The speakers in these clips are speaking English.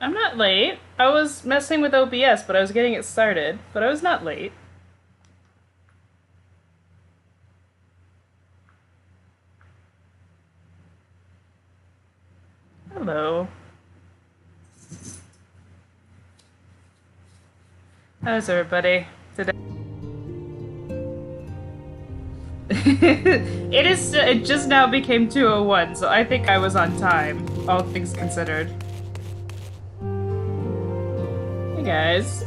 I'm not late. I was messing with OBS, but I was getting it started. But I was not late. Hello. How's everybody today? It just now became 2:01, so I think I was on time, all things considered. Hey guys.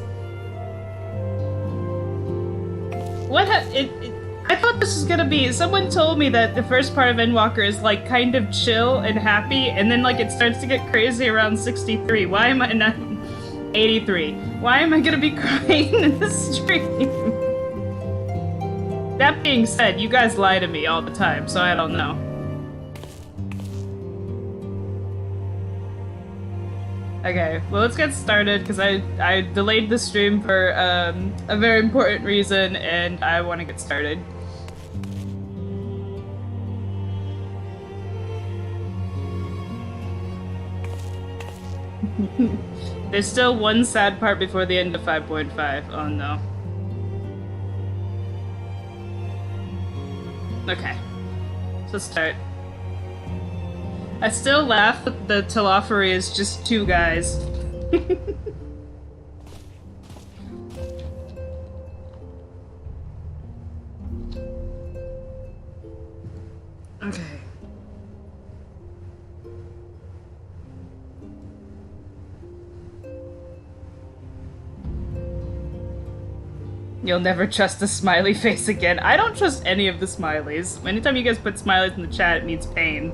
I thought this was gonna be. Someone told me that the first part of Endwalker is like kind of chill and happy, and then like it starts to get crazy around 63. Why am I not 83? Why am I gonna be crying in the stream? That being said, you guys lie to me all the time, so I don't know. Okay, well let's get started because I delayed the stream for a very important reason, and I want to get started. There's still one sad part before the end of 5.5. Oh no. Okay, so start. I still laugh that the telephory is just two guys. Okay. You'll never trust a smiley face again. I don't trust any of the smileys. Anytime you guys put smileys in the chat, it means pain.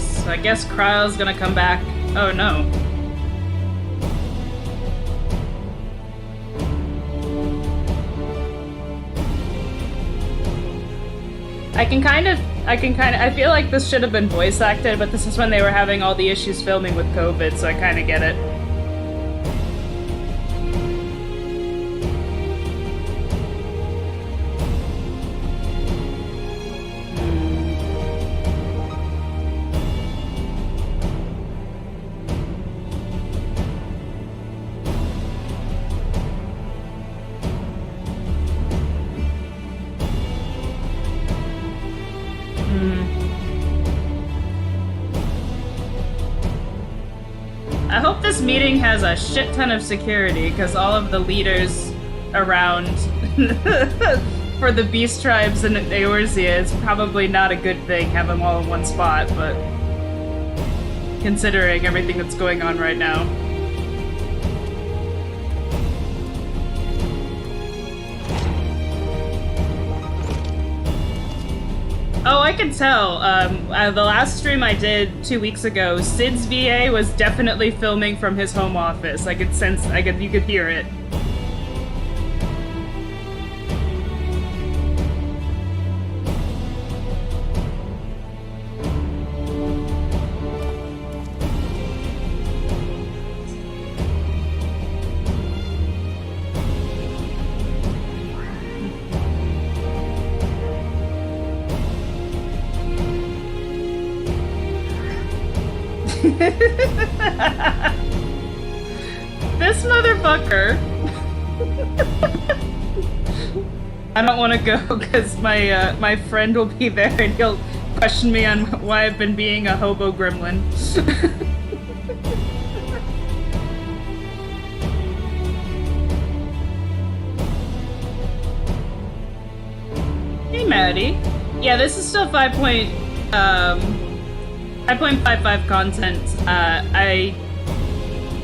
So I guess Kryle's gonna come back. Oh no. I feel like this should have been voice acted, but this is when they were having all the issues filming with COVID, so I kind of get it. I hope this meeting has a shit ton of security, because all of the leaders around for the beast tribes in Eorzea is probably not a good thing, have them all in one spot, but considering everything that's going on right now. Oh, I can tell. The last stream I did 2 weeks ago, Sid's VA was definitely filming from his home office. I could sense, you could hear it. This motherfucker. I don't want to go because my friend will be there and he'll question me on why I've been being a hobo gremlin. Hey, Maddie. Yeah, this is still 5.55 content.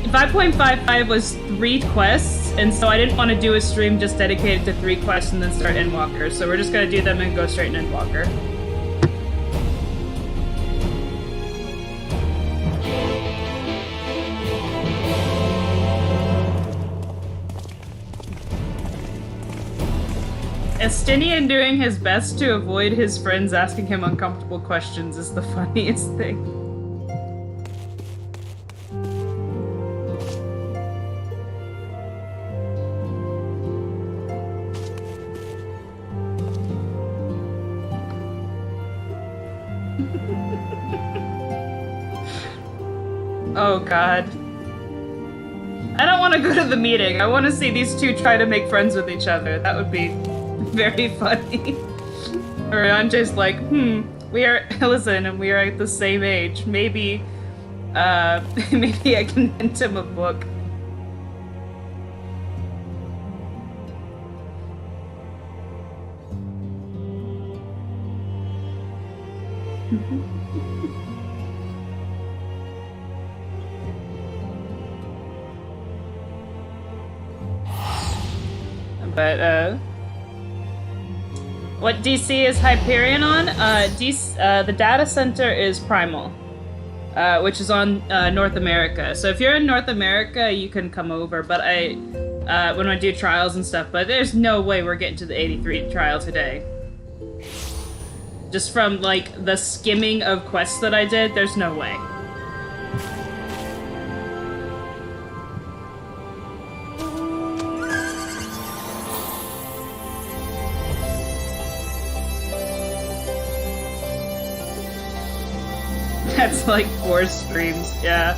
5.55 was 3 quests, and so I didn't want to do a stream just dedicated to 3 quests and then start Endwalker, so we're just gonna do them and go straight in Endwalker. Estinian doing his best to avoid his friends asking him uncomfortable questions is the funniest thing. Oh god. I don't want to go to the meeting. I want to see these two try to make friends with each other. That would be very funny. Orianje's like, we are listen, and we are at the same age. Maybe, maybe I can hint him a book. But, what DC is Hyperion on? The data center is Primal, which is on North America. So if you're in North America, you can come over. But when I do trials and stuff, but there's no way we're getting to the 83 trial today. Just from, like, the skimming of quests that I did, there's no way. That's like 4 streams, yeah.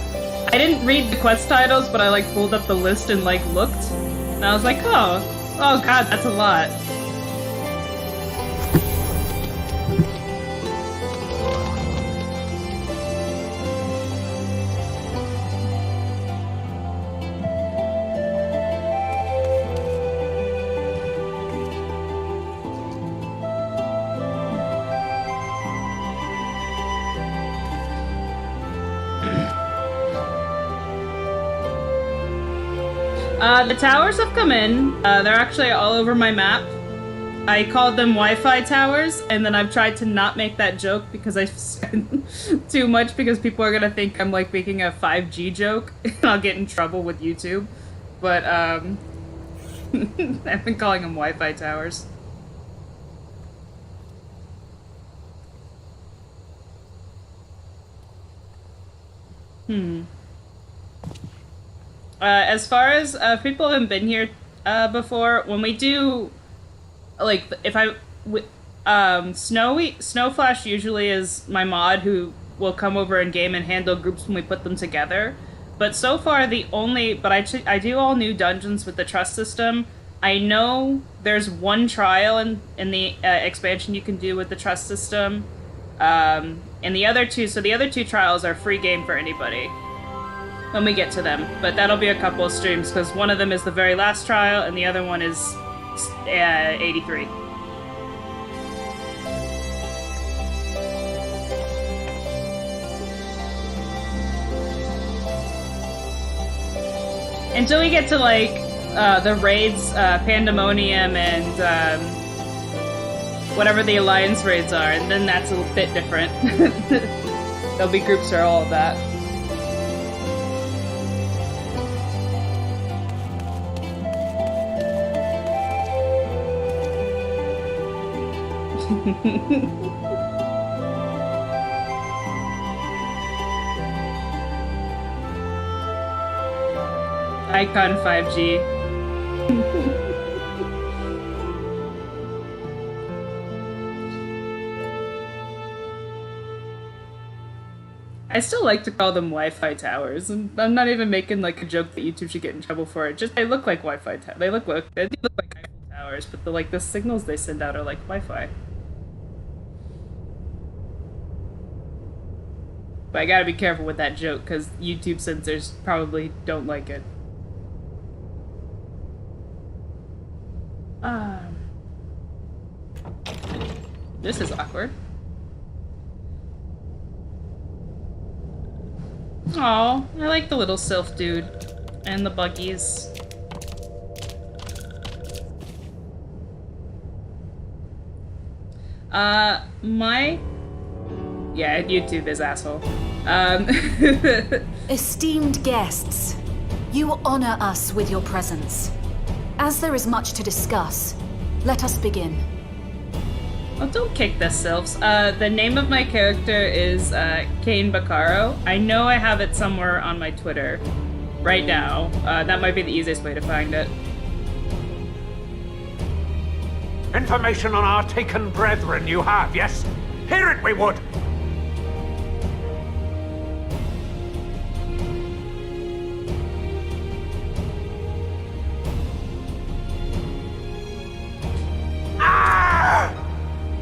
I didn't read the quest titles, but I, like, pulled up the list and, like, looked. And I was like, oh god, that's a lot. The towers have come in. They're actually all over my map. I called them Wi-Fi towers, and then I've tried to not make that joke because I've said too much because people are gonna think I'm, like, making a 5G joke, and I'll get in trouble with YouTube. But, I've been calling them Wi-Fi towers. As far as people haven't been here before, when we do, like, if Snowflash usually is my mod who will come over in game and handle groups when we put them together. But so far I do all new dungeons with the trust system. I know there's one trial in the expansion you can do with the trust system, and the other two trials are free game for anybody when we get to them, but that'll be a couple of streams because one of them is the very last trial and the other one is 83. Until we get to, like, the raids, Pandemonium and whatever the Alliance raids are, and then that's a bit different. There'll be groups for all of that. Icon 5G. I still like to call them Wi-Fi towers, and I'm not even making, like, a joke that YouTube should get in trouble for it. Just they look like Wi-Fi towers. They look like Eiffel towers, but the signals they send out are like Wi-Fi. But I gotta be careful with that joke, because YouTube censors probably don't like it. This is awkward. Oh, I like the little sylph dude. And the buggies. Yeah, YouTube is asshole. Esteemed guests, you honor us with your presence. As there is much to discuss, Let us begin. Oh, don't kick this, Sylphs. The name of my character is Kane Bacaro. I know I have it somewhere on my Twitter right now. That might be the easiest way to find it. Information on our taken brethren you have, yes? Hear it we would!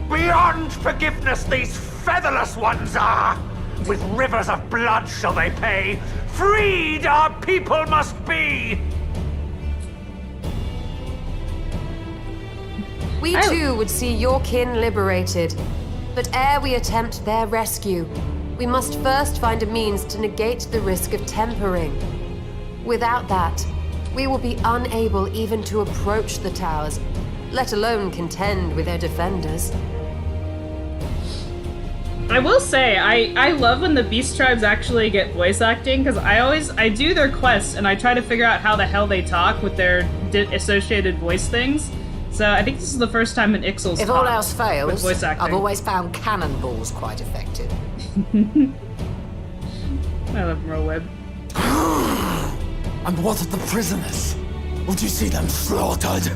Beyond forgiveness these featherless ones are! With rivers of blood shall they pay! Freed our people must be! We too would see your kin liberated. But ere we attempt their rescue, we must first find a means to negate the risk of tempering. Without that, we will be unable even to approach the towers, let alone contend with their defenders. I will say, I love when the Beast Tribes actually get voice acting, because I do their quests, and I try to figure out how the hell they talk with their associated voice things. So I think this is the first time in Ixal's If all else fails, voice acting. I've always found cannonballs quite effective. I love Merweb. And what of the prisoners? Would you see them slaughtered?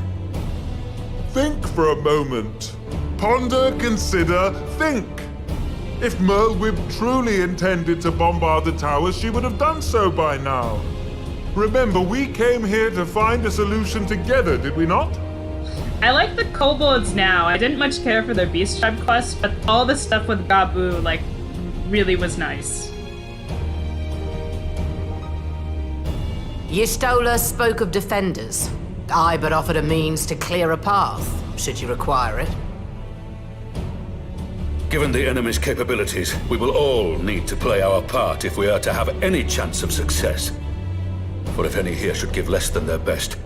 Think for a moment. Ponder, consider, think. If Merlwyb truly intended to bombard the towers, she would have done so by now. Remember, we came here to find a solution together, did we not? I like the kobolds now. I didn't much care for their Beast Tribe quest, but all the stuff with Gabu, like, really was nice. Yistola spoke of defenders. I but offered a means to clear a path, should you require it. Given the enemy's capabilities, we will all need to play our part if we are to have any chance of success. For if any here should give less than their best,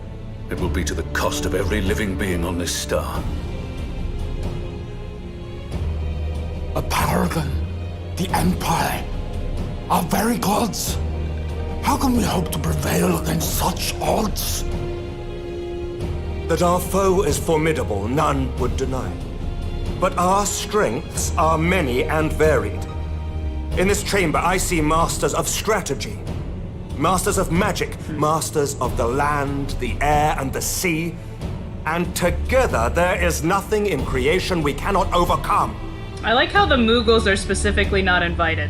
it will be to the cost of every living being on this star. A paragon, the Empire, our very gods. How can we hope to prevail against such odds? That our foe is formidable, none would deny. But our strengths are many and varied. In this chamber, I see masters of strategy, masters of magic, masters of the land, the air, and the sea. And together, there is nothing in creation we cannot overcome. I like how the Moogles are specifically not invited.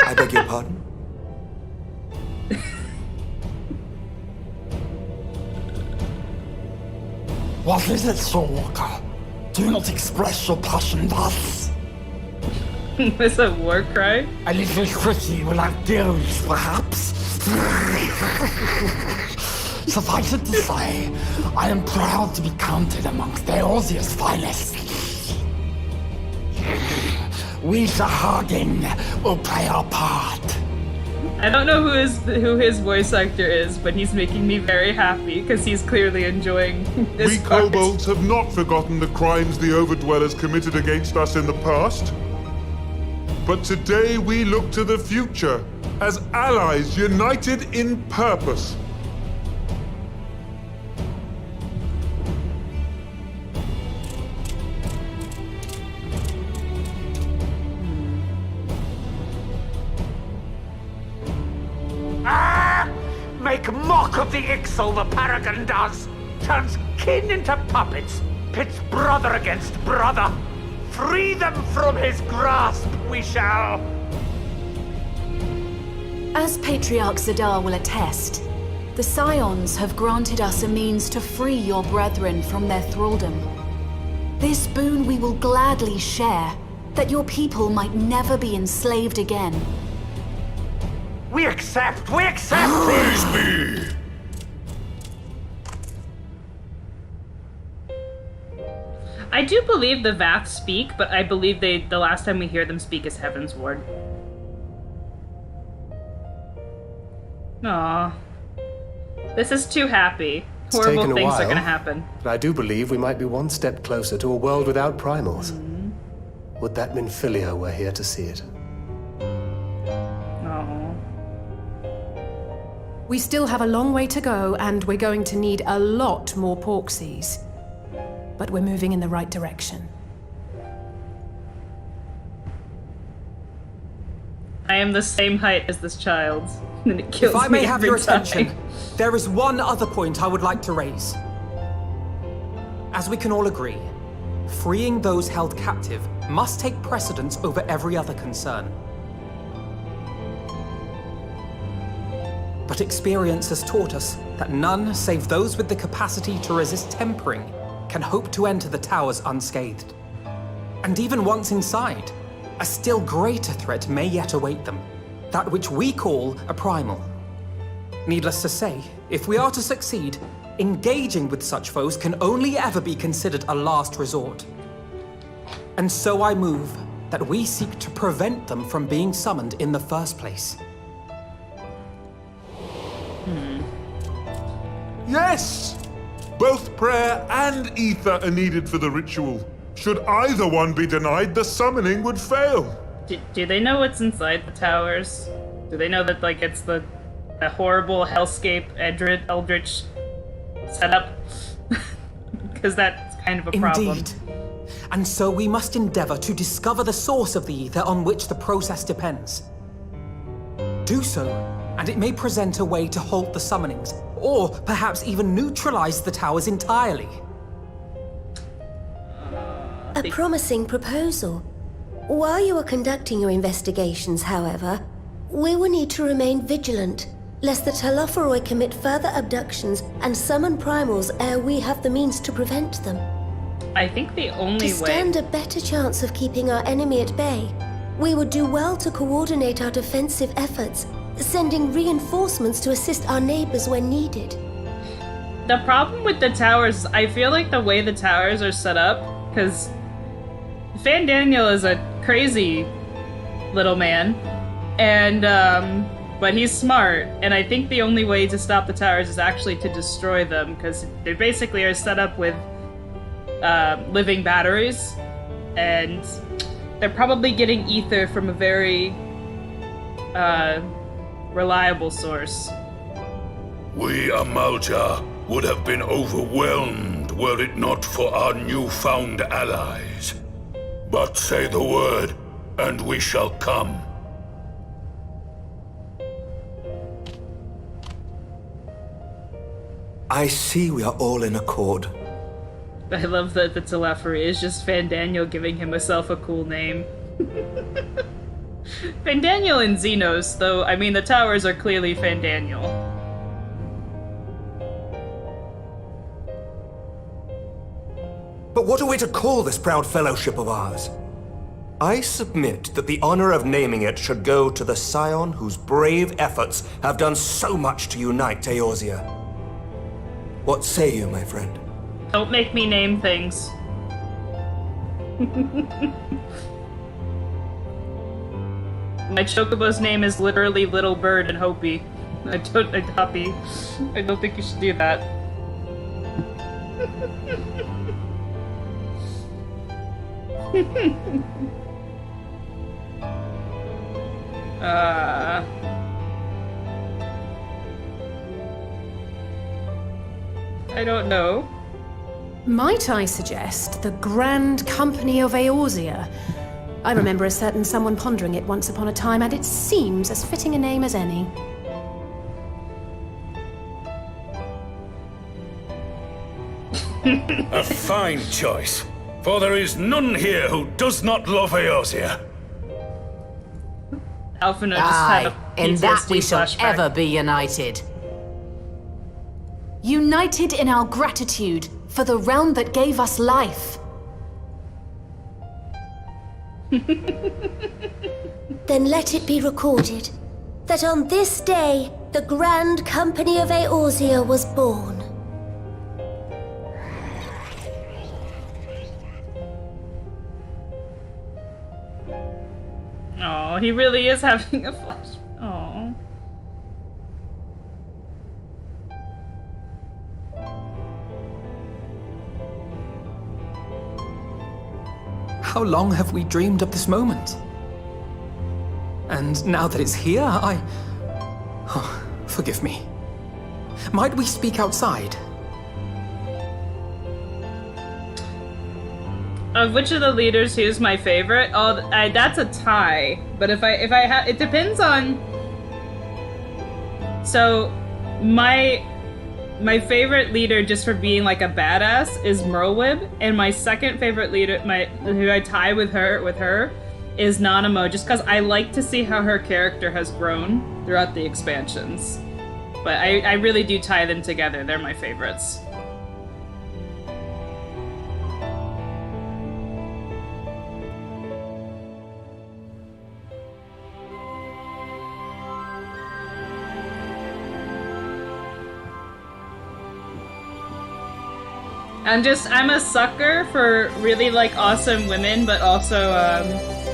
I beg your pardon? What is it, Soulwalker? Do not express your passion thus. Was a war cry? A little tricky will outgive, perhaps. Suffice it to say, I am proud to be counted amongst Eorzea's finest. We Sahagin will play our part. I don't know who his voice actor is, but he's making me very happy because he's clearly enjoying this We part. kobolds have not forgotten the crimes the Overdwellers committed against us in the past. But today we look to the future as allies united in purpose. Make mock of the Ixal, the Paragon does! Turns kin into puppets, pits brother against brother! Free them from his grasp, we shall! As Patriarch Zadar will attest, the Scions have granted us a means to free your brethren from their thraldom. This boon we will gladly share, that your people might never be enslaved again. We accept! We accept! Praise be! I do believe the Vath speak, but I believe the last time we hear them speak is Heaven's Ward. Aw. This is too happy. It's Horrible taken a things are while, gonna happen. but I do believe we might be one step closer to a world without primals. Would that Minfilia were here to see it. Oh. We still have a long way to go, and we're going to need a lot more Porksies. But we're moving in the right direction. I am the same height as this child. And it kills If I me may have every your time. attention, there is one other point I would like to raise. As we can all agree, freeing those held captive must take precedence over every other concern. But experience has taught us that none save those with the capacity to resist tempering can hope to enter the towers unscathed. And even once inside, a still greater threat may yet await them, that which we call a primal. Needless to say, if we are to succeed, engaging with such foes can only ever be considered a last resort. And so I move that we seek to prevent them from being summoned in the first place. Yes! Both prayer and ether are needed for the ritual. Should either one be denied, the summoning would fail. Do they know what's inside the towers? Do they know that, like, it's the horrible hellscape eldritch setup? Because that's kind of a problem. Indeed. And so we must endeavor to discover the source of the ether on which the process depends. Do so, and it may present a way to halt the summonings, or perhaps even neutralize the towers entirely. A promising proposal. While you are conducting your investigations, however, we will need to remain vigilant, lest the Telophoroi commit further abductions and summon primals ere we have the means to prevent them. I think the only To stand a better chance of keeping our enemy at bay, we would do well to coordinate our defensive efforts, sending reinforcements to assist our neighbors when needed. The problem with the towers, I feel like the way the towers are set up, because Fan Daniel is a crazy little man, and but he's smart, and I think the only way to stop the towers is actually to destroy them, because they basically are set up with living batteries, and they're probably getting ether from a very reliable source. We, Amalja, would have been overwhelmed were it not for our newfound allies. But say the word, and we shall come. I see we are all in accord. I love that the telephony is just Fan Daniel giving himself a cool name. Fan Daniel and Xenos, though, I mean, the towers are clearly Fan Daniel. But what are we to call this proud fellowship of ours? I submit that the honor of naming it should go to the scion whose brave efforts have done so much to unite Eorzea. What say you, my friend? Don't make me name things. My chocobo's name is literally Little Bird and Hopi. Hoppy. I don't think you should do that. I don't know. Might I suggest the Grand Company of Eorzea? I remember a certain someone pondering it once upon a time, and it seems as fitting a name as any. A fine choice, for there is none here who does not love Eorzea. Alphino just had a Aye, in that we PTSD shall flashback. ever be united. United in our gratitude for the realm that gave us life. Then let it be recorded that on this day, the Grand Company of Eorzea was born. Oh, he really is having a flash. Oh. How long have we dreamed of this moment? And now that it's here, Oh, forgive me. Might we speak outside? Of which of the leaders who's my favorite? Oh, that's a tie. But if I have, it depends on. So, my favorite leader, just for being like a badass, is Merlwyb, and my second favorite leader, who I tie with her, is Nanamo, just because I like to see how her character has grown throughout the expansions. But I really do tie them together. They're my favorites. I'm a sucker for really, like, awesome women, but also,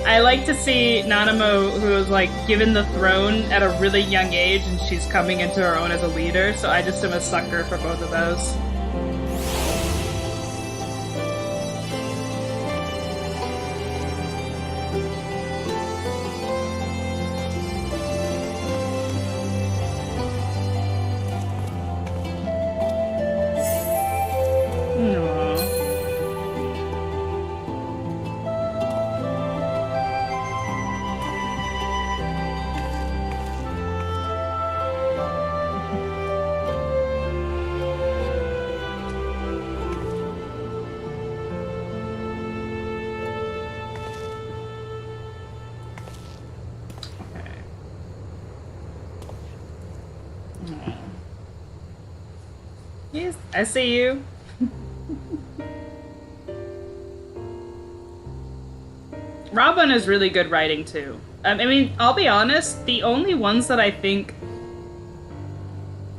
I like to see Nanamo, who was, like, given the throne at a really young age, and she's coming into her own as a leader, so I just am a sucker for both of those. Yes, I see you. Robin is really good writing too. I mean, I'll be honest, the only ones that I think,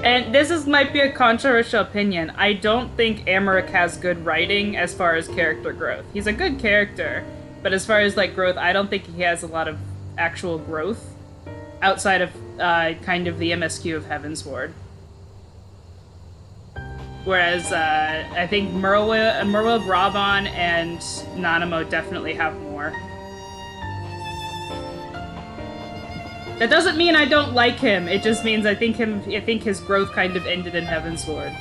and might be a controversial opinion, I don't think Amaric has good writing as far as character growth. He's a good character, but as far as like growth, I don't think he has a lot of actual growth outside of kind of the MSQ of Heavensward. Whereas I think Merlwyb, Raban, and Nanamo definitely have more. That doesn't mean I don't like him. It just means I think his growth kind of ended in Heavensward.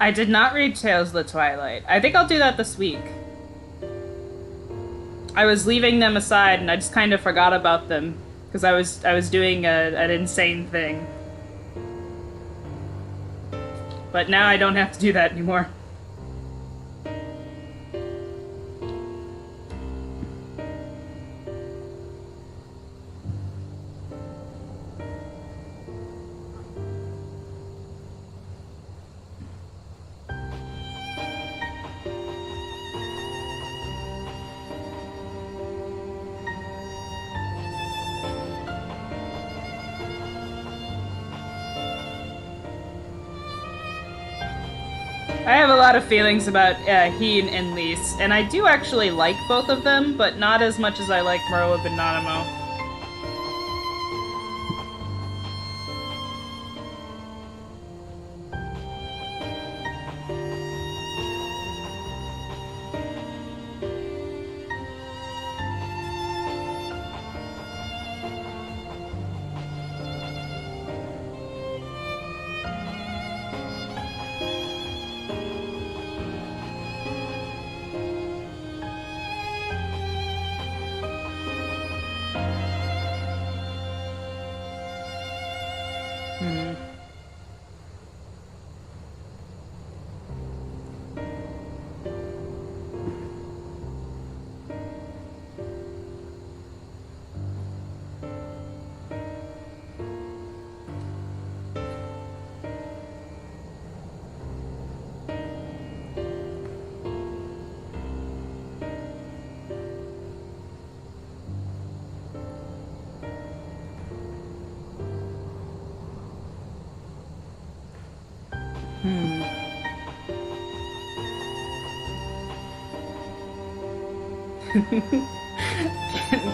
I did not read Tales of the Twilight. I think I'll do that this week. I was leaving them aside and I just kind of forgot about them because I was doing an insane thing. But now I don't have to do that anymore. I have a lot of feelings about Heen and Lys, and I do actually like both of them, but not as much as I like Merlwyb and Nanamo.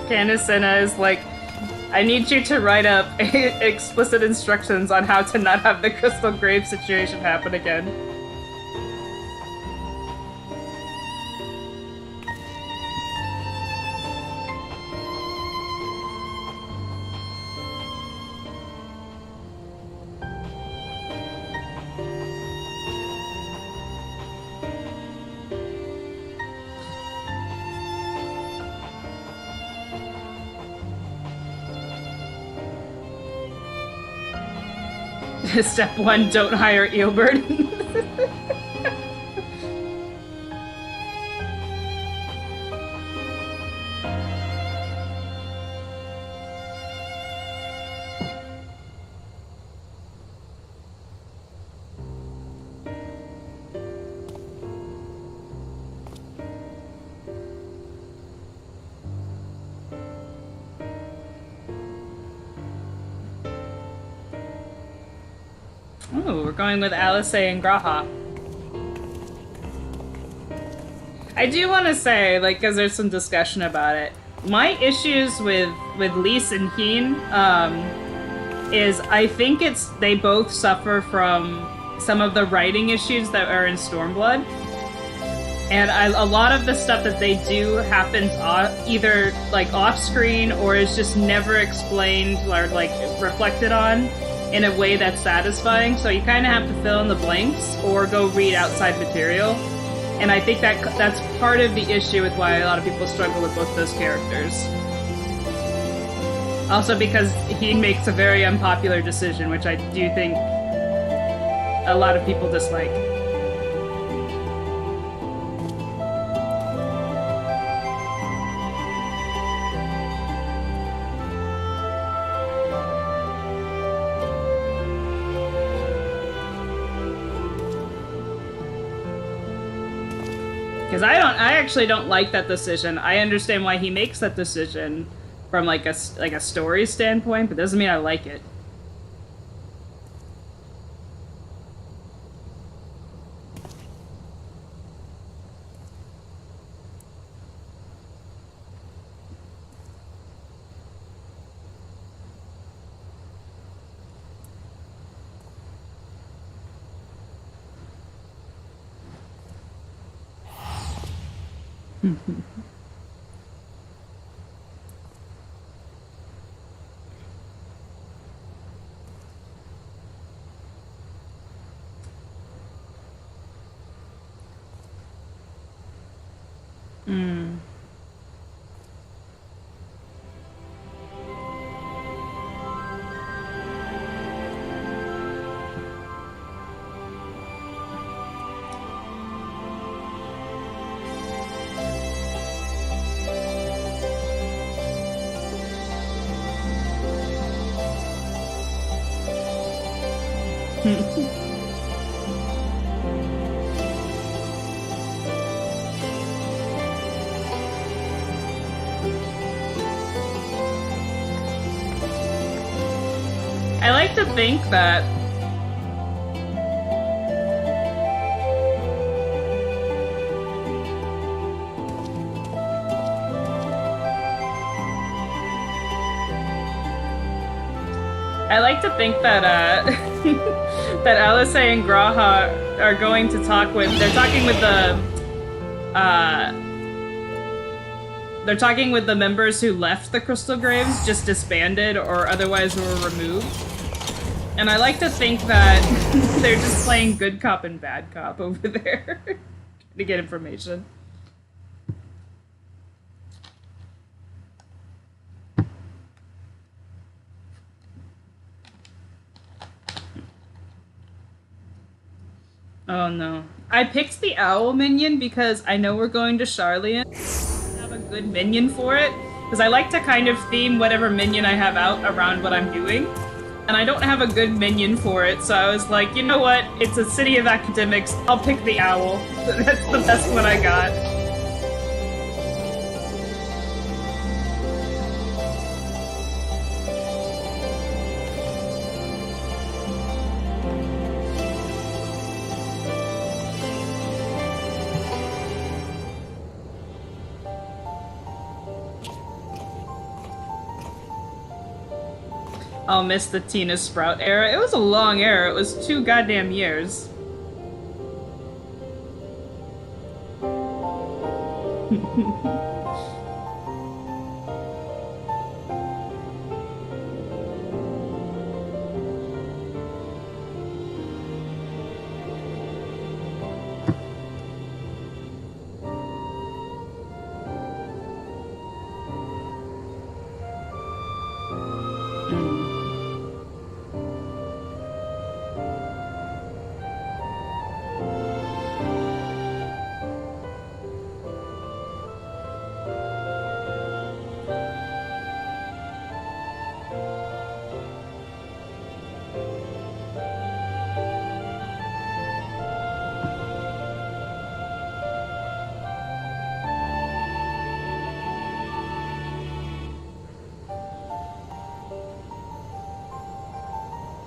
Canacina is like, I need you to write up explicit instructions on how to not have the Crystal Grave situation happen again. Step 1, don't hire Eelbert. Ooh, we're going with Alice and Graha. I do want to say, like, because there's some discussion about it, my issues with Lys and Heen is I think they both suffer from some of the writing issues that are in Stormblood. And a lot of the stuff that they do happens either, like, off-screen or is just never explained or, like, reflected on in a way that's satisfying, so you kind of have to fill in the blanks or go read outside material. And I think that's part of the issue with why a lot of people struggle with both those characters. Also because he makes a very unpopular decision, which I do think a lot of people dislike. Because I actually don't like that decision. I understand why he makes that decision from like a story standpoint, but doesn't mean I like it. I like to think that that Alice and Graha are going to talk with. They're talking with the members who left the Crystal Graves, just disbanded or otherwise were removed. And I like to think that they're just playing good cop and bad cop over there to get information. Oh no. I picked the owl minion because I know we're going to Charlian. I have a good minion for it. Because I like to kind of theme whatever minion I have out around what I'm doing. And I don't have a good minion for it, so I was like, you know what? It's a city of academics. I'll pick the owl. That's the best one I got. I'll miss the Tina Sprout era. It was a long era. It was 2 goddamn years.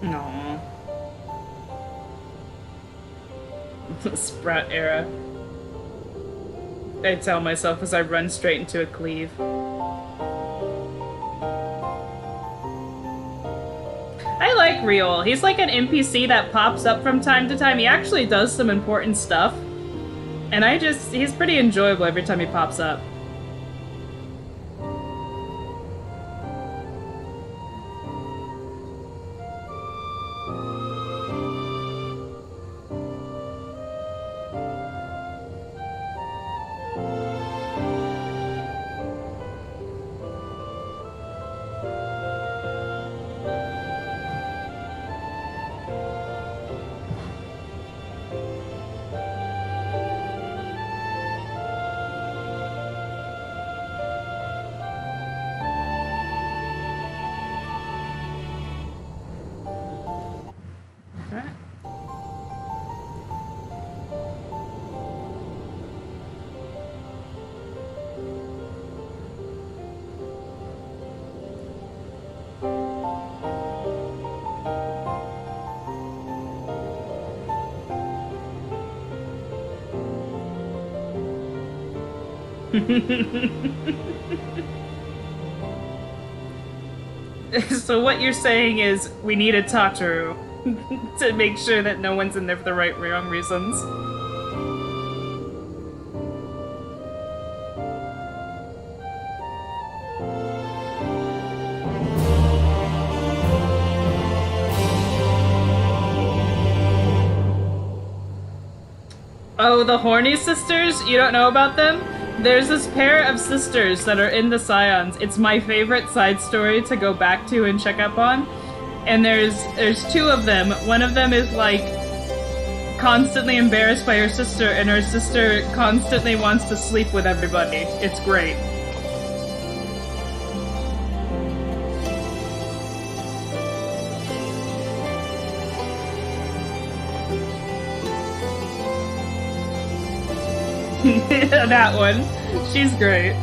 No. Sprout era. I tell myself as I run straight into a cleave. I like Riol. He's like an NPC that pops up from time to time. He actually does some important stuff. And he's pretty enjoyable every time he pops up. So what you're saying is we need a Tataru to make sure that no one's in there for the wrong reasons. Oh, the Horny Sisters? You don't know about them? There's this pair of sisters that are in the Scions. It's my favorite side story to go back to and check up on. And there's 2 of them. One of them is like constantly embarrassed by her sister, and her sister constantly wants to sleep with everybody. It's great. That one. She's great.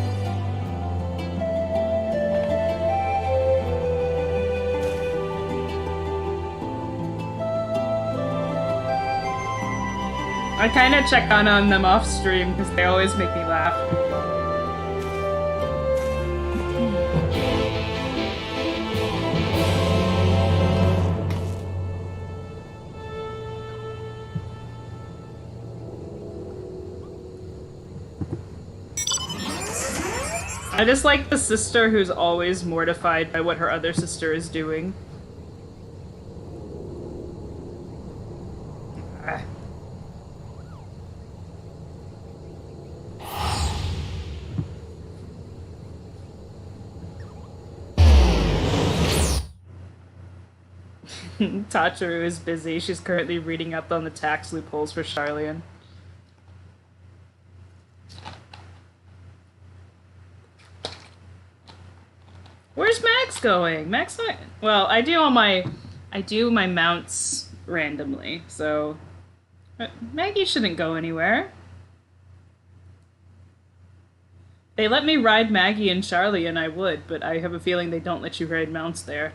I kind of check on them off stream because they always make me laugh. I just like the sister who's always mortified by what her other sister is doing. Tataru is busy. She's currently reading up on the tax loopholes for Charlian. Where's Max going? Max not... Well, I do my mounts randomly, so... Maggie shouldn't go anywhere. They let me ride Maggie and Charlie, and I would, but I have a feeling they don't let you ride mounts there.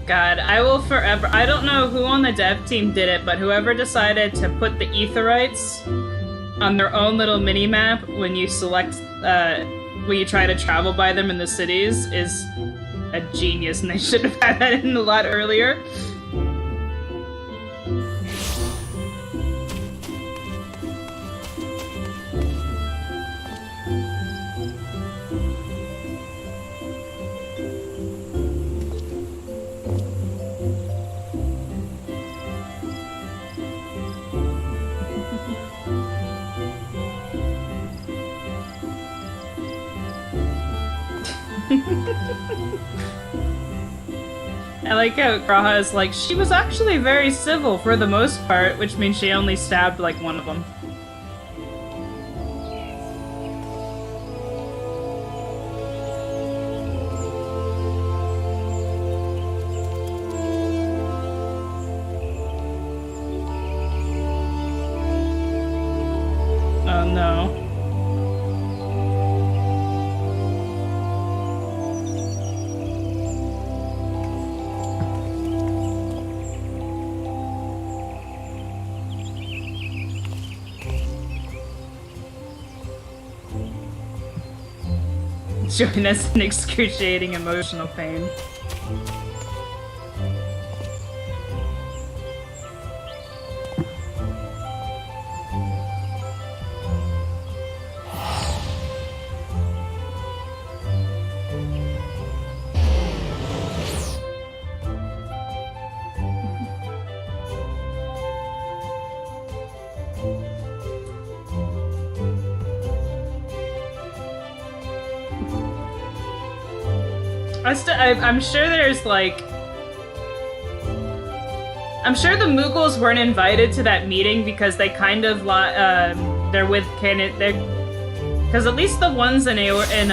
God, I will forever. I don't know who on the dev team did it, but whoever decided to put the Aetherites on their own little mini map when you select, when you try to travel by them in the cities is a genius, and they should have had that in a lot earlier. I like how Graha is like, she was actually very civil for the most part, which means she only stabbed like one of them. Oh no. Join us in excruciating emotional pain. I'm sure there's like... I'm sure the Mughals weren't invited to that meeting because they kind of they're with because at least the ones in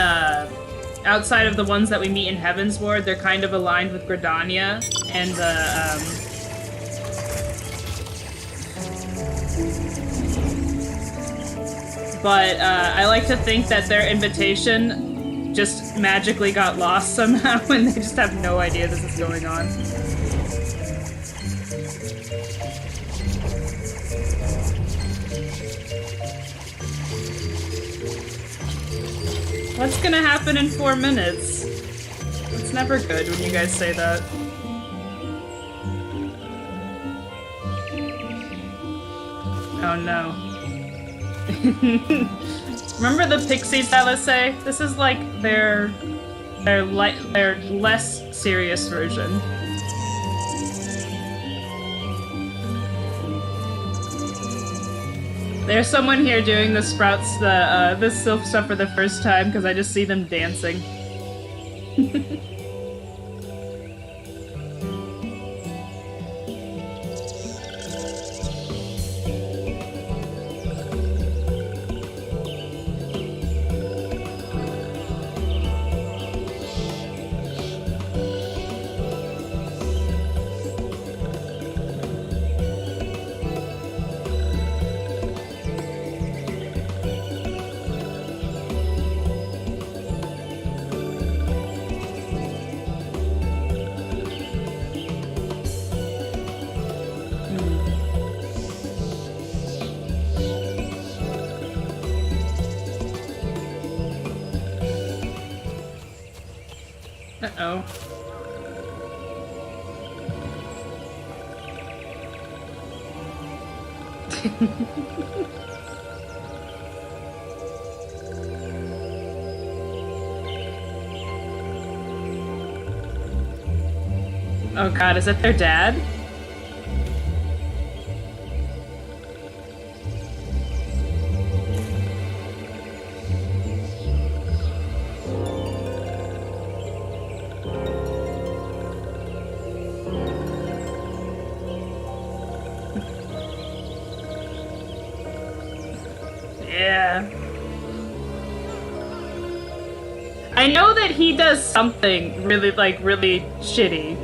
outside of the ones that we meet in Heavensward, they're kind of aligned with Gridania and but I like to think that their invitation just magically got lost somehow and they just have no idea this is going on. What's gonna happen in 4 minutes? It's never good when you guys say that. Oh no. Remember the Pixies, say? This is like their less serious version. There's someone here doing the Sprouts, the Sylph stuff for the first time because I just see them dancing. Uh-oh. Oh god, is that their dad? I know that he does something really, really shitty.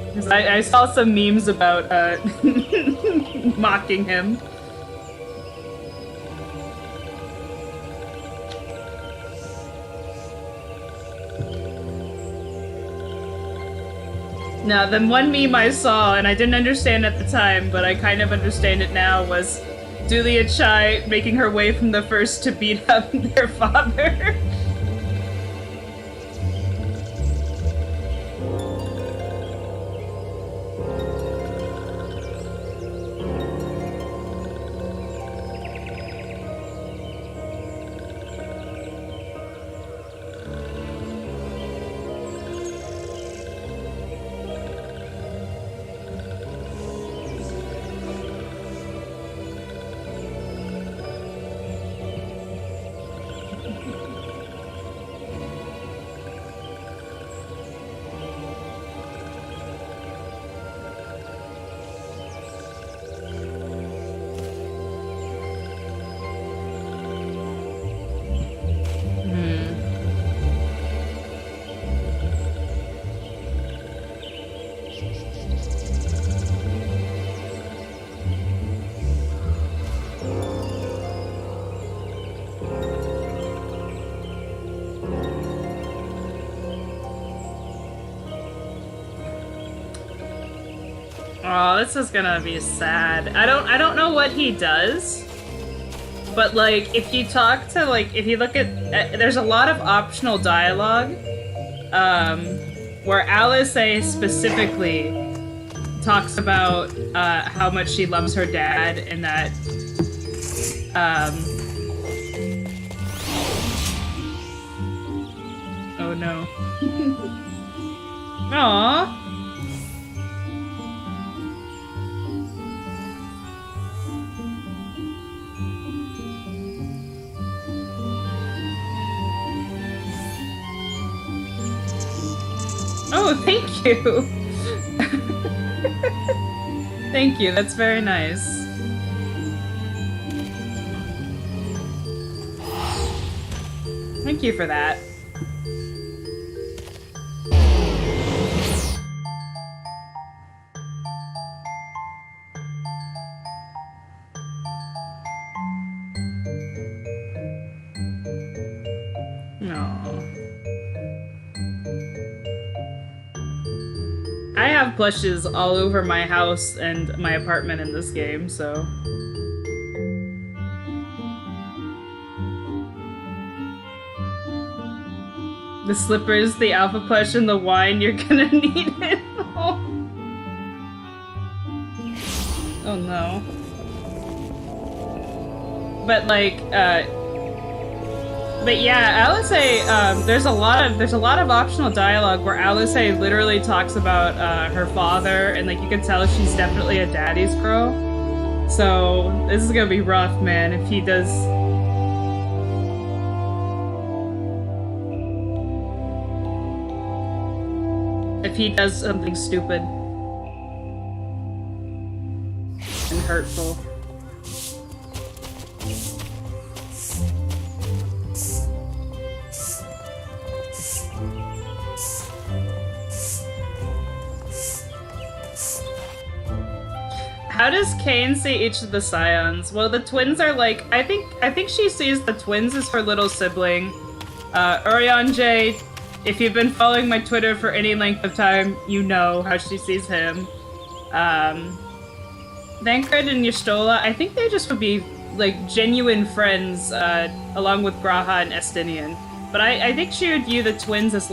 Because I saw some memes about, mocking him. Now, the one meme I saw, and I didn't understand at the time, but I kind of understand it now, was Julia Chai making her way from the first to beat up their father. Oh, this is gonna be sad. I don't know what he does, but like if you talk to if you look at there's a lot of optional dialogue where Alice specifically talks about how much she loves her dad and that oh no. Aww. Oh, thank you! Thank you, that's very nice. Thank you for that. I have plushes all over my house and my apartment in this game, so... The slippers, the alpha plush, and the wine, you're gonna need it. Oh no. But but yeah, Alice, there's a lot of optional dialogue where Alice literally talks about her father, and you can tell she's definitely a daddy's girl. So this is gonna be rough, man, if he does. If he does something stupid and hurtful. How does Kane see each of the scions? Well, the twins are I think she sees the twins as her little sibling. Orion J, if you've been following my Twitter for any length of time, you know how she sees him. Thancred and Y'shtola, I think they just would be genuine friends, along with Graha and Estinian. But I think she would view the twins as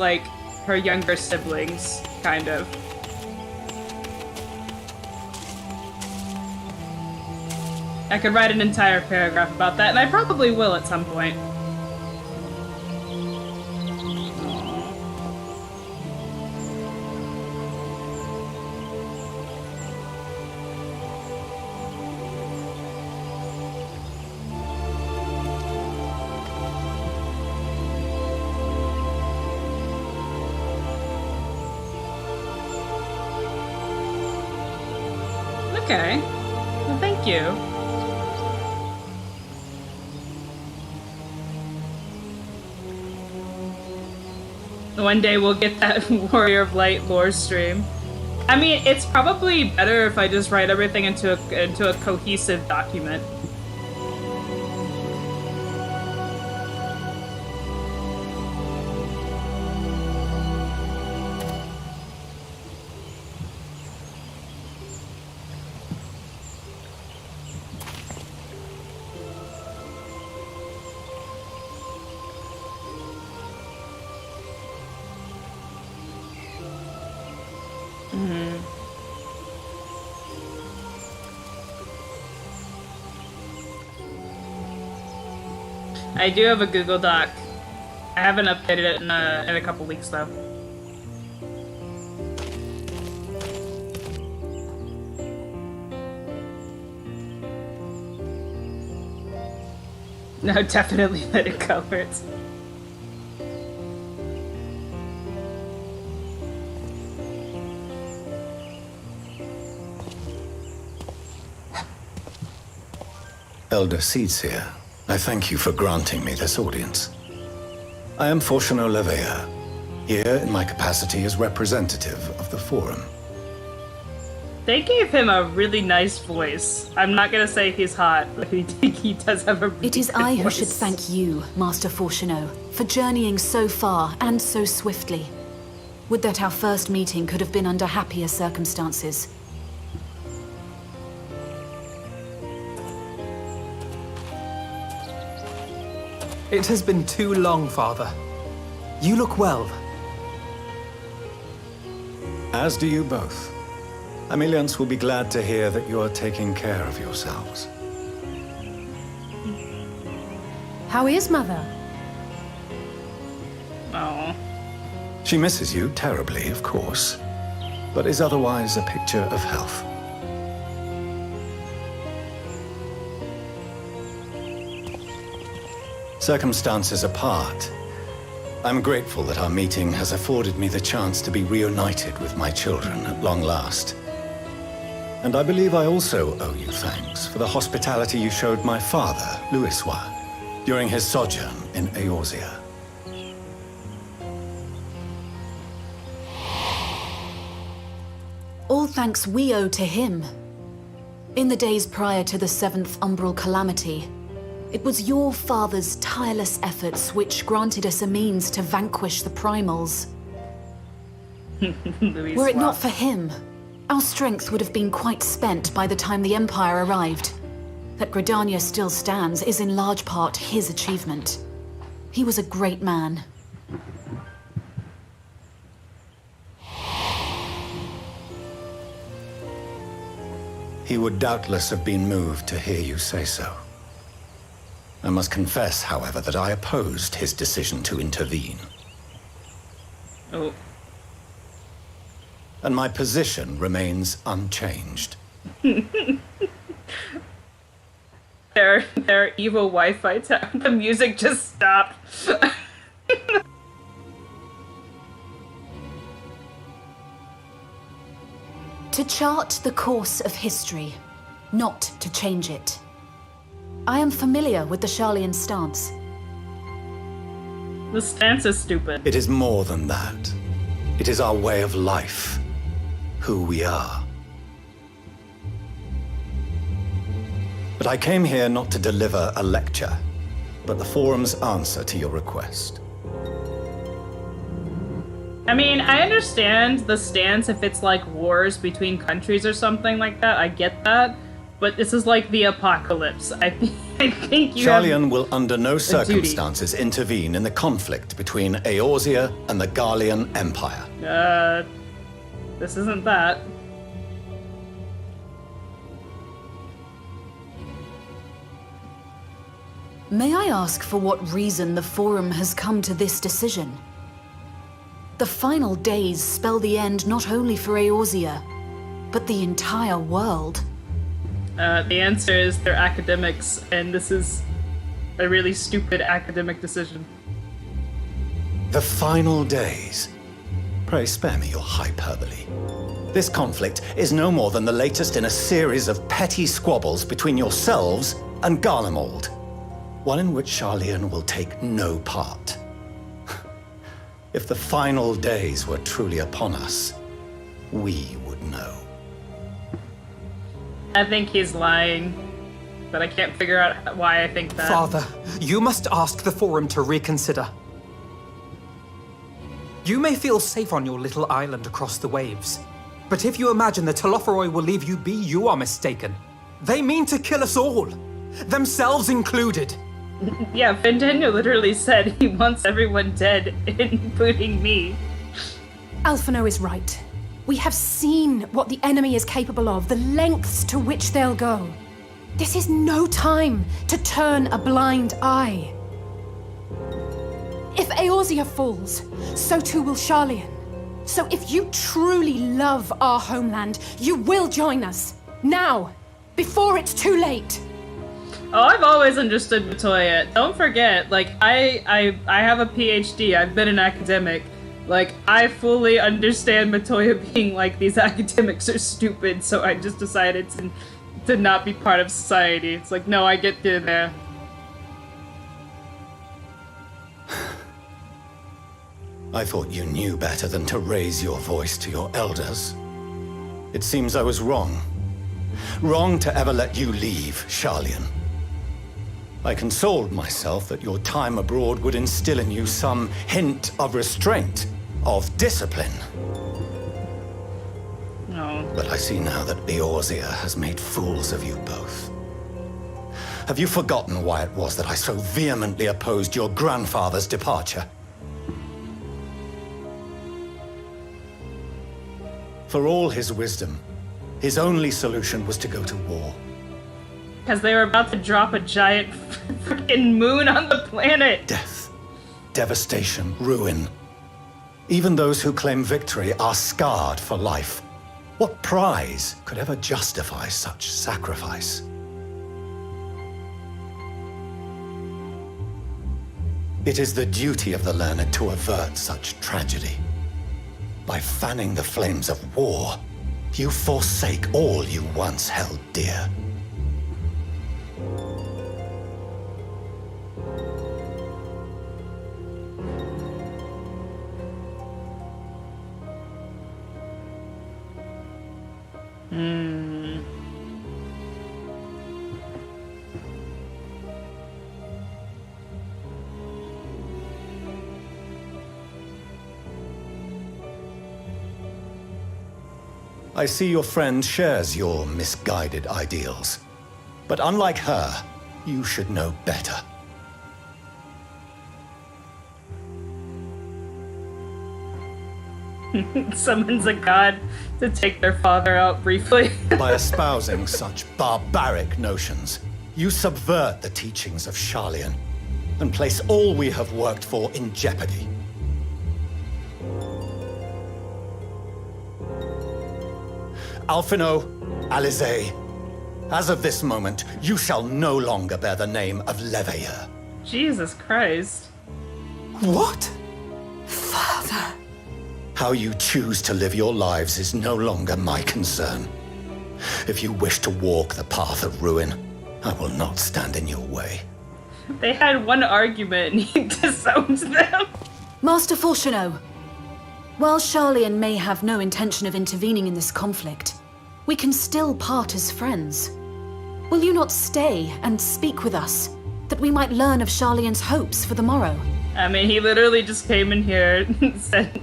her younger siblings, kind of. I could write an entire paragraph about that, and I probably will at some point. Okay. Well, thank you. One day we'll get that Warrior of Light lore stream. I mean, it's probably better if I just write everything into a cohesive document. I do have a Google Doc. I haven't updated it in a couple weeks, though. No, definitely let it go. It's... Elder Seedseer, I thank you for granting me this audience. I am Fortuno Leveilleur, here in my capacity as representative of the Forum. They gave him a really nice voice. I'm not gonna say he's hot, but he does have a really It is good I who voice. should thank you, Master Fortuno, for journeying so far and so swiftly. Would that our first meeting could have been under happier circumstances. It has been too long, Father. You look well. As do you both. Ameliance will be glad to hear that you are taking care of yourselves. How is Mother? Oh. She misses you terribly, of course, but is otherwise a picture of health. Circumstances apart, I'm grateful that our meeting has afforded me the chance to be reunited with my children at long last. And I believe I also owe you thanks for the hospitality you showed my father, Louisois, during his sojourn in Eorzea. All thanks we owe to him. In the days prior to the 7th Umbral Calamity, it was your father's tireless efforts which granted us a means to vanquish the primals. Were it not for him, our strength would have been quite spent by the time the Empire arrived. That Gridania still stands is in large part his achievement. He was a great man. He would doubtless have been moved to hear you say so. I must confess, however, that I opposed his decision to intervene. Oh. And my position remains unchanged. Their evil Wi-Fi the music just stopped. To chart the course of history, not to change it. I am familiar with the Sharlayan stance. The stance is stupid. It is more than that. It is our way of life. Who we are. But I came here not to deliver a lecture, but the Forum's answer to your request. I mean, I understand the stance if it's like wars between countries or something like that. I get that. But this is like the apocalypse. I think you Sharlayan will under no circumstances intervene in the conflict between Eorzea and the Garlean Empire. This isn't that. May I ask for what reason the Forum has come to this decision? The final days spell the end not only for Eorzea, but the entire world. The answer is they're academics, and this is a really stupid academic decision. The final days. Pray spare me your hyperbole. This conflict is no more than the latest in a series of petty squabbles between yourselves and Garlemald. One in which Sharlayan will take no part. If the final days were truly upon us, we would know. I think he's lying, but I can't figure out why I think that. Father, you must ask the Forum to reconsider. You may feel safe on your little island across the waves, but if you imagine the Telophoroi will leave you be, you are mistaken. They mean to kill us all, themselves included. Yeah, Vendenia literally said he wants everyone dead, including me. Alphino is right. We have seen what the enemy is capable of, the lengths to which they'll go. This is no time to turn a blind eye. If Eorzea falls, so too will Sharlayan. So if you truly love our homeland, you will join us. Now, before it's too late. Oh, I've always understood Matoya. Don't forget, like, I have a PhD. I've been an academic. Like, I fully understand Matoya being like, these academics are stupid, so I just decided to not be part of society. It's like, no, I get you there. I thought you knew better than to raise your voice to your elders. It seems I was wrong. Wrong to ever let you leave, Sharlayan. I consoled myself that your time abroad would instill in you some hint of restraint, of discipline. No. But I see now that Eorzea has made fools of you both. Have you forgotten why it was that I so vehemently opposed your grandfather's departure? For all his wisdom, his only solution was to go to war. Because they were about to drop a giant freaking moon on the planet. Death, devastation, ruin. Even those who claim victory are scarred for life. What prize could ever justify such sacrifice? It is the duty of the learned to avert such tragedy. By fanning the flames of war, you forsake all you once held dear. I see your friend shares your misguided ideals. But unlike her, you should know better. Summons a god to take their father out briefly. By espousing such barbaric notions, you subvert the teachings of Sharlayan and place all we have worked for in jeopardy. Alphino, Alize, as of this moment, you shall no longer bear the name of Leveilleur. Jesus Christ. What? Father. How you choose to live your lives is no longer my concern. If you wish to walk the path of ruin, I will not stand in your way. They had one argument and he disowned them. Master Fulchano, while Sharlayan may have no intention of intervening in this conflict, we can still part as friends. Will you not stay and speak with us, that we might learn of Sharlayan's hopes for the morrow? I mean, he literally just came in here and said,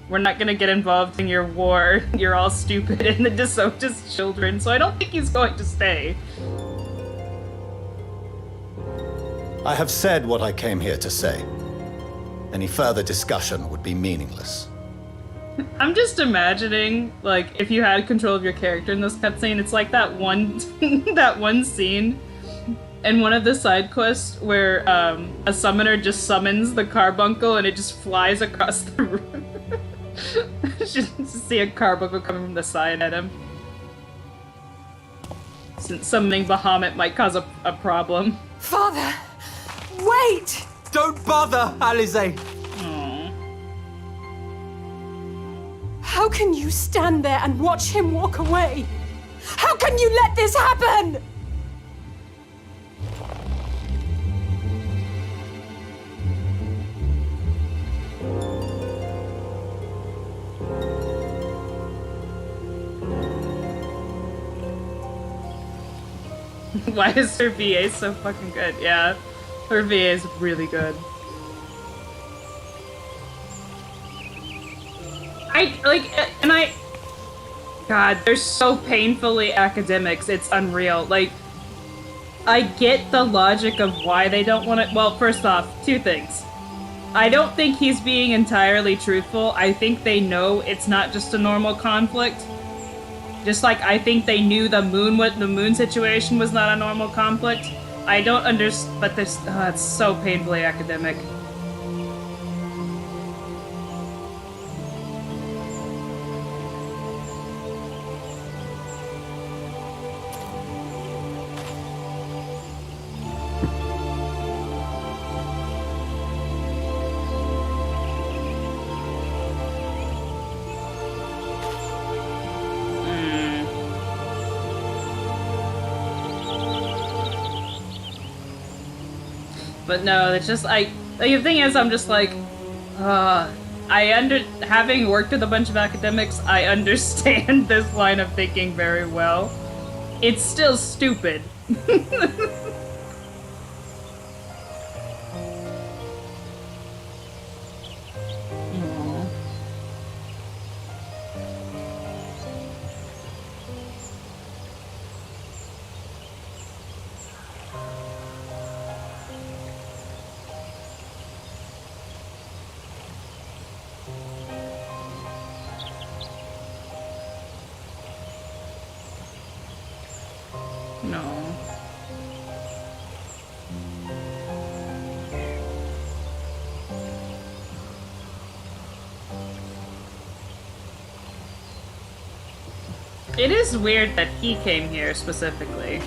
we're not gonna get involved in your war. You're all stupid and the disowned his children, so I don't think he's going to stay. I have said what I came here to say. Any further discussion would be meaningless. I'm just imagining, like, if you had control of your character in this cutscene, it's like that one that one scene in one of the side quests where a summoner just summons the carbuncle and it just flies across the room. Just see a carbuncle coming from the side at him. Since summoning Bahamut might cause a problem. Father! Wait! Don't bother, Alize! How can you stand there and watch him walk away? How can you let this happen? Why is her VA so fucking good? Yeah, her VA is really good. God, they're so painfully academics, it's unreal. Like, I get the logic of why they don't want to. Well, first off, two things. I don't think he's being entirely truthful. I think they know it's not just a normal conflict. Just like I think they knew the moon situation was not a normal conflict. I don't understand, but this, it's so painfully academic. But no, it's just like the thing is, I'm just like, having worked with a bunch of academics, I understand this line of thinking very well. It's still stupid. No. It is weird that he came here specifically.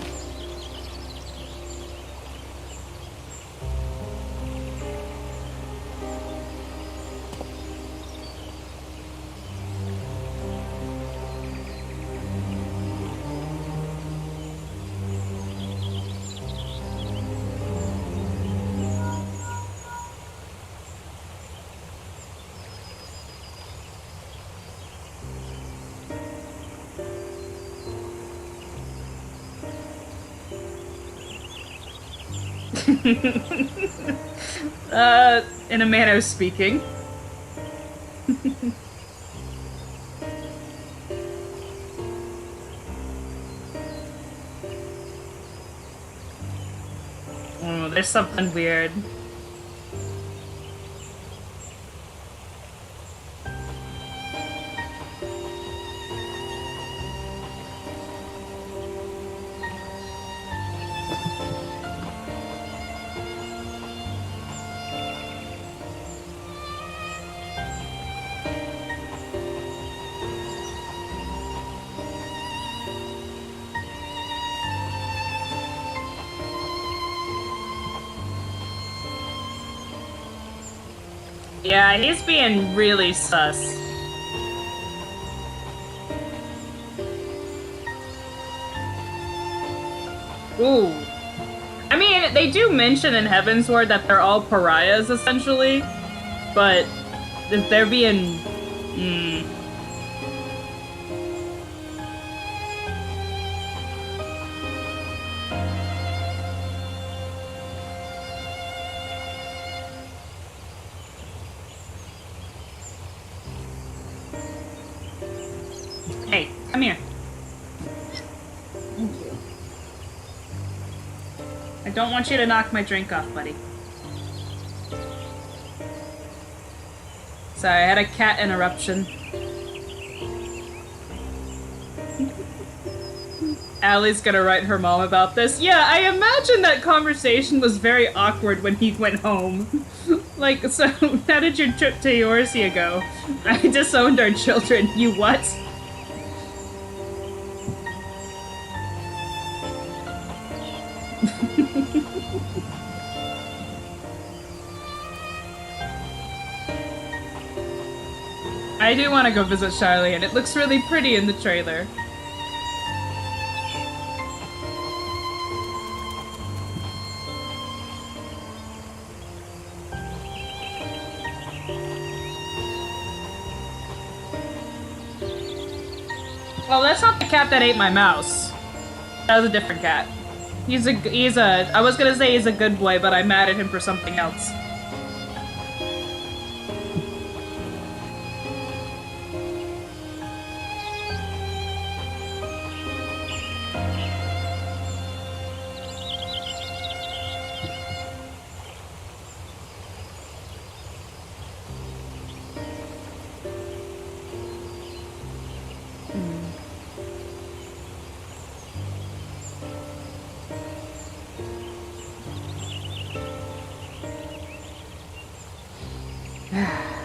In a manner of speaking. Oh, there's something weird. Yeah, he's being really sus. Ooh. I mean, they do mention in Heavensward that they're all pariahs, essentially. But if they're being... Hey, come here. Thank you. I don't want you to knock my drink off, buddy. Sorry, I had a cat interruption. Allie's gonna write her mom about this. Yeah, I imagine that conversation was very awkward when he went home. Like, so, how did your trip to Eorzea go? I disowned our children. You what? I do want to go visit Charlie, and it looks really pretty in the trailer. Well, that's not the cat that ate my mouse. That was a different cat. I was gonna say he's a good boy, but I'm mad at him for something else.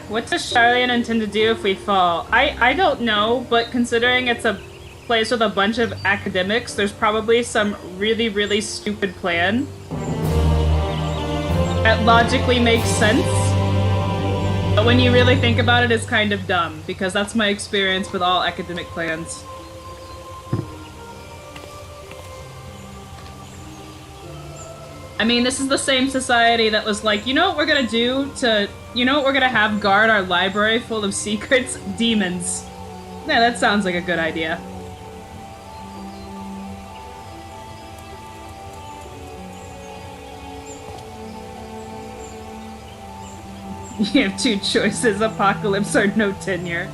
What does Charlian intend to do if we fall? I don't know, but considering it's a place with a bunch of academics, there's probably some really, really stupid plan that logically makes sense. But when you really think about it, it's kind of dumb, because that's my experience with all academic plans. I mean, this is the same society that was like, you know what we're gonna do to... You know what we're gonna have guard our library full of secrets? Demons. Yeah, that sounds like a good idea. You have two choices, apocalypse or no tenure.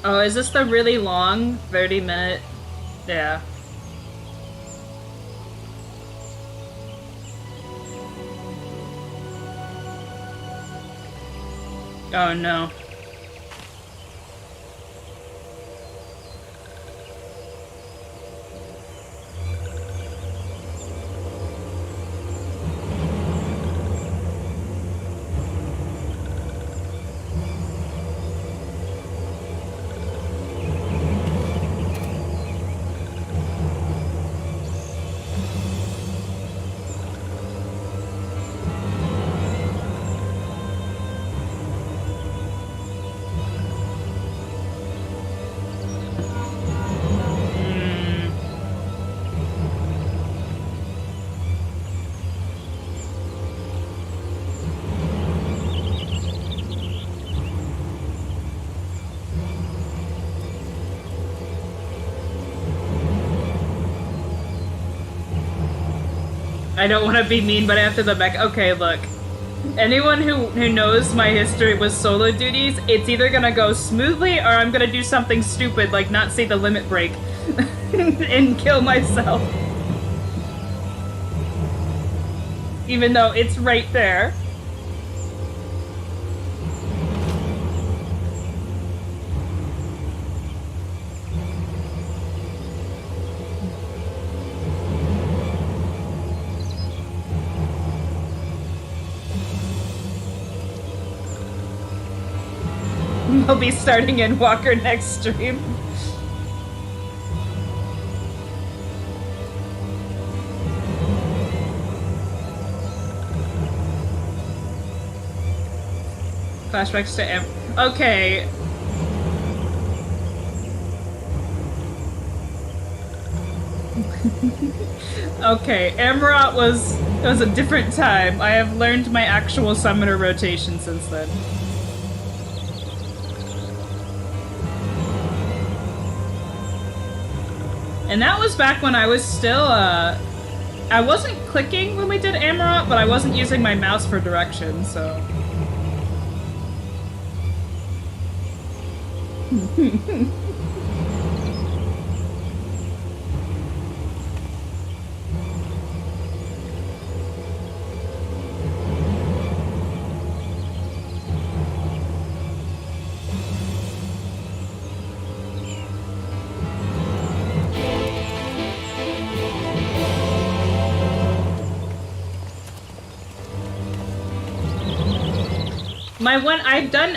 Oh, is this the really long 30-minute? Yeah. Oh no. I don't want to be mean, but after the mech, okay, look. Anyone who knows my history with solo duties, it's either gonna go smoothly or I'm gonna do something stupid like not see the limit break and kill myself. Even though it's right there. I'll be starting Endwalker next stream. Flashbacks to Okay. Okay, Amarot was a different time. I have learned my actual summoner rotation since then. And that was back when I was still, I wasn't clicking when we did Amarot, but I wasn't using my mouse for direction, so...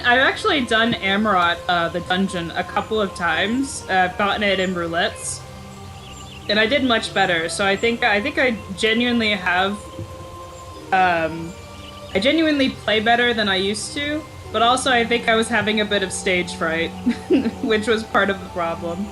I've actually done Amarot, the dungeon, a couple of times. I've gotten it in roulettes. And I did much better, so I think I genuinely have, I genuinely play better than I used to, but also I think I was having a bit of stage fright, which was part of the problem.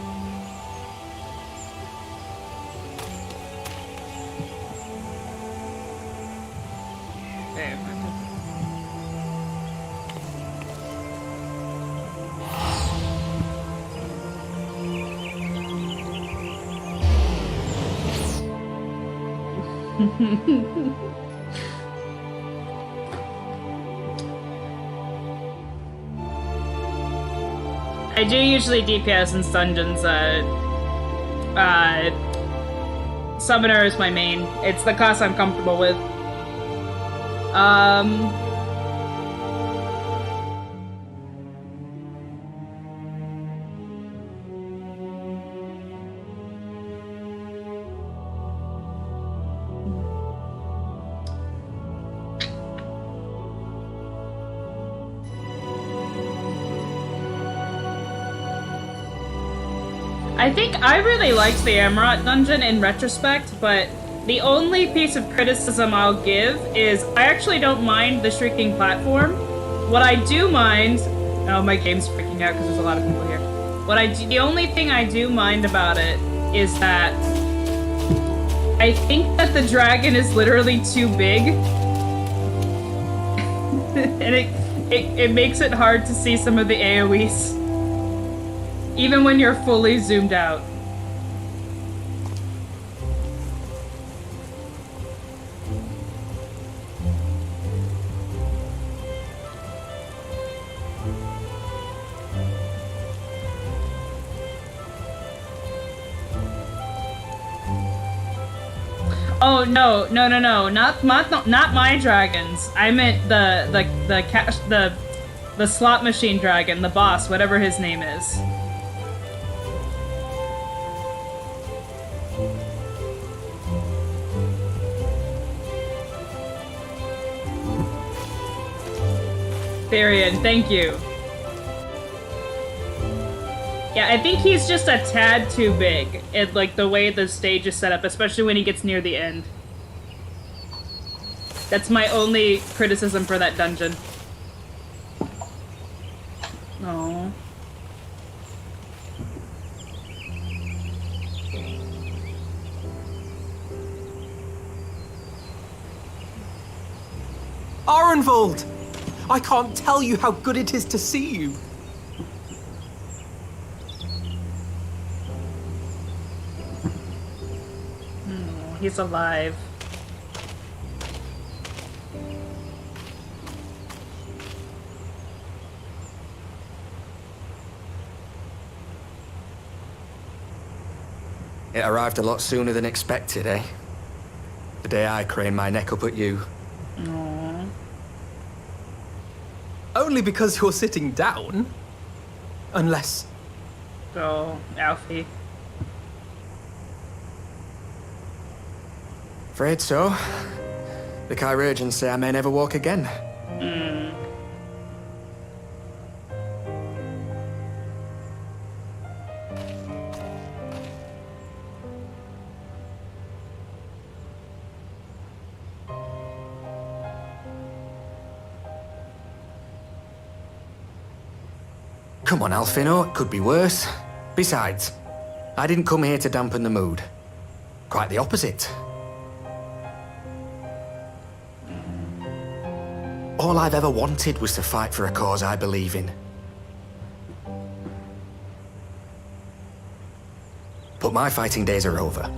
I do usually DPS in dungeons. Summoner is my main. It's the class I'm comfortable with. I think I really liked the Amarat dungeon in retrospect, but the only piece of criticism I'll give is I actually don't mind the shrieking platform. What I do mind... Oh, my game's freaking out because there's a lot of people here. The only thing I do mind about it is that I think that the dragon is literally too big. And it makes it hard to see some of the AoEs. Even when you're fully zoomed out. Oh no, not my dragons. I meant the slot machine dragon, the boss, whatever his name is. Therian, thank you. Yeah, I think he's just a tad too big, like the way the stage is set up, especially when he gets near the end. That's my only criticism for that dungeon. Oh. Arenvold! I can't tell you how good it is to see you. He's alive. It arrived a lot sooner than expected, eh? The day I craned my neck up at you. Aww. Only because you're sitting down. Unless... Oh, Alfie. Afraid so. The Chirurgeons say I may never walk again. Come on, Alfino, it could be worse. Besides, I didn't come here to dampen the mood. Quite the opposite. All I've ever wanted was to fight for a cause I believe in. But my fighting days are over.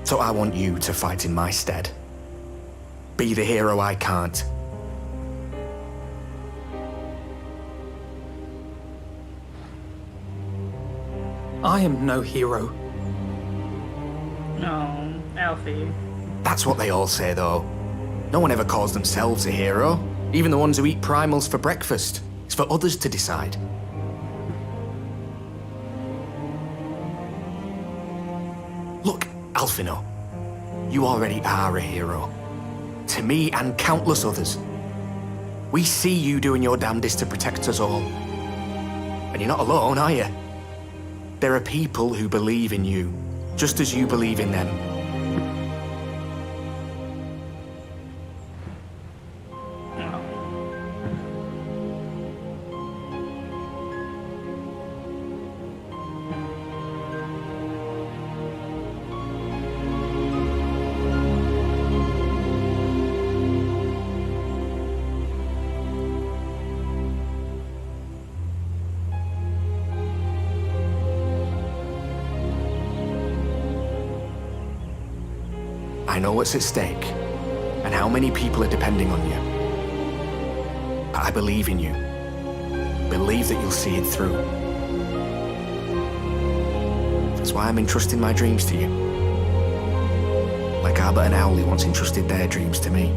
So I want you to fight in my stead. Be the hero I can't. I am no hero. No, Alfie. That's what they all say, though. No one ever calls themselves a hero. Even the ones who eat primals for breakfast. It's for others to decide. Look, Alfino. You already are a hero. To me and countless others. We see you doing your damnedest to protect us all. And you're not alone, are you? There are people who believe in you, just as you believe in them. I know what's at stake, and how many people are depending on you. But I believe in you. Believe that you'll see it through. That's why I'm entrusting my dreams to you. Like Albert and Owley once entrusted their dreams to me.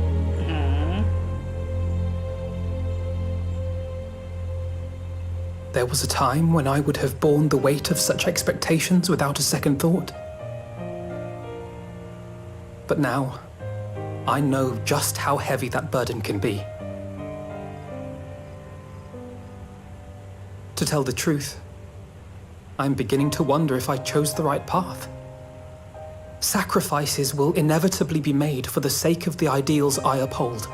There was a time when I would have borne the weight of such expectations without a second thought. But now, I know just how heavy that burden can be. To tell the truth, I'm beginning to wonder if I chose the right path. Sacrifices will inevitably be made for the sake of the ideals I uphold.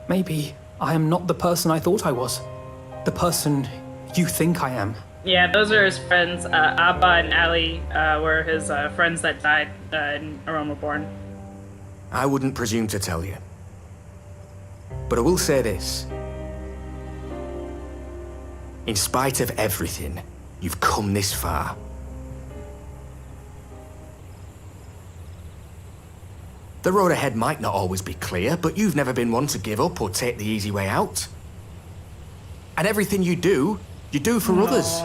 Maybe I am not the person I thought I was. The person you think I am. Yeah, those are his friends. Abba and Ali were his friends that died in Aromaborn. I wouldn't presume to tell you. But I will say this. In spite of everything, you've come this far. The road ahead might not always be clear, but you've never been one to give up or take the easy way out. And everything you do for others.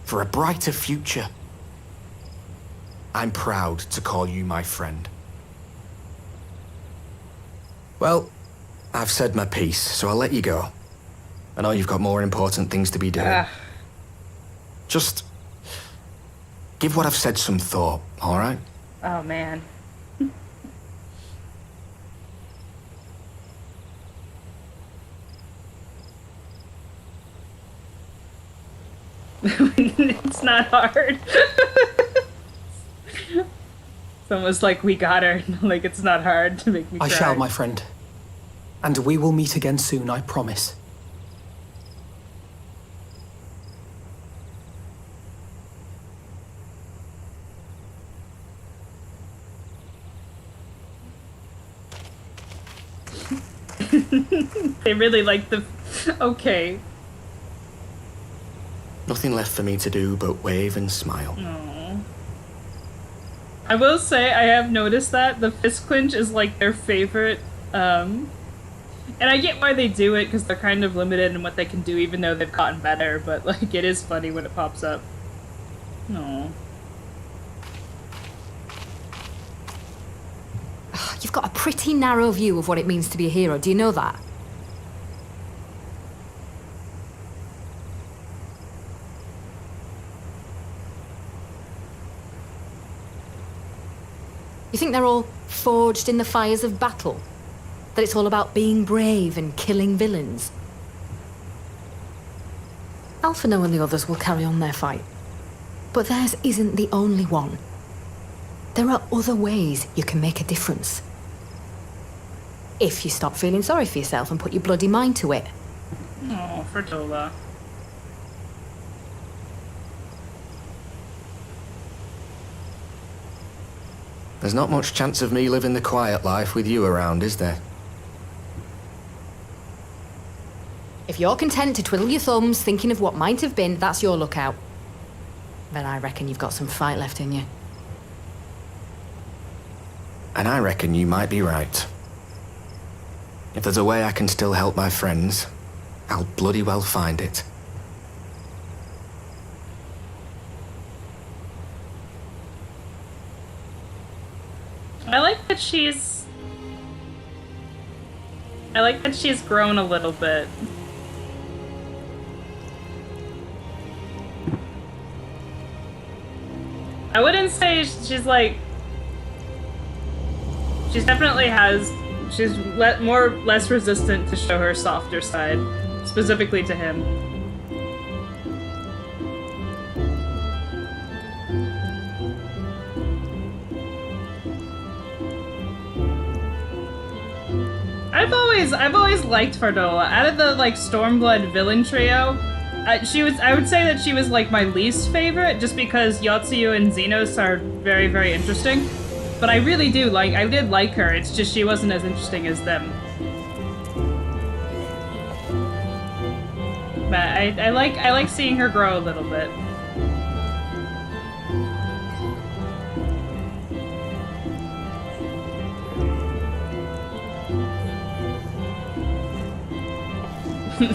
For a brighter future. I'm proud to call you my friend. Well, I've said my piece, so I'll let you go. I know you've got more important things to be doing. Just give what I've said some thought, all right? Oh, man. It's not hard. It's almost like we got her. Like, it's not hard to make me cry. I shall, my friend. And we will meet again soon, I promise. They really like the... Okay. Nothing left for me to do but wave and smile. Aww. I will say, I have noticed that the fist clinch is like their favorite, and I get why they do it, because they're kind of limited in what they can do, even though they've gotten better, but like, it is funny when it pops up. Aww. You've got a pretty narrow view of what it means to be a hero, do you know that? You think they're all forged in the fires of battle? That it's all about being brave and killing villains? Alphino and the others will carry on their fight. But theirs isn't the only one. There are other ways you can make a difference. If you stop feeling sorry for yourself and put your bloody mind to it. Oh, Fertola. There's not much chance of me living the quiet life with you around, is there? If you're content to twiddle your thumbs thinking of what might have been, that's your lookout. But I reckon you've got some fight left in you. And I reckon you might be right. If there's a way I can still help my friends, I'll bloody well find it. I like that she's grown a little bit. I wouldn't say she's like... She's definitely has... She's less resistant to show her softer side. Specifically to him. I've always liked Fardola. Out of the like Stormblood villain trio, I would say that she was like my least favorite, just because Yotsuyu and Xenos are very, very interesting. But I really do I did like her. It's just she wasn't as interesting as them. But I like seeing her grow a little bit.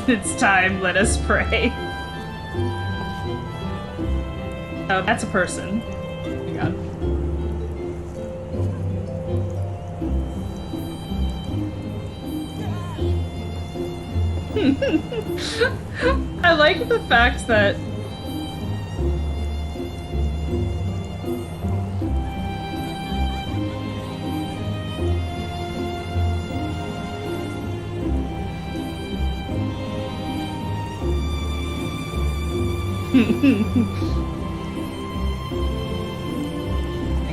It's time, let us pray. Oh, that's a person. Hang on. I like the fact that Hang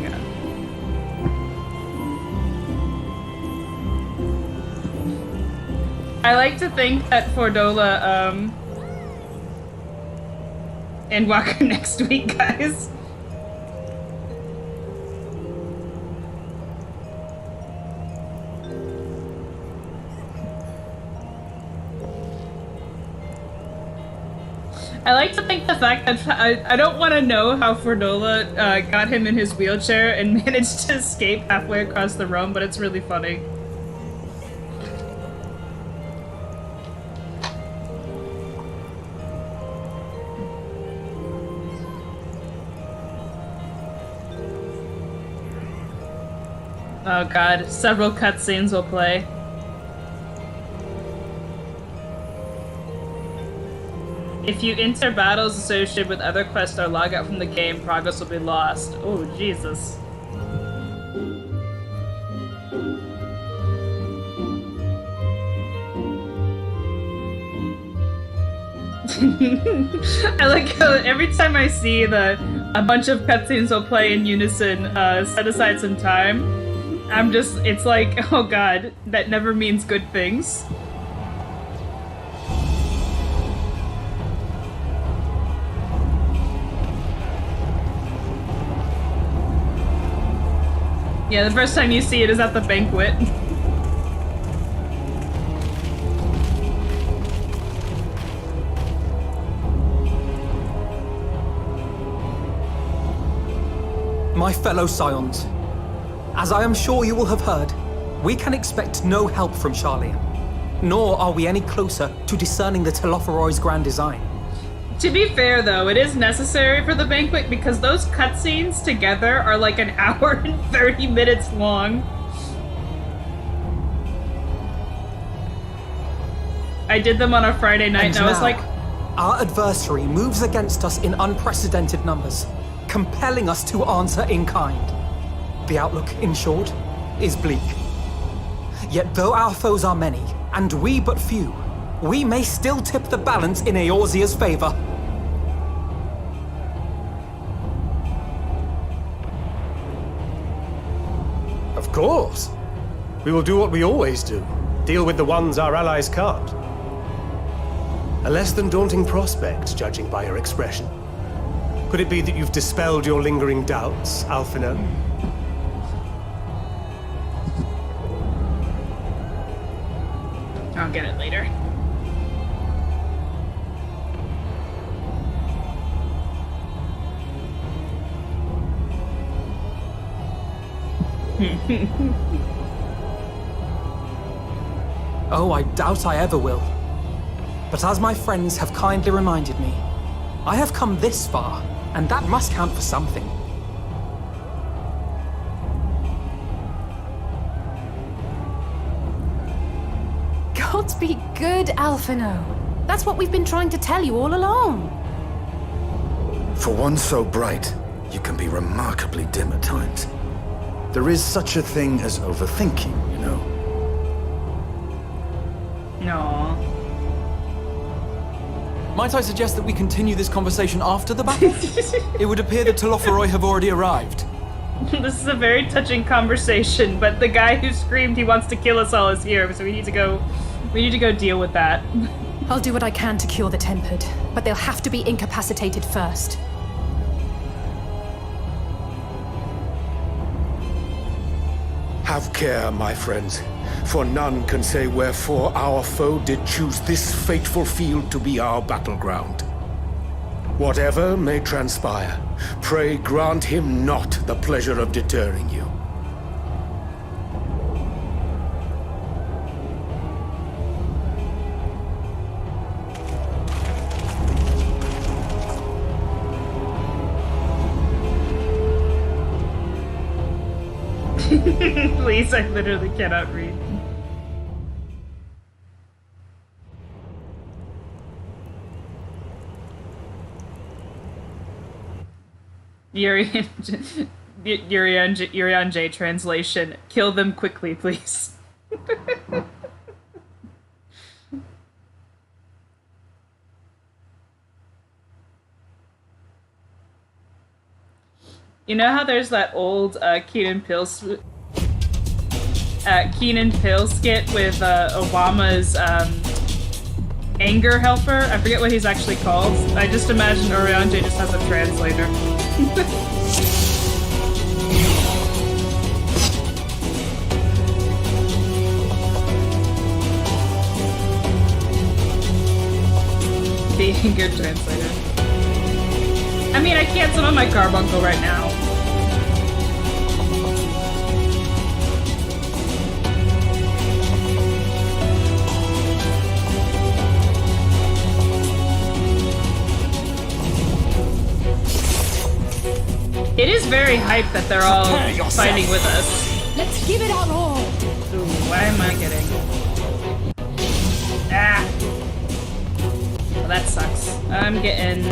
on. I like to think that Fordola, Endwalker next week, guys. I like to think the fact that I don't want to know how Fordola got him in his wheelchair and managed to escape halfway across the room, but it's really funny. Oh god, several cutscenes will play. If you enter battles associated with other quests or log out from the game, progress will be lost. Oh, Jesus. I like how every time I see a bunch of cutscenes will play in unison, set aside some time, it's like, oh god, that never means good things. Yeah, the first time you see it is at the banquet. My fellow Scions, as I am sure you will have heard, we can expect no help from Charlian, nor are we any closer to discerning the Telophoroid's grand design. To be fair, though, it is necessary for the banquet because those cutscenes together are like an hour and 30 minutes long. I did them on a Friday night, and I was like... Our adversary moves against us in unprecedented numbers, compelling us to answer in kind. The outlook, in short, is bleak. Yet though our foes are many, and we but few, we may still tip the balance in Eorzea's favor. Of course. We will do what we always do. Deal with the ones our allies can't. A less than daunting prospect, judging by your expression. Could it be that you've dispelled your lingering doubts, Alphino? I'll get it later. Oh, I doubt I ever will. But as my friends have kindly reminded me, I have come this far, and that must count for something. Gods be good, Alphino. That's what we've been trying to tell you all along. For one so bright, you can be remarkably dim at times. There is such a thing as overthinking, you know. No. Might I suggest that we continue this conversation after the battle? It would appear that Telophoroi have already arrived. This is a very touching conversation, but the guy who screamed he wants to kill us all is here, so we need to go deal with that. I'll do what I can to cure the Tempered, but they'll have to be incapacitated first. Have care, my friends, for none can say wherefore our foe did choose this fateful field to be our battleground. Whatever may transpire, pray grant him not the pleasure of deterring you. Please, I literally cannot read. Yurian J translation. Kill them quickly, please. You know how there's that old Keenan Peele skit with Obama's anger helper? I forget what he's actually called. I just imagine Oriange just has a translator. The anger translator. I mean, I can't summon my carbuncle right now. It is very hype that they're all fighting with us. Let's give it our all. Ooh, why am I getting? Ah! Well, that sucks. I'm getting...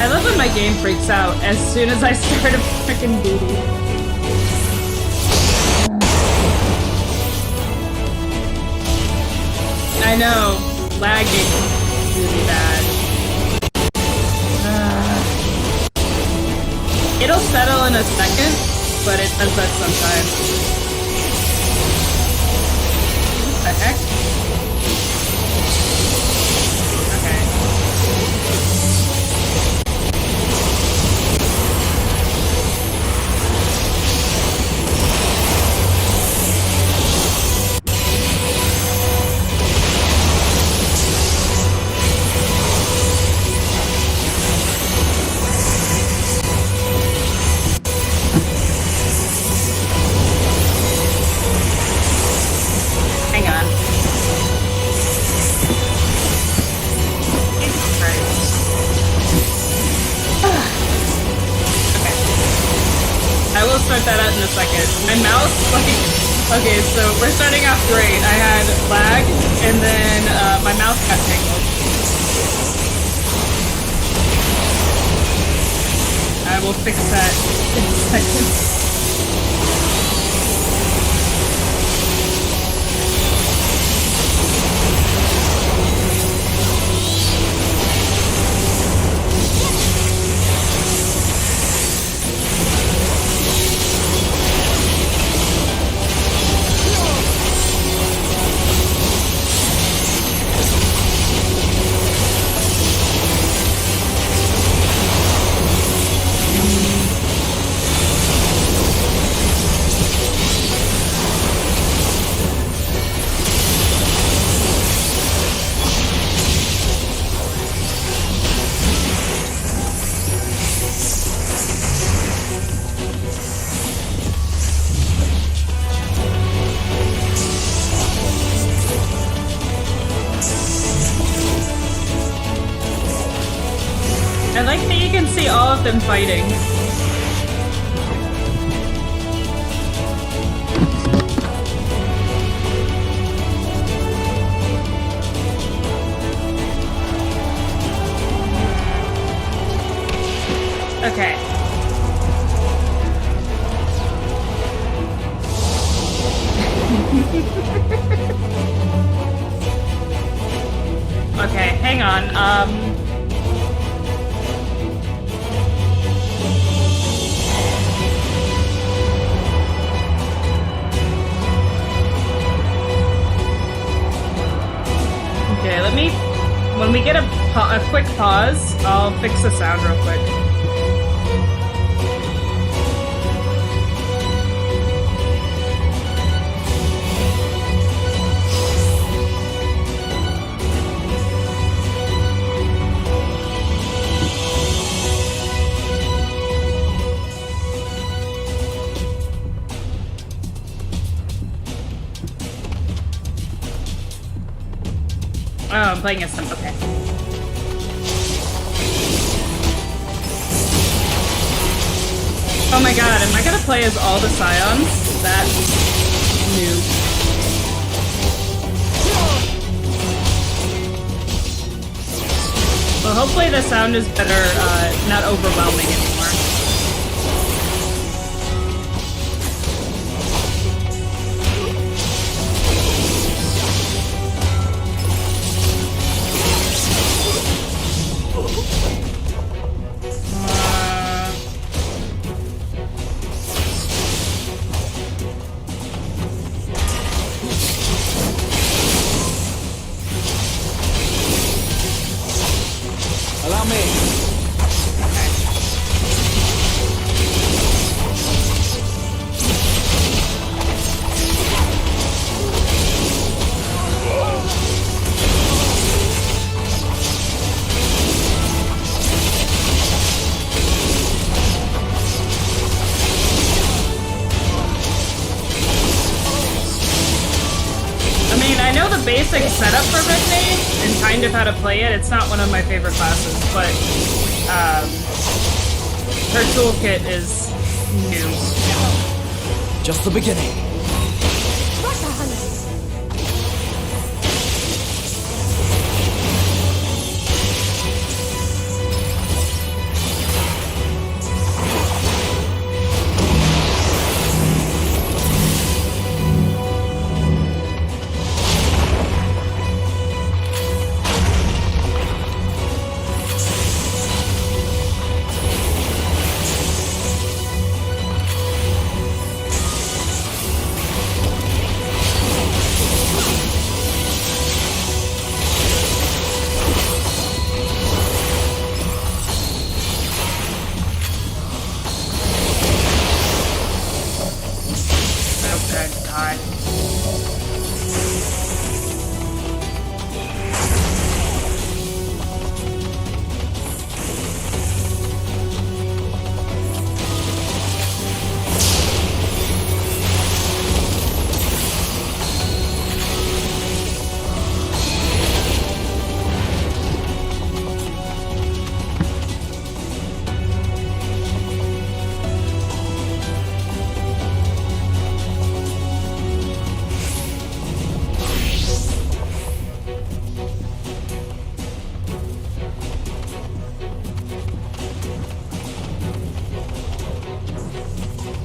I love when my game freaks out as soon as I start a freaking booty. I know, lagging really bad. It'll settle in a second, but it does that sometimes. What the heck? That out in a second. My mouse, like, okay, so we're starting off great. I had lag, and then my mouse got tangled. I will fix that in a second. I like that you can see all of them fighting. Okay. Okay, hang on. Okay, let me... When we get a quick pause, I'll fix the sound real quick. Oh, I'm playing as some. Okay. Oh my god, am I gonna play as all the Scions? That's new. Well, hopefully the sound is better, not overwhelming anymore. basic setup for Red Mage and kind of how to play it. It's not one of my favorite classes, but her toolkit is new. Just the beginning.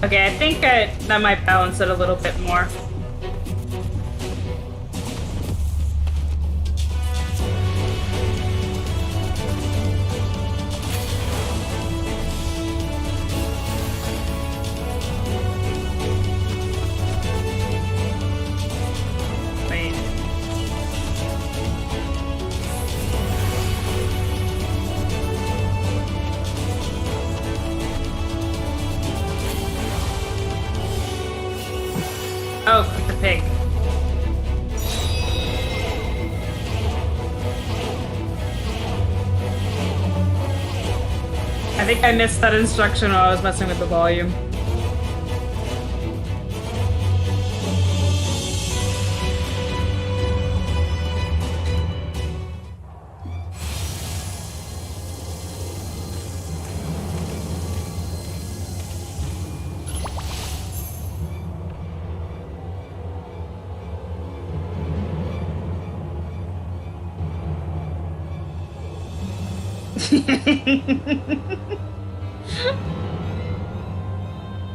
Okay, I think that might balance it a little bit more. Oh, the pig. I think I missed that instruction while I was messing with the volume.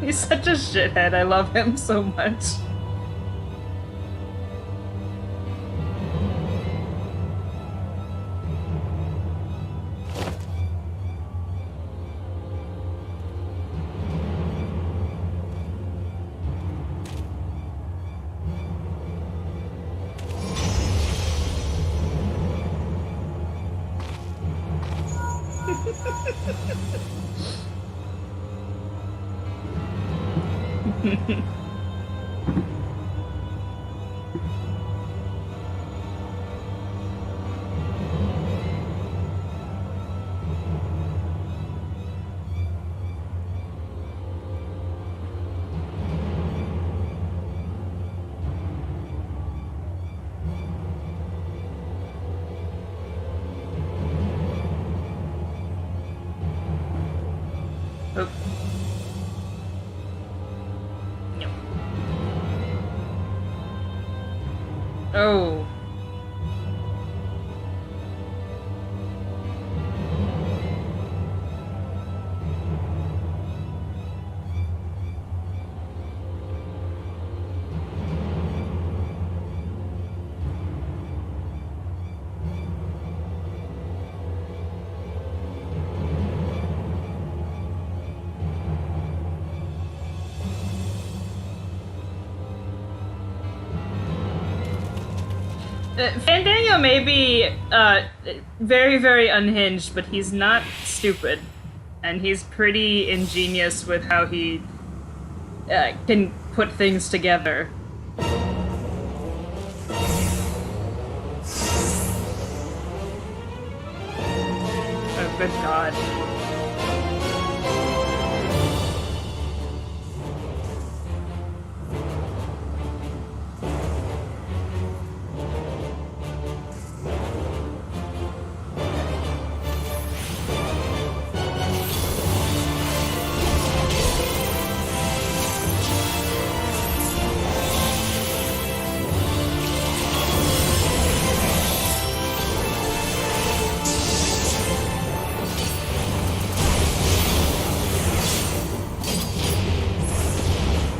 He's such a shithead. I love him so much. Oh. Fandango may be very, very unhinged, but he's not stupid. And he's pretty ingenious with how he can put things together. Oh, good God.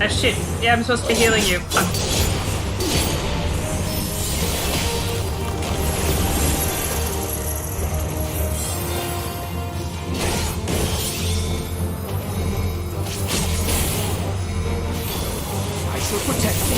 Ah, shit. Yeah, I'm supposed to be healing you. Fuck. I shall protect you.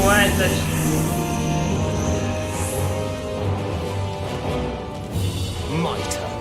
What the... My turn.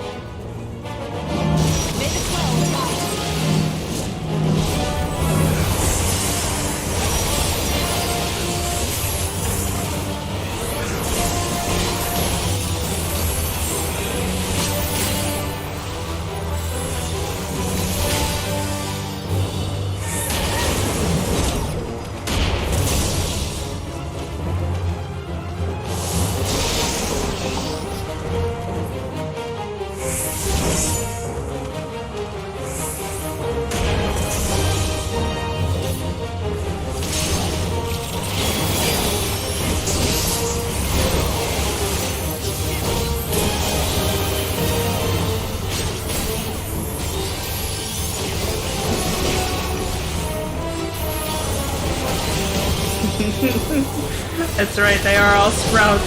That's right, they are all sprouts.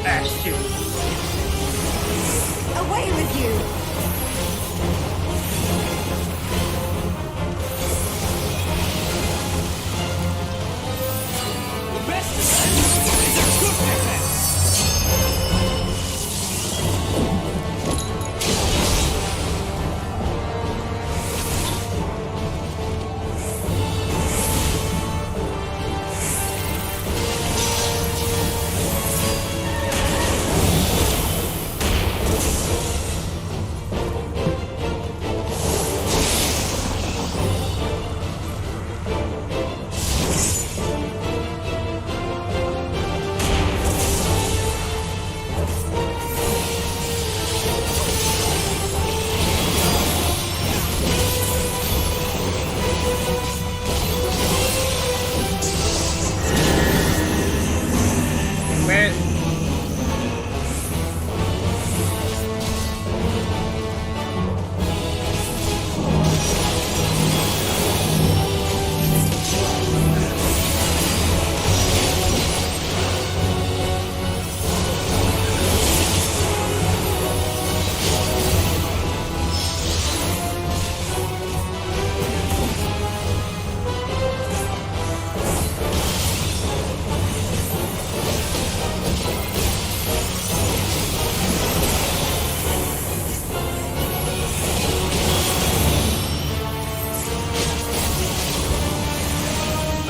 Ah, shoot. Away with you! The best defense is a good defense. Where...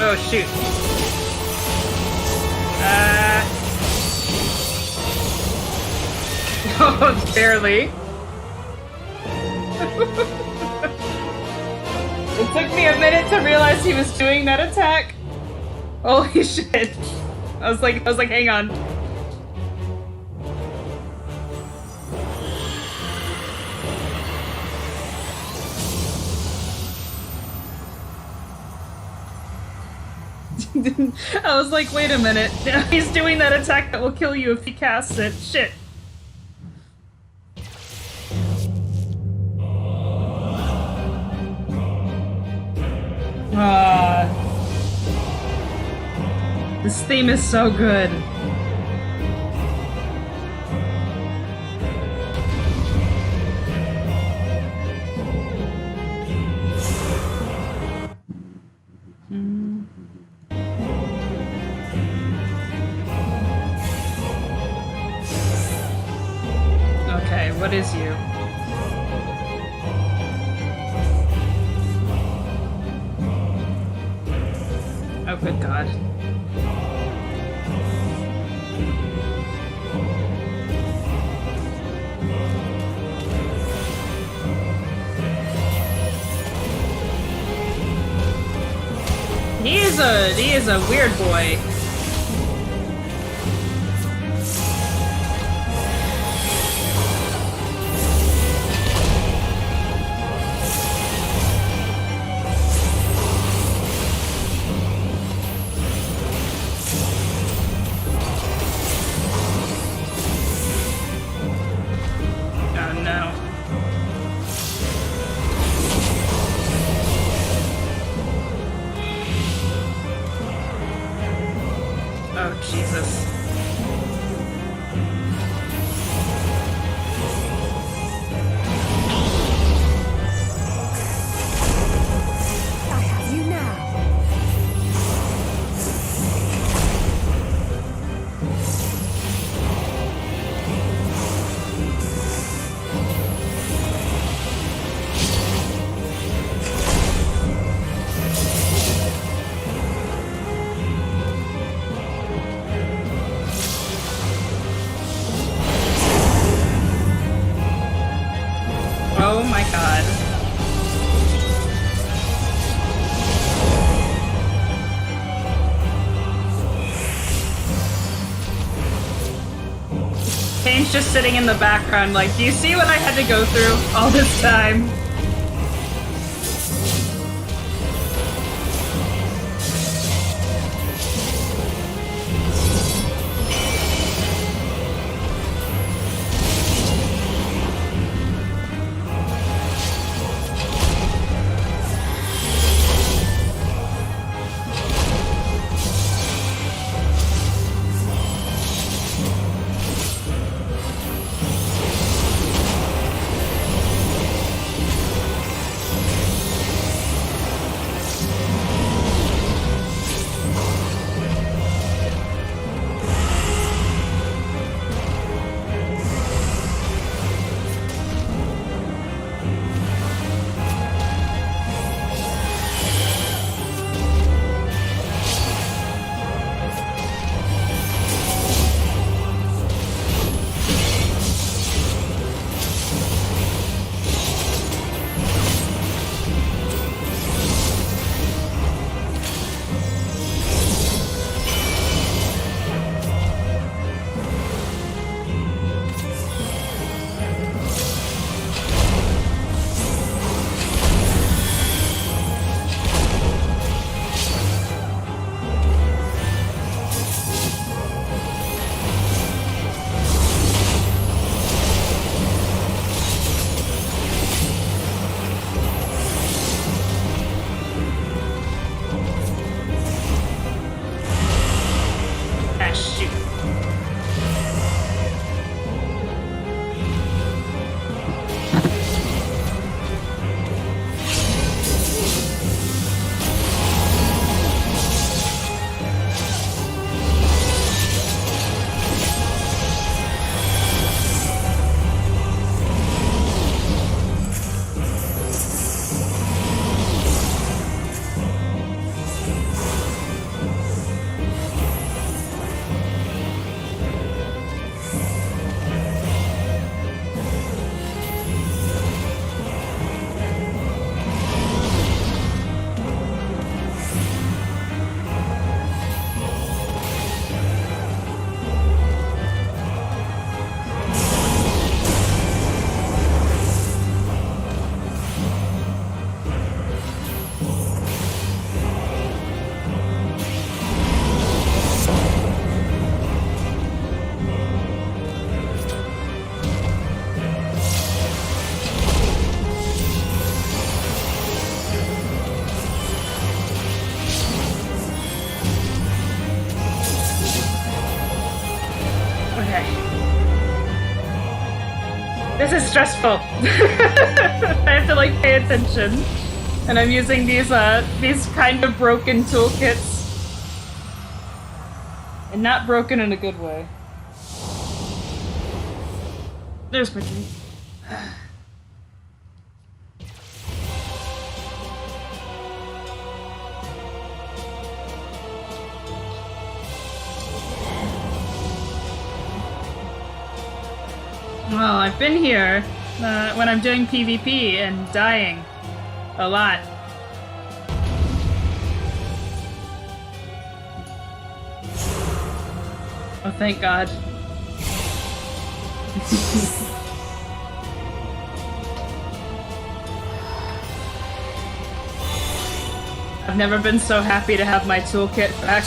Oh, shoot. Oh, barely. It took me a minute to realize he was doing that attack. Holy shit. I was like, hang on. I was like, wait a minute. He's doing that attack that will kill you if he casts it. Shit. This theme is so good. Okay, what is you? Oh, good God. he is a weird boy. Oh no. Oh, Jesus. I have you now. Oh my god. Kane's just sitting in the background like, do you see what I had to go through all this time? Ah, shoot. Okay. This is stressful. I have to like pay attention. And I'm using these kind of broken toolkits. And not broken in a good way. There's my drink. Well, I've been here when I'm doing PvP and dying a lot. Oh, thank God. I've never been so happy to have my toolkit back.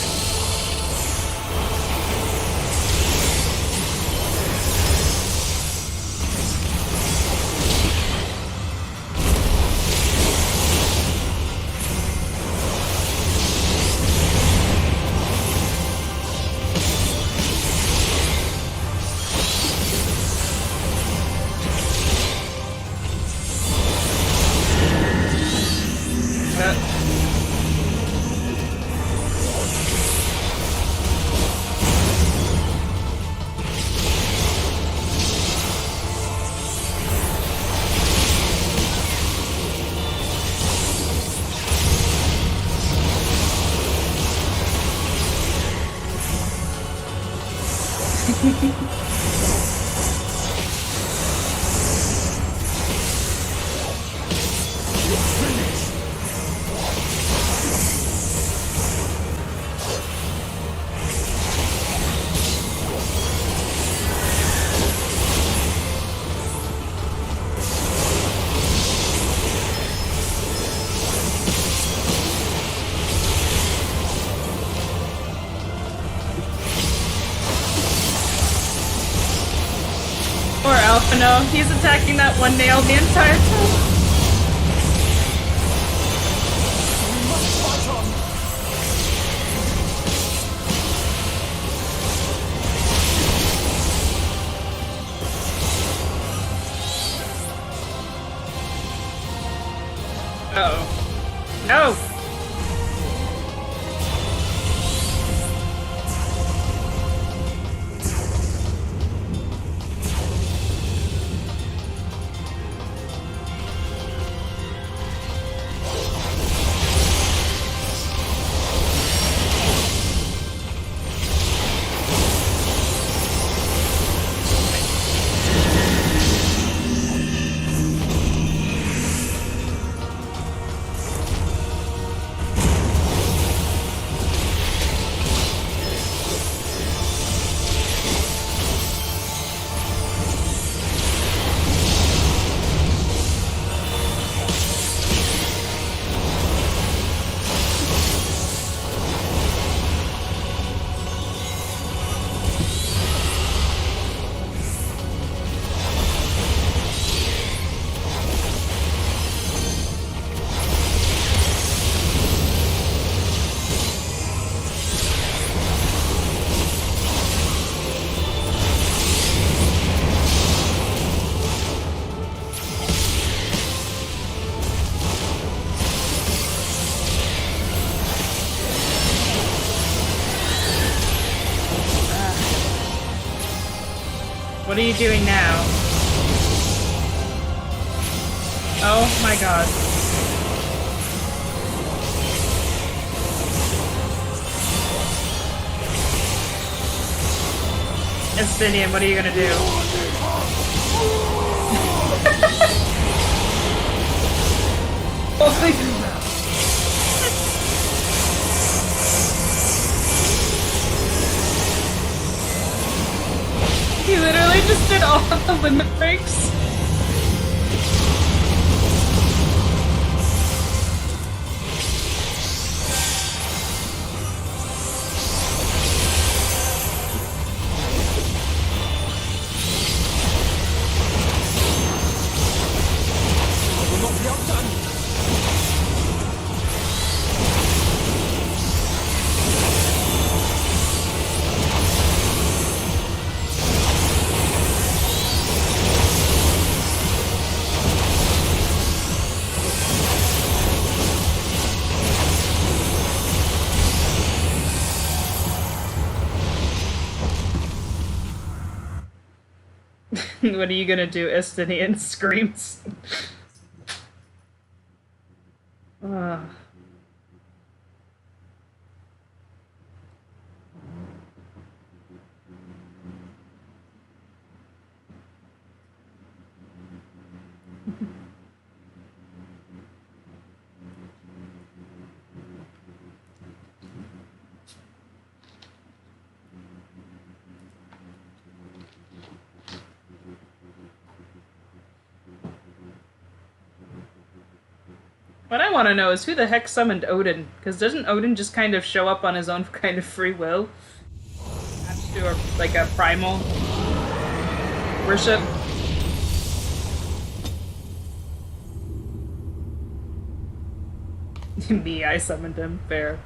Poor Alphino, he's attacking that one nail the entire time. Uh-oh. No! What are you doing now? Oh my God. Estinian, what are you gonna do? Holy He literally just did all of the limit breaks. What are you gonna do? Estinian screams. What I want to know is who the heck summoned Odin? Because doesn't Odin just kind of show up on his own kind of free will? To a primal worship? Me, I summoned him. Fair.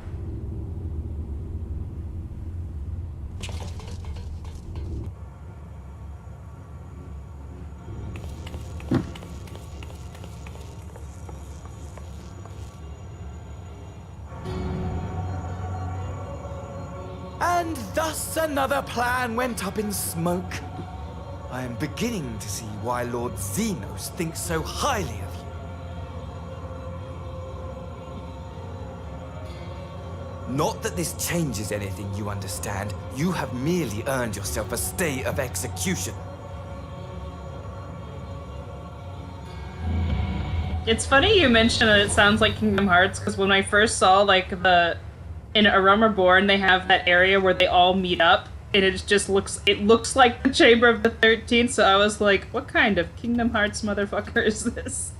And thus another plan went up in smoke. I am beginning to see why Lord Xenos thinks so highly of you. Not that this changes anything, you understand. You have merely earned yourself a stay of execution. It's funny you mention that it sounds like Kingdom Hearts, because when I first saw, in A Realm Reborn, they have that area where they all meet up, and it looks like the Chamber of the 13th, so I was like, what kind of Kingdom Hearts motherfucker is this?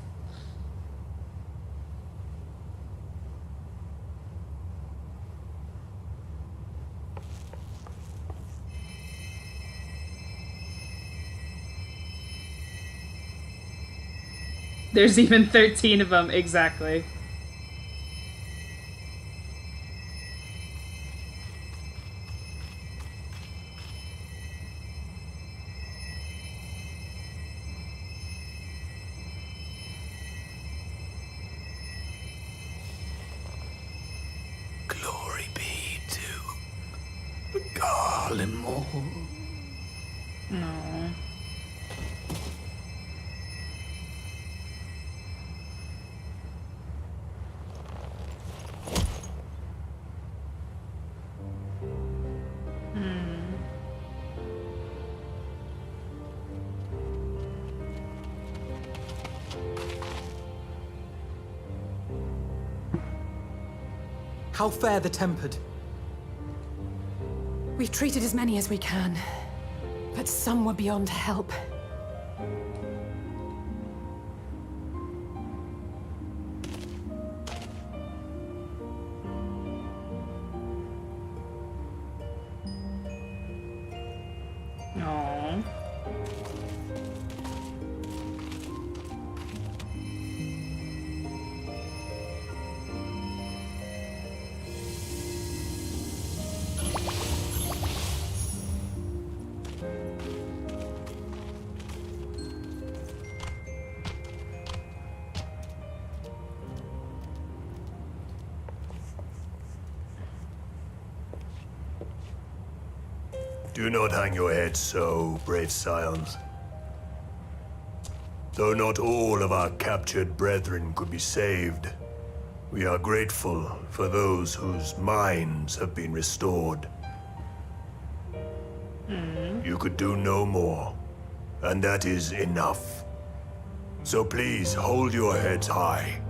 There's even 13 of them, exactly. Glory be to the Garlemore. No. How fare the tempered? We've treated as many as we can, but some were beyond help. No. Do not hang your heads so, brave scions. Though not all of our captured brethren could be saved, we are grateful for those whose minds have been restored. You could do no more, and that is enough. So please hold your heads high.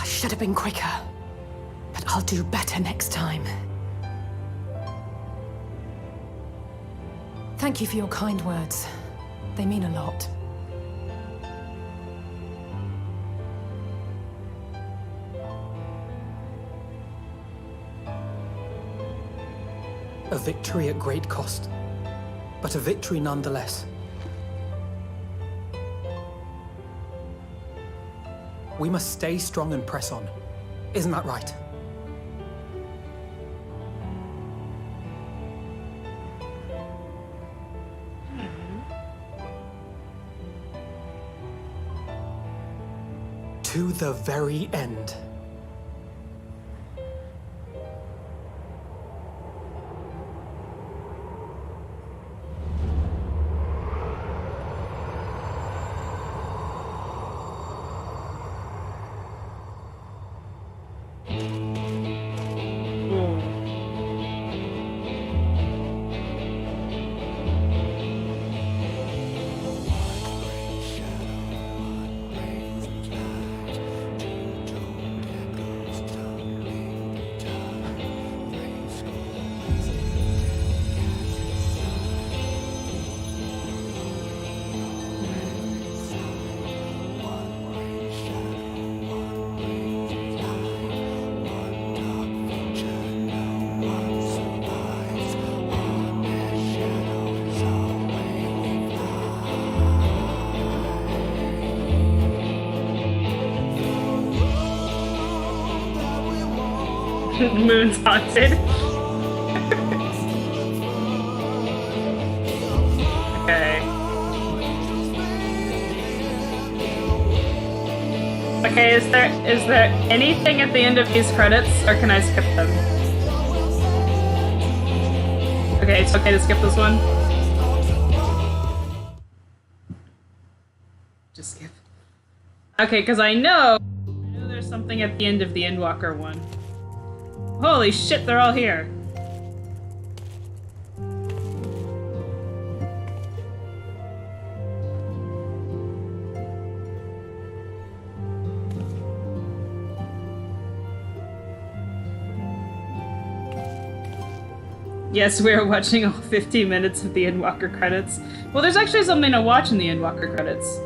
Should have been quicker, but I'll do better next time. Thank you for your kind words. They mean a lot. A victory at great cost, but a victory nonetheless. We must stay strong and press on. Isn't that right? To the very end. Moon's haunted. Okay. Okay, is there anything at the end of these credits, or can I skip them? Okay, it's okay to skip this one? Just skip. Okay, because I know there's something at the end of the Endwalker one. Holy shit, they're all here. Yes, we are watching all 15 minutes of the Endwalker credits. Well, there's actually something to watch in the Endwalker credits.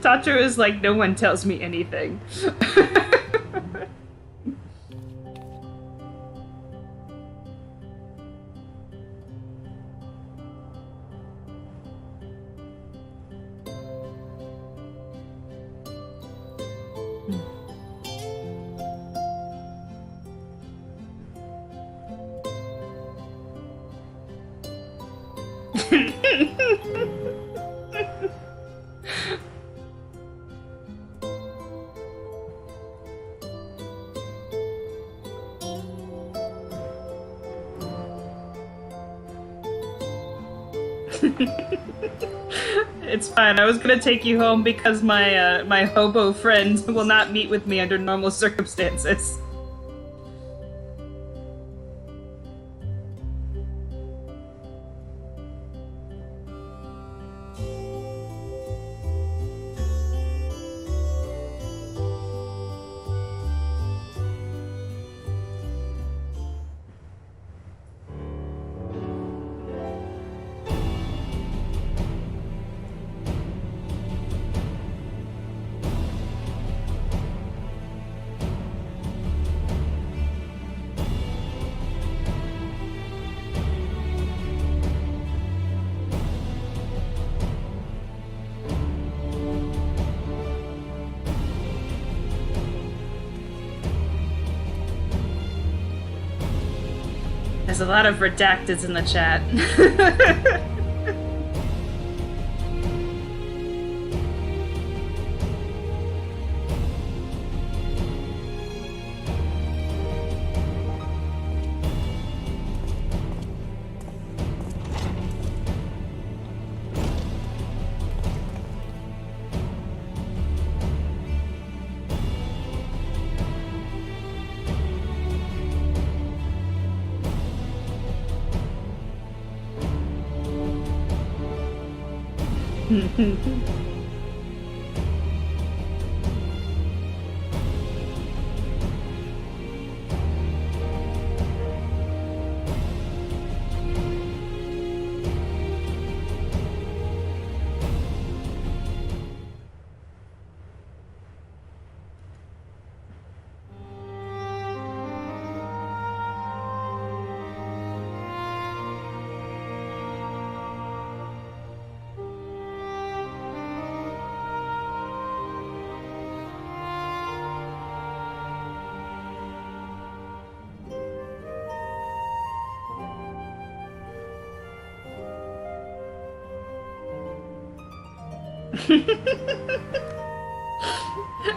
Tatro is like, no one tells me anything. It's fine. I was gonna take you home because my my hobo friend will not meet with me under normal circumstances. There's a lot of redacteds in the chat.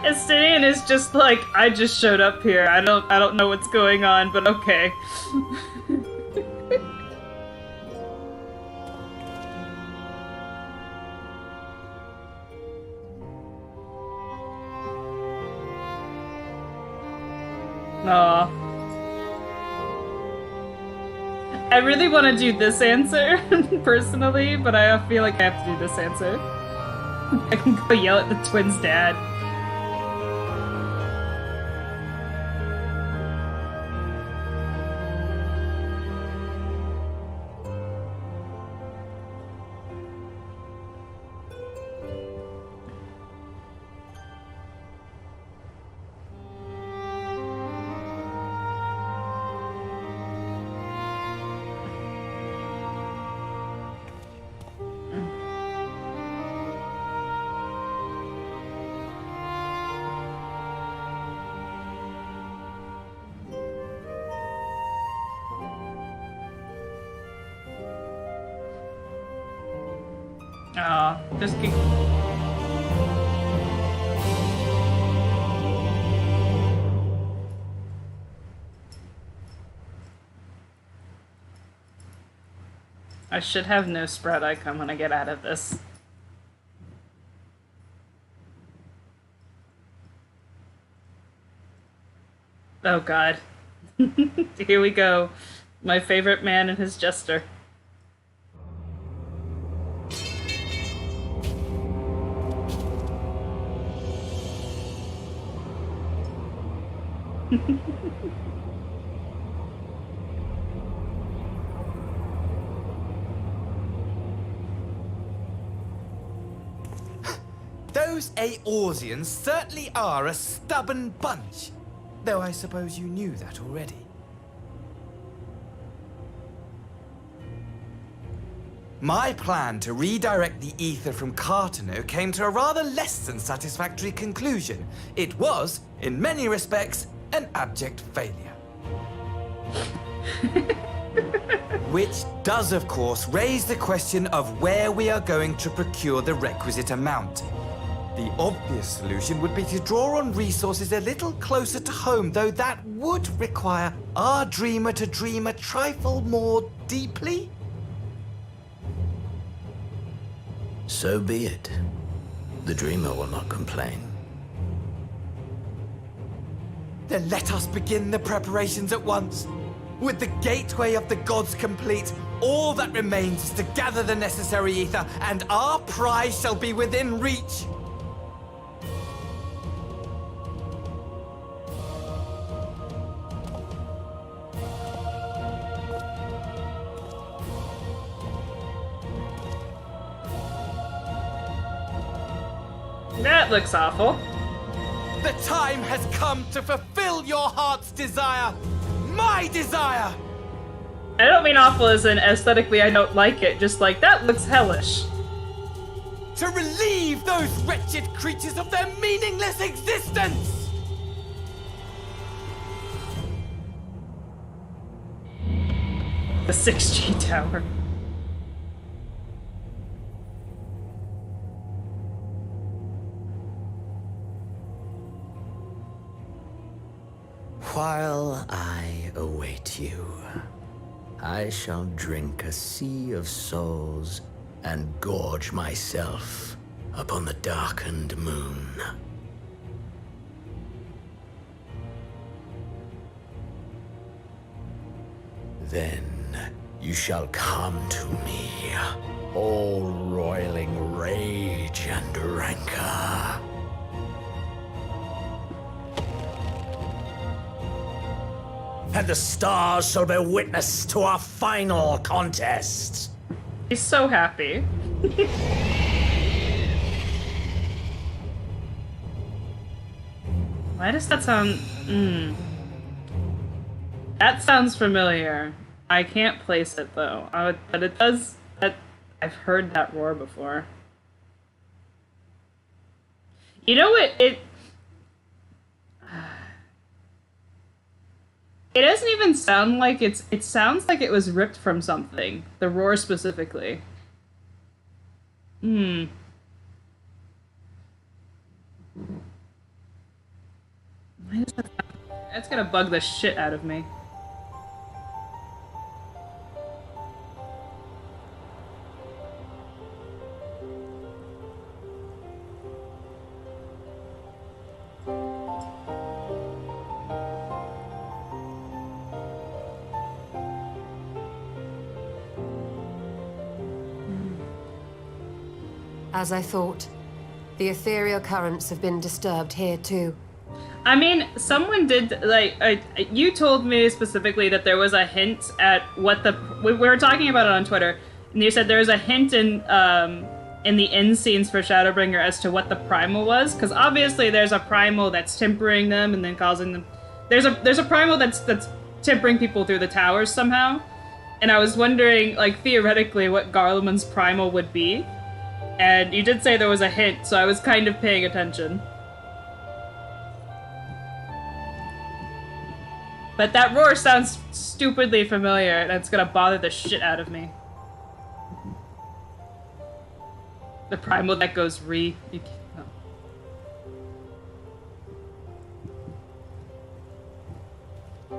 Estinian is just like, I just showed up here. I don't know what's going on, but okay. Aw. I really want to do this answer, personally, but I feel like I have to do this answer. I can go yell at the twins' dad. Aw, just keep... I should have no sprout icon when I get out of this. Oh god. Here we go. My favorite man and his jester. Those Eorzeans certainly are a stubborn bunch. Though I suppose you knew that already. My plan to redirect the ether from Cartano came to a rather less than satisfactory conclusion. It was, in many respects, an abject failure. Which does, of course, raise the question of where we are going to procure the requisite amount. The obvious solution would be to draw on resources a little closer to home, though that would require our dreamer to dream a trifle more deeply. So be it. The dreamer will not complain. Then let us begin the preparations at once. With the gateway of the gods complete, all that remains is to gather the necessary ether, and our prize shall be within reach. That looks awful. The time has come to fulfill your heart's desire. My desire! I don't mean awful as in aesthetically I don't like it, just like, that looks hellish. To relieve those wretched creatures of their meaningless existence! The 6G tower. While I await you, I shall drink a sea of souls and gorge myself upon the darkened moon. Then you shall come to me, all roiling rage and rancor. And the stars shall bear witness to our final contest. He's so happy. Why does that sound... That sounds familiar. I can't place it, though. But it does... I've heard that roar before. You know what? It doesn't even sound like it sounds like it was ripped from something. The roar specifically. That's gonna bug the shit out of me. As I thought, the ethereal currents have been disturbed here too. I mean, someone did, like, you told me specifically that there was a hint at what the... We were talking about it on Twitter, and you said there was a hint in the end scenes for Shadowbringer as to what the primal was, because obviously there's a primal that's tempering them and then causing them... There's a primal that's tempering people through the towers somehow, and I was wondering, like, theoretically what Garlemald's primal would be, and you did say there was a hint, so I was kind of paying attention. But that roar sounds stupidly familiar, and it's gonna bother the shit out of me. The primal that goes re... Oh.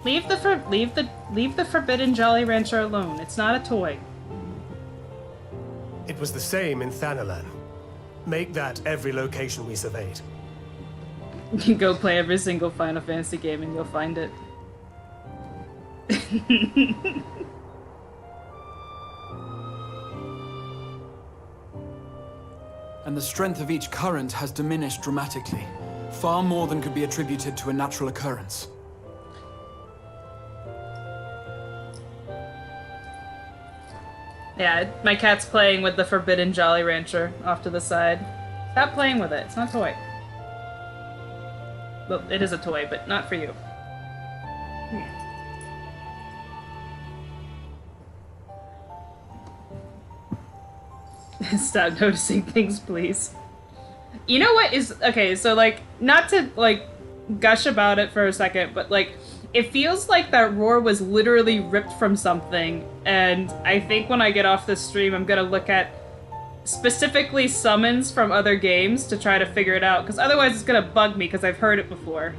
Leave the forbidden Jolly Rancher alone. It's not a toy. It was the same in Thanalan. Make that every location we surveyed. You can go play every single Final Fantasy game and you'll find it. And the strength of each current has diminished dramatically, far more than could be attributed to a natural occurrence. Yeah, my cat's playing with the forbidden Jolly Rancher off to the side. Stop playing with it, it's not a toy. Well, it is a toy, but not for you. Stop noticing things, please. You know what is... Okay, so, like, not to, like, gush about it for a second, but, like, it feels like that roar was literally ripped from something, and I think when I get off this stream, I'm gonna look at specifically summons from other games to try to figure it out, because otherwise it's gonna bug me, because I've heard it before.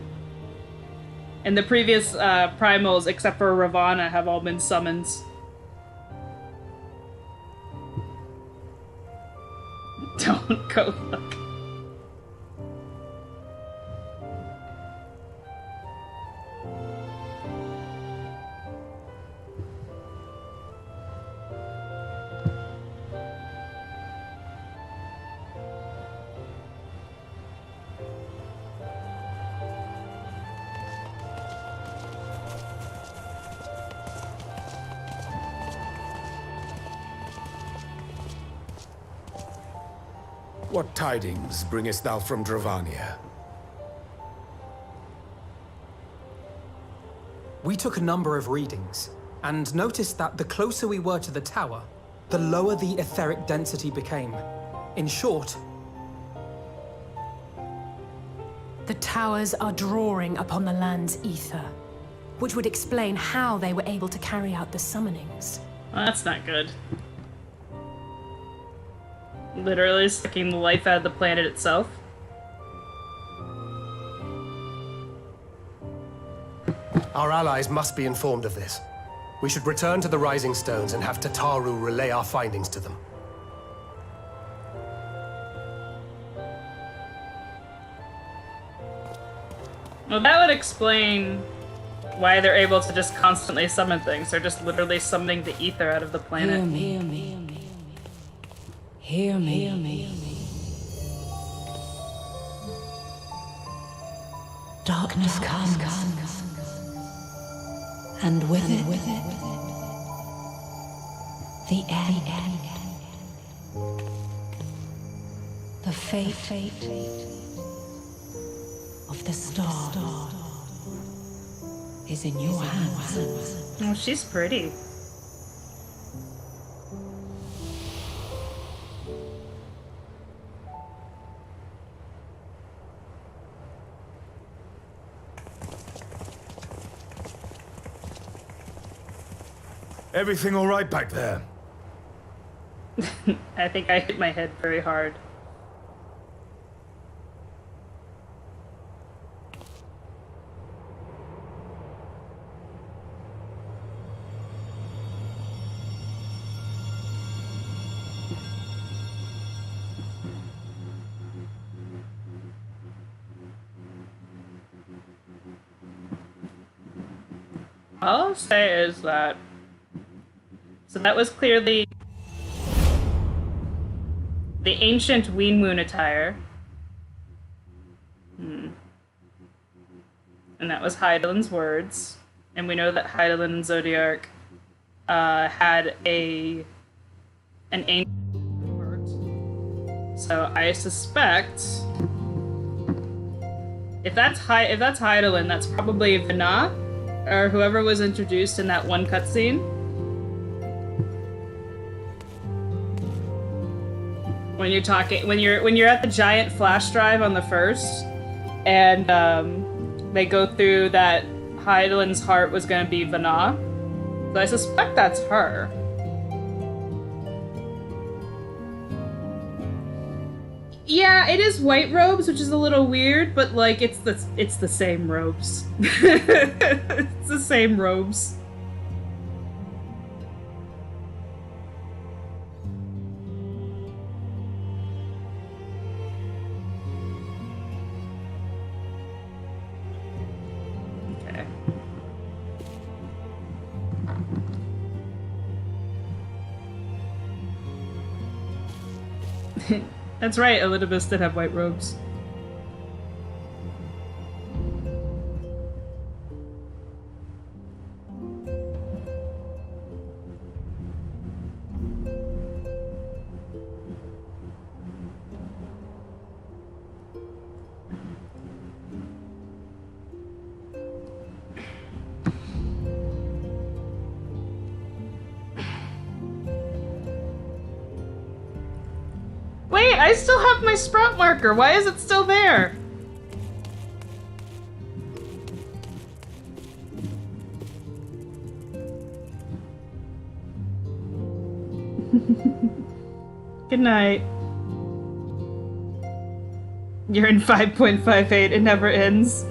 And the previous primals, except for Ravana, have all been summons. Don't go look. What tidings bringest thou from Dravania? We took a number of readings, and noticed that the closer we were to the tower, the lower the etheric density became. In short, The towers are drawing upon the land's ether, which would explain how they were able to carry out the summonings. Well, that's not good. Literally sucking the life out of the planet itself. Our allies must be informed of this. We should return to the Rising Stones and have Tataru relay our findings to them. Well, that would explain why they're able to just constantly summon things. They're just literally summoning the ether out of the planet. Hear me. Hear me. Hear me. Darkness comes, and with it, the end. The fate of the star is in your hands. Oh, she's pretty. Everything all right back there? I think I hit my head very hard. All I'll say is that... So that was clearly... the ancient Ween Moon attire. And that was Heidelin's words. And we know that Heidelin and Zodiark had an ancient heart. So I suspect if that's Heidelin, that's probably Vana, or whoever was introduced in that one cutscene. When you're at the giant flash drive on the first, and they go through that Heidelin's heart was gonna be Vana. So I suspect that's her. Yeah, it is white robes, which is a little weird, but like it's the same robes. It's the same robes. That's right, Elidibus did have white robes. Wait, I still have my sprout marker. Why is it still there? Good night. You're in 5.58. It never ends.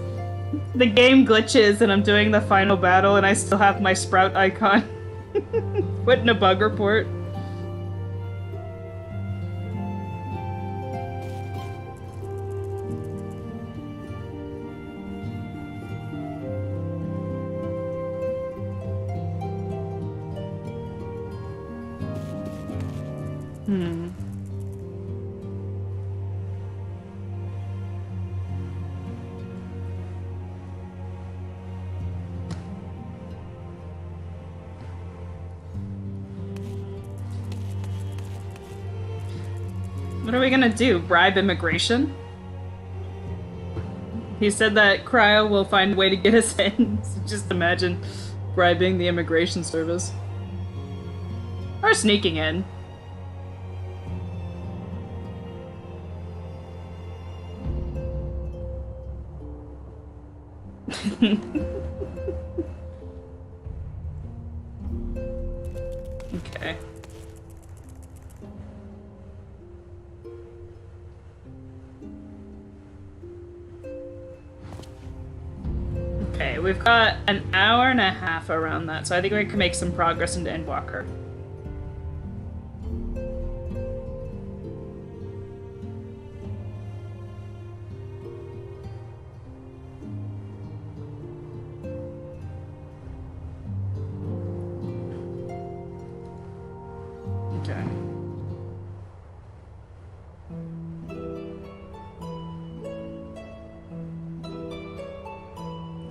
The game glitches and I'm doing the final battle and I still have my sprout icon. Put in a bug report. What are we gonna do? Bribe immigration? He said that Cryo will find a way to get us in. So just imagine bribing the immigration service. Or sneaking in. Okay. Okay, we've got an hour and a half around that, so I think we can make some progress into Endwalker. Okay.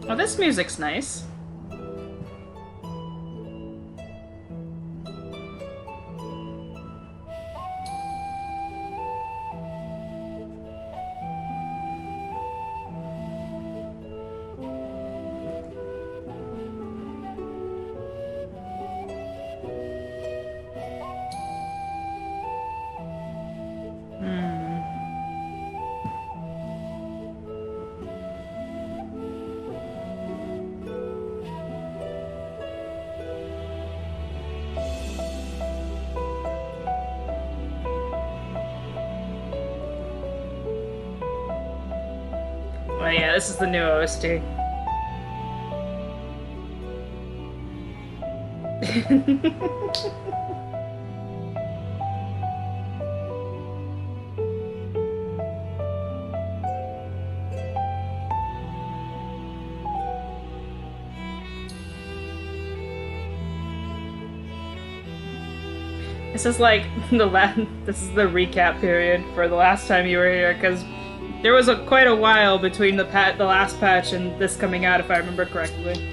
Oh, this music's nice. Well, yeah, this is the new OST. This is like this is the recap period for the last time you were here, because there was quite a while between the last patch and this coming out, if I remember correctly.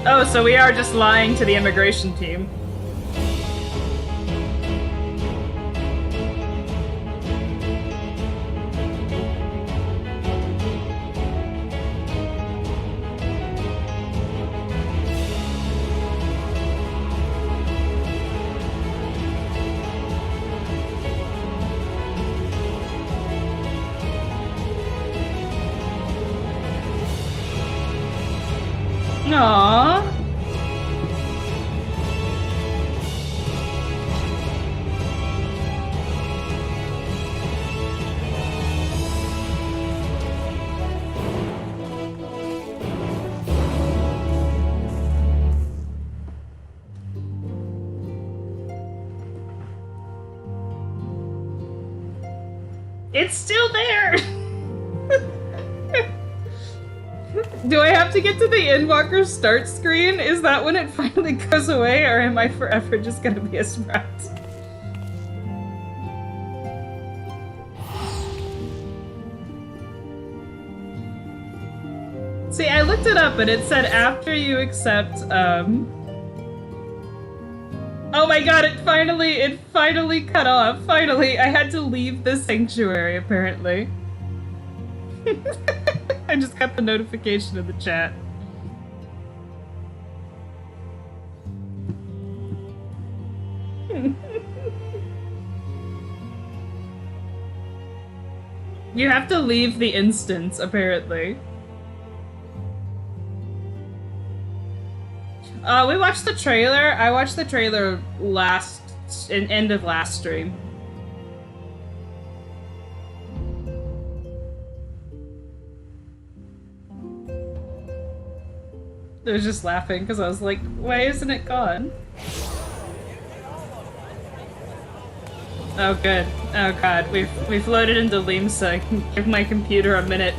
Oh, so we are just lying to the immigration team. Aww. It's still there! Do I have to get to the Endwalker start screen? Is that when it finally goes away, or am I forever just gonna be a Sprout? See, I looked it up and it said after you accept, Oh my god, it finally cut off. Finally, I had to leave the sanctuary, apparently. I just got the notification in the chat. You have to leave the instance, apparently. We watched the trailer. I watched the trailer end of last stream. I was just laughing because I was like, why isn't it gone? Oh good. Oh god, we've loaded into Limsa. I can give my computer a minute.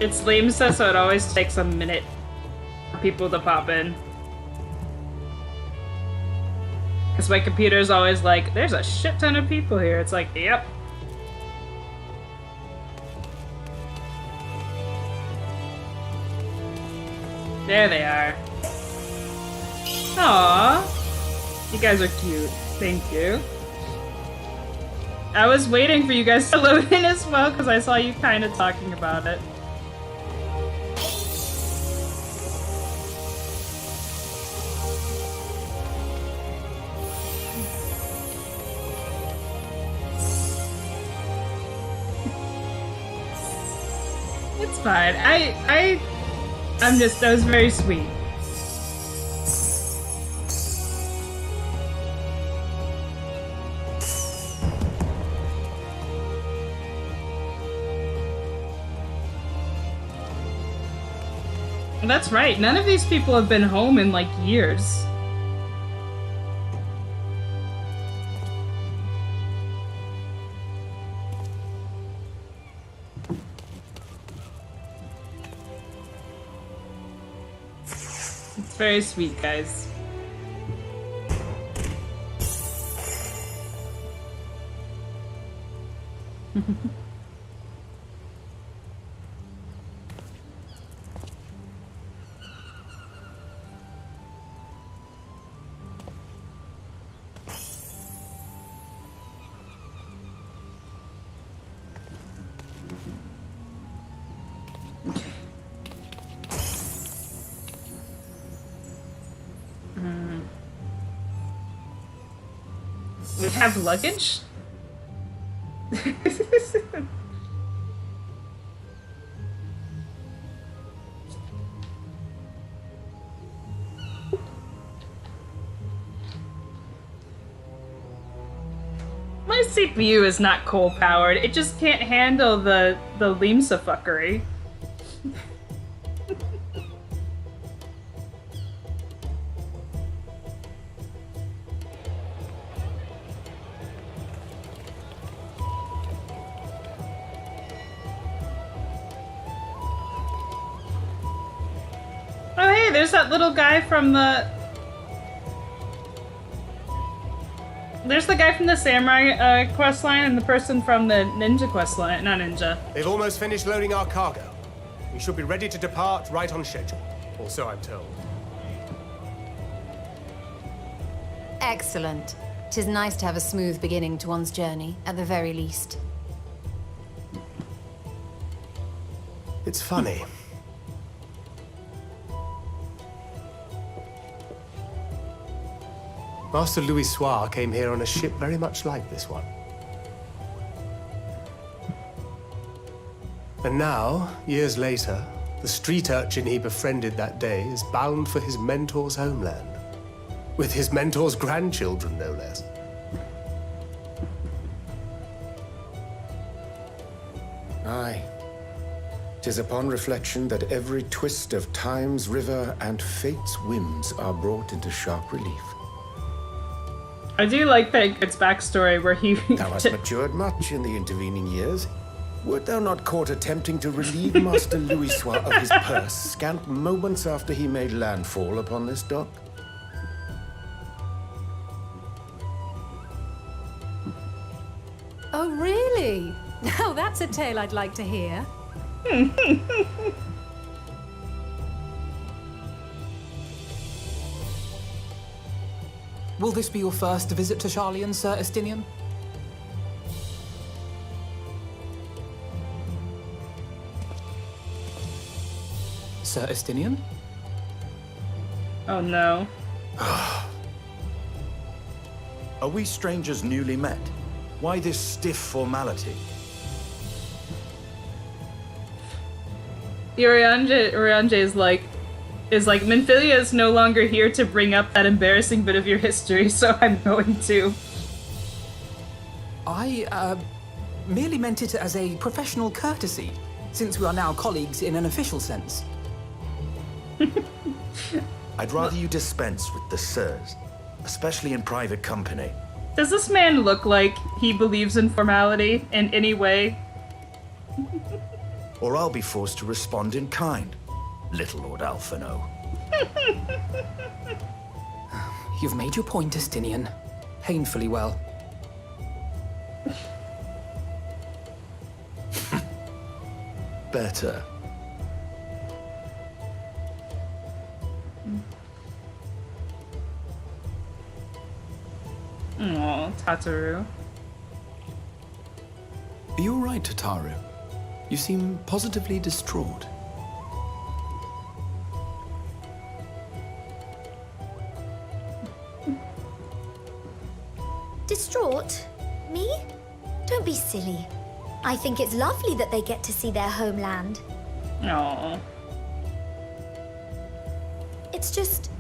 It's Limsa, so it always takes a minute for people to pop in. Because my computer's always like, there's a shit ton of people here. It's like, yep. There they are. Aww. You guys are cute. Thank you. I was waiting for you guys to load in as well because I saw you kind of talking about it. It's fine. I'm just, that was very sweet. That's right. None of these people have been home in like years. It's very sweet, guys. We have luggage? My CPU is not coal powered. It just can't handle the Limsa fuckery. Oh hey, there's that little guy from the... There's the guy from the Samurai quest line and the person from the Ninja quest line. Not Ninja. They've almost finished loading our cargo. We should be ready to depart right on schedule. Or so I'm told. Excellent. 'Tis nice to have a smooth beginning to one's journey, at the very least. It's funny. Master Louis Soir came here on a ship very much like this one. And now, years later, the street urchin he befriended that day is bound for his mentor's homeland. With his mentor's grandchildren, no less. Aye. 'Tis upon reflection that every twist of time's river and fate's whims are brought into sharp relief. I do like Pedguard's backstory where he... Thou hast matured much in the intervening years. Wert thou not caught attempting to relieve Master Louis Soir of his purse scant moments after he made landfall upon this dock? Oh, really? Now that's a tale I'd like to hear. Will this be your first visit to Charlian, Sir Estinian? Sir Estinian? Oh no. Are we strangers newly met? Why this stiff formality? Urianje is like, Minfilia is no longer here to bring up that embarrassing bit of your history, so I'm going to. I, merely meant it as a professional courtesy, since we are now colleagues in an official sense. I'd rather you dispense with the sirs, especially in private company. Does this man look like he believes in formality in any way? Or I'll be forced to respond in kind, little Lord Alphino. You've made your point, Estinian. Painfully well. Better. Aw, Tataru. Are you all right, Tataru? You seem positively distraught. Distraught? Me? Don't be silly. I think it's lovely that they get to see their homeland. No. It's just...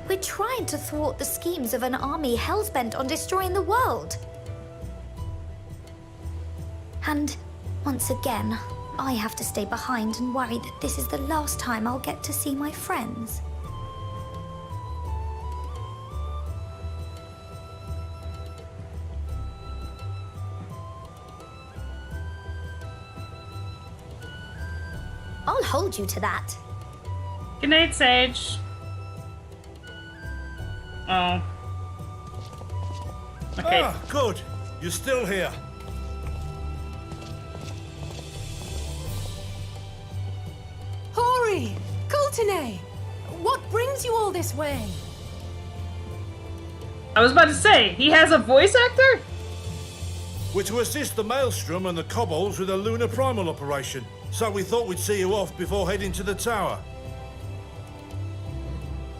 we're trying to thwart the schemes of an army hell-bent on destroying the world. And, once again, I have to stay behind and worry that this is the last time I'll get to see my friends. I'll hold you to that. Good night, Sage. Oh. Okay. Ah, good. You're still here. Hori! Coulternay! What brings you all this way? I was about to say, he has a voice actor? We're to assist the Maelstrom and the Kobolds with a lunar primal operation, so we thought we'd see you off before heading to the tower.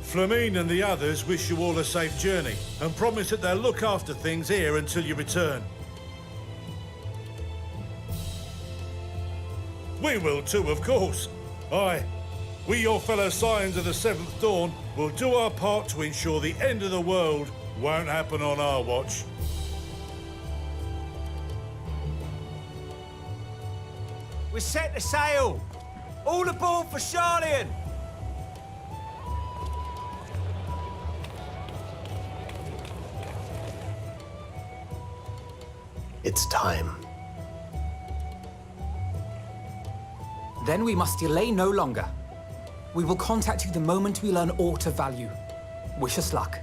Flamine and the others wish you all a safe journey, and promise that they'll look after things here until you return. We will too, of course. Aye, we your fellow Scions of the Seventh Dawn will do our part to ensure the end of the world won't happen on our watch. We're set to sail! All aboard for Charlian! It's time. Then we must delay no longer. We will contact you the moment we learn aught of value. Wish us luck.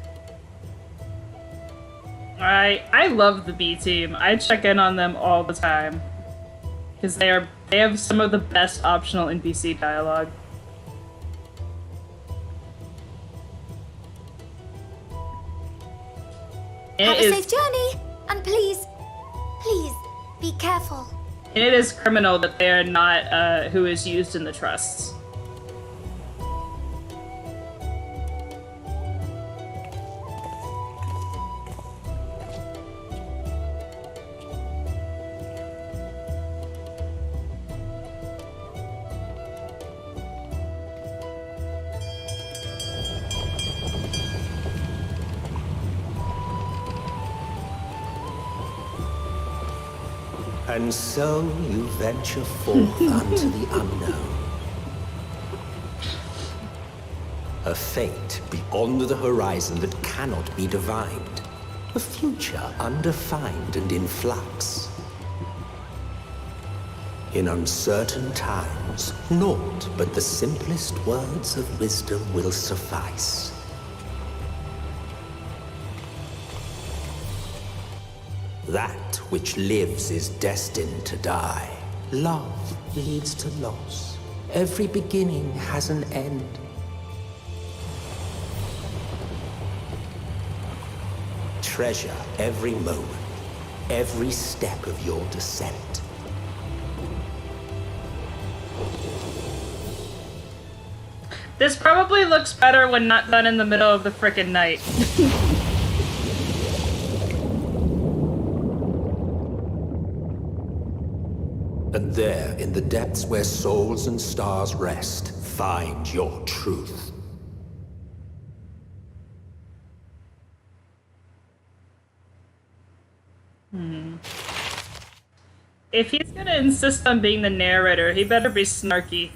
I love the B team. I check in on them all the time. Because they have some of the best optional NPC dialogue. Have a safe journey! And please, be careful. It is criminal that they are not who is used in the trusts. And so you venture forth unto the unknown. A fate beyond the horizon that cannot be divined. A future undefined and in flux. In uncertain times, naught but the simplest words of wisdom will suffice. That which lives is destined to die. Love leads to loss. Every beginning has an end. Treasure every moment, every step of your descent. This probably looks better when not done in the middle of the frickin' night. And there, in the depths where souls and stars rest, find your truth. If he's gonna insist on being the narrator, he better be snarky.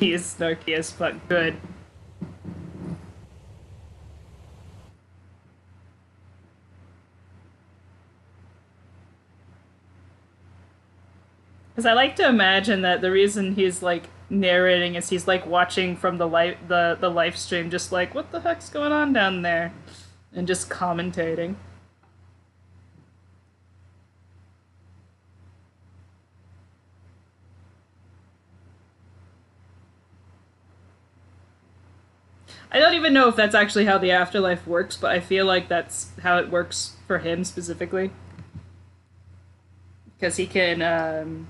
He is snarky as fuck. Good. Because I like to imagine that the reason he's like narrating is he's like watching from the live stream, just like, what the heck's going on down there, and just commentating. I don't even know if that's actually how the afterlife works, but I feel like that's how it works for him specifically. Because he can,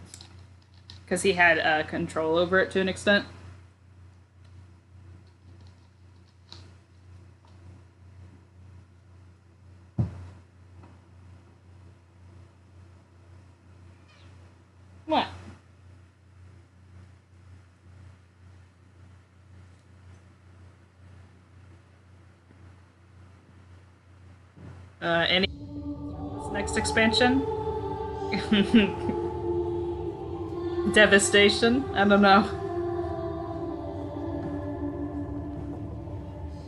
Because he had control over it to an extent. What? Any next expansion? Devastation? I don't know.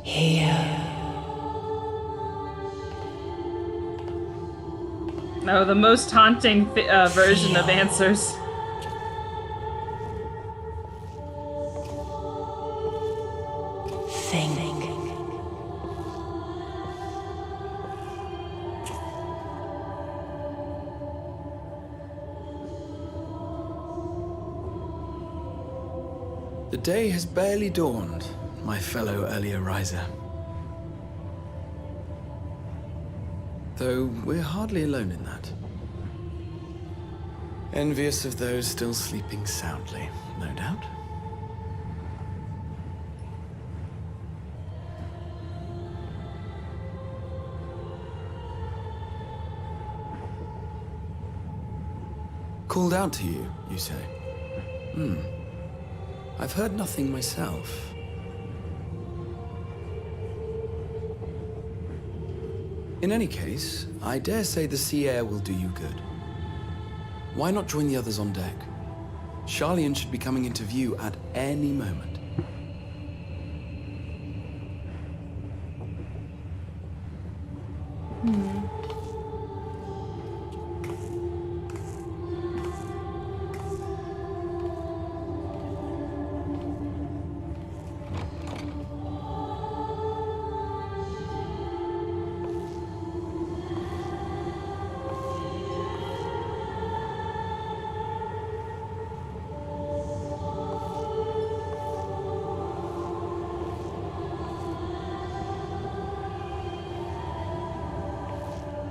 Here. No, the most haunting version of answers. Think. The day has barely dawned, my fellow earlier riser. Though we're hardly alone in that. Envious of those still sleeping soundly, no doubt. Called out to you, you say? I've heard nothing myself. In any case, I dare say the sea air will do you good. Why not join the others on deck? Charlian should be coming into view at any moment.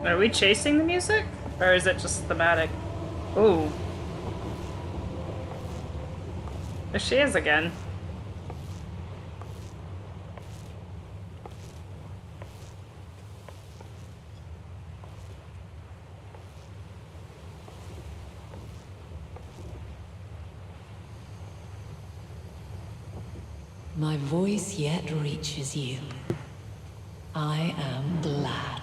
Are we chasing the music? Or is it just thematic? Ooh. There she is again. My voice yet reaches you. I am glad.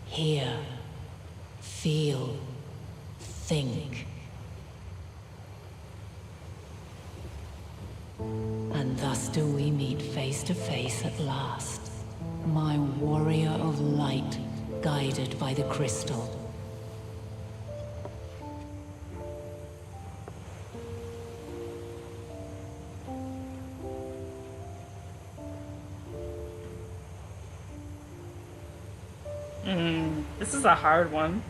Hear, feel, think. And thus do we meet face to face at last, my warrior of light, guided by the crystal. This is a hard one.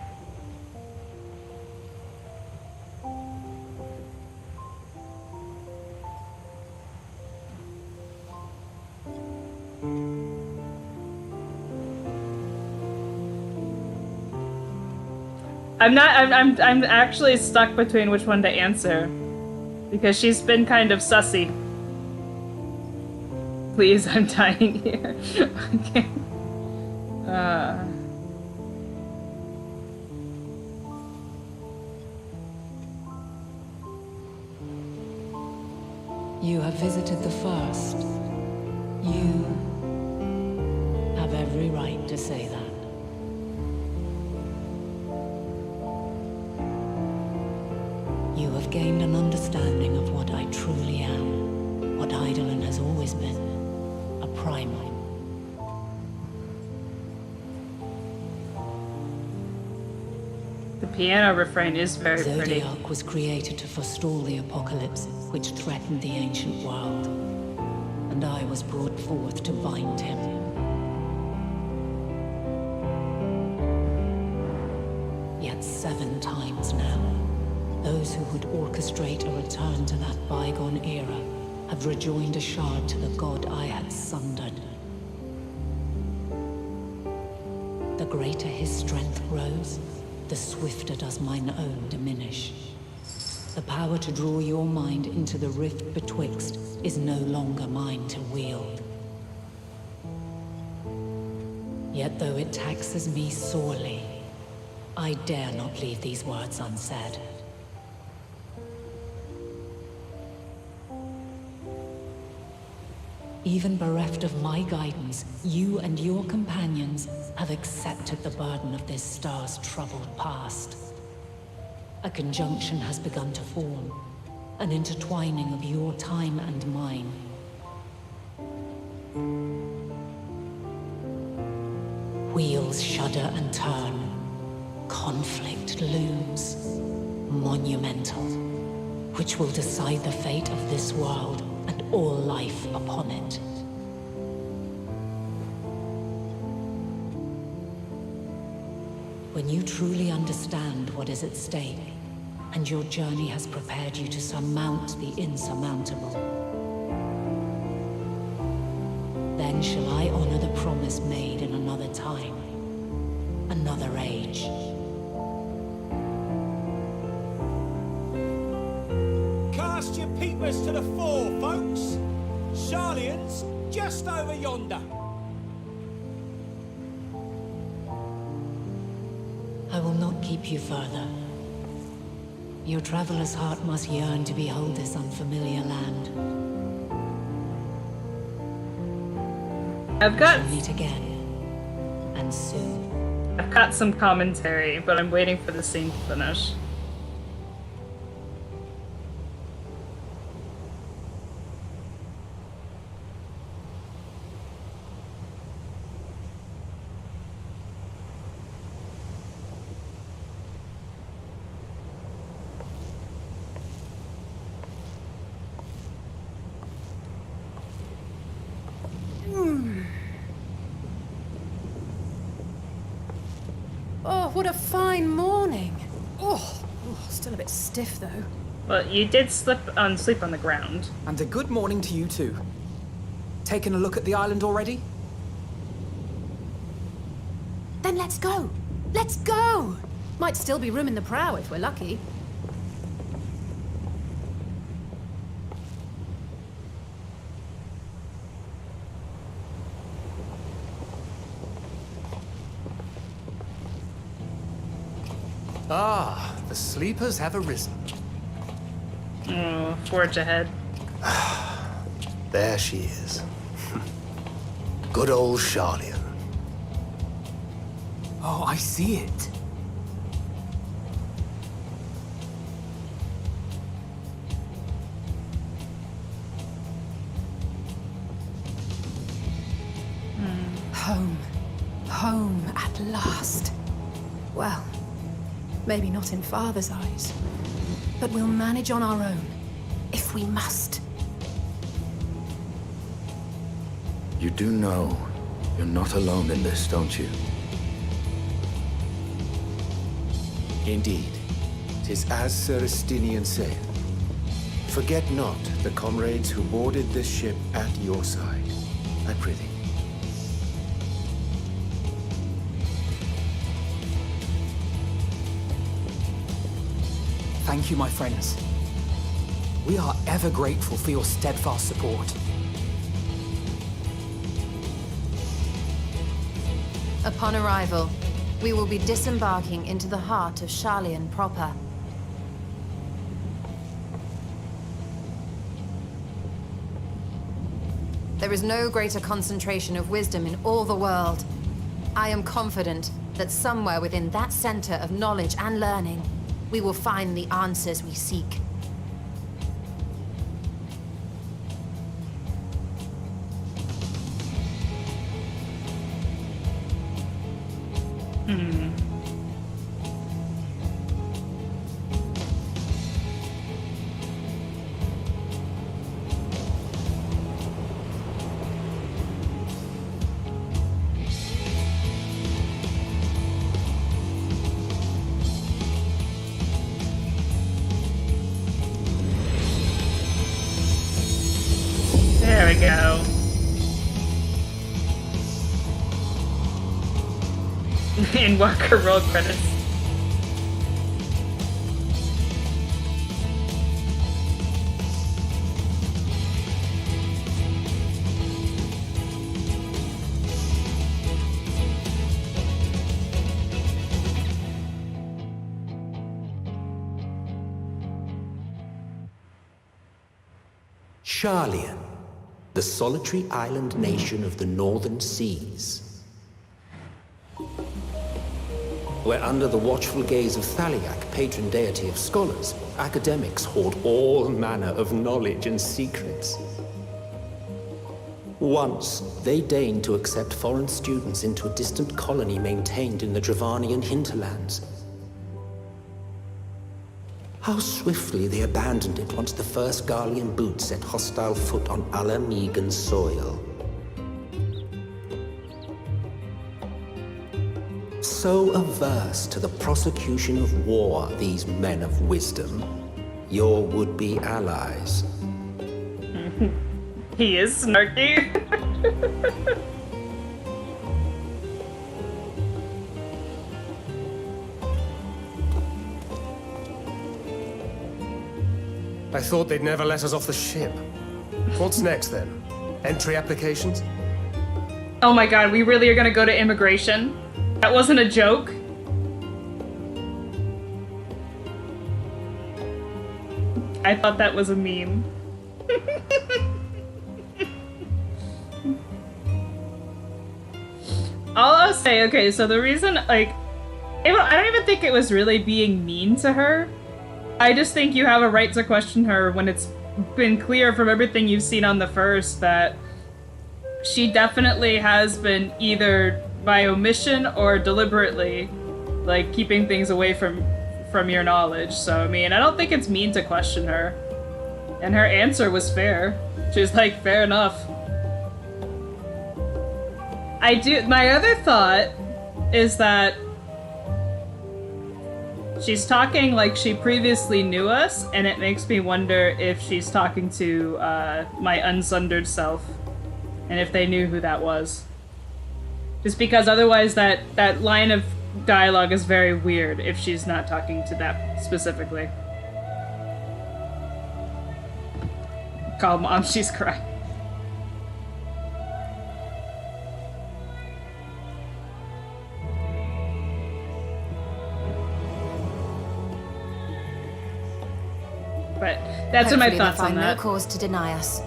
I'm actually stuck between which one to answer. Because she's been kind of sussy. Please, I'm dying here. Okay. You have visited the first. You have every right to say that. You have gained an understanding of what I truly am, what Eidolon has always been, a primal. The piano refrain is very pretty. Zodiac was created to forestall the apocalypse which threatened the ancient world, and I was brought forth to bind him. Yet 7 times now, those who would orchestrate a return to that bygone era have rejoined a shard to the god I had sundered. The greater his strength grows, the swifter does mine own diminish. The power to draw your mind into the rift betwixt is no longer mine to wield. Yet though it taxes me sorely, I dare not leave these words unsaid. Even bereft of my guidance, you and your companions have accepted the burden of this star's troubled past. A conjunction has begun to form, an intertwining of your time and mine. Wheels shudder and turn. Conflict looms, monumental, which will decide the fate of this world and all life upon it. When you truly understand what is at stake, and your journey has prepared you to surmount the insurmountable, then shall I honor the promise made in another time, another age. Cast your peepers to the fore, folks. Sharlian's just over yonder. I will not keep you further. Your traveler's heart must yearn to behold this unfamiliar land. I've got... We shall meet again, and soon. I've got some commentary, but I'm waiting for the scene to finish. Oh, what a fine morning. Oh, still a bit stiff though. Well, you did sleep on the ground. And a good morning to you too. Taking a look at the island already? Then let's go. Let's go! Might still be room in the prow if we're lucky. Ah, the sleepers have arisen. Oh, forge ahead. There she is. Good old Sharlian. Oh, I see it. Home. Home at last. Well, maybe not in Father's eyes, but we'll manage on our own, if we must. You do know you're not alone in this, don't you? Indeed. 'Tis as Sir Estinian said. Forget not the comrades who boarded this ship at your side. I prithee. Thank you, my friends. We are ever grateful for your steadfast support. Upon arrival, we will be disembarking into the heart of Sharlian proper. There is no greater concentration of wisdom in all the world. I am confident that somewhere within that center of knowledge and learning, we will find the answers we seek. There we go. Endwalker roll credits. Sharlian, the solitary island nation of the northern seas. Where under the watchful gaze of Thaliak, patron deity of scholars, academics hoard all manner of knowledge and secrets. Once, they deigned to accept foreign students into a distant colony maintained in the Dravanian hinterlands. How swiftly they abandoned it once the first Garlean boot set hostile foot on Alamegan soil. So averse to the prosecution of war, these men of wisdom, your would-be allies. He is snarky. I thought they'd never let us off the ship. What's next, then? Entry applications? Oh my god, we really are gonna go to immigration? That wasn't a joke? I thought that was a meme. All I'll say, okay, so the reason, like, I don't even think it was really being mean to her. I just think you have a right to question her when it's been clear from everything you've seen on the first that she definitely has been either by omission or deliberately, like, keeping things away from your knowledge. So, I mean, I don't think it's mean to question her. And her answer was fair. She was like, fair enough. My other thought is that she's talking like she previously knew us, and it makes me wonder if she's talking to my unsundered self, and if they knew who that was. Just because otherwise that line of dialogue is very weird if she's not talking to that specifically. Call Mom, she's crying. But that's what my thoughts on that. No cause to deny us.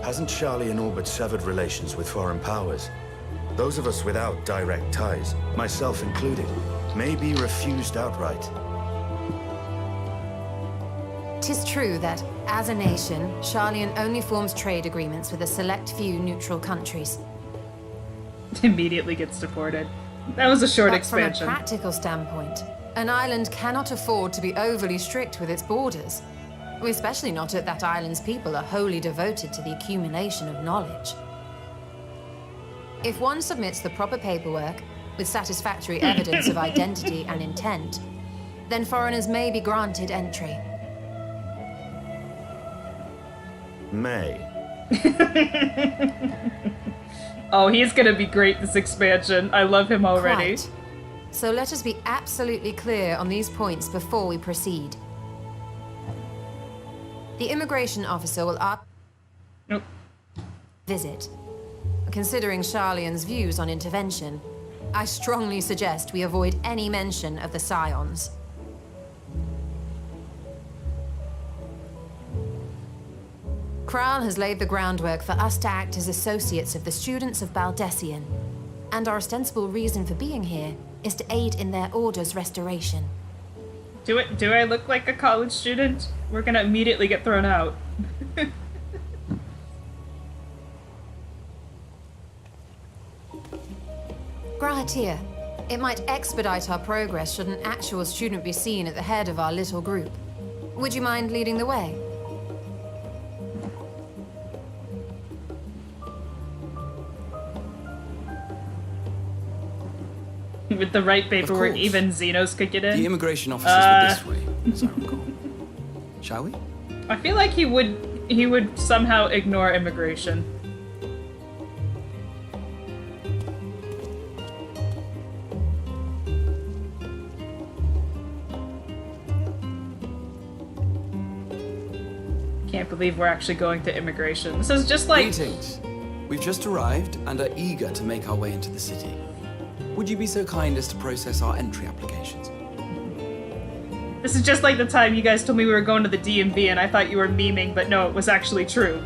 Hasn't Sharlian all but severed relations with foreign powers? Those of us without direct ties, myself included, may be refused outright. 'Tis true that, as a nation, Sharlian only forms trade agreements with a select few neutral countries. Immediately gets deported. That was a short expansion. From a practical standpoint, an island cannot afford to be overly strict with its borders. Especially not if that island's people are wholly devoted to the accumulation of knowledge. If one submits the proper paperwork, with satisfactory evidence of identity and intent, then foreigners may be granted entry. May. Oh, he's gonna be great this expansion. I love him already. Quite. So let us be absolutely clear on these points before we proceed. The immigration officer will visit. Considering Sharlian's views on intervention, I strongly suggest we avoid any mention of the Scions. Kral has laid the groundwork for us to act as associates of the students of Baldessian, and our ostensible reason for being here is to aid in their order's restoration. Do I look like a college student? We're gonna immediately get thrown out. Grahatir, it might expedite our progress should an actual student be seen at the head of our little group. Would you mind leading the way? With the right paperwork, even Xenos could get in. The immigration officers were this way, as I recall. Shall we? I feel like he would somehow ignore immigration. Can't believe we're actually going to immigration. This is just like... Greetings. We've just arrived and are eager to make our way into the city. Would you be so kind as to process our entry applications? This is just like the time you guys told me we were going to the DMV and I thought you were memeing, but no, it was actually true.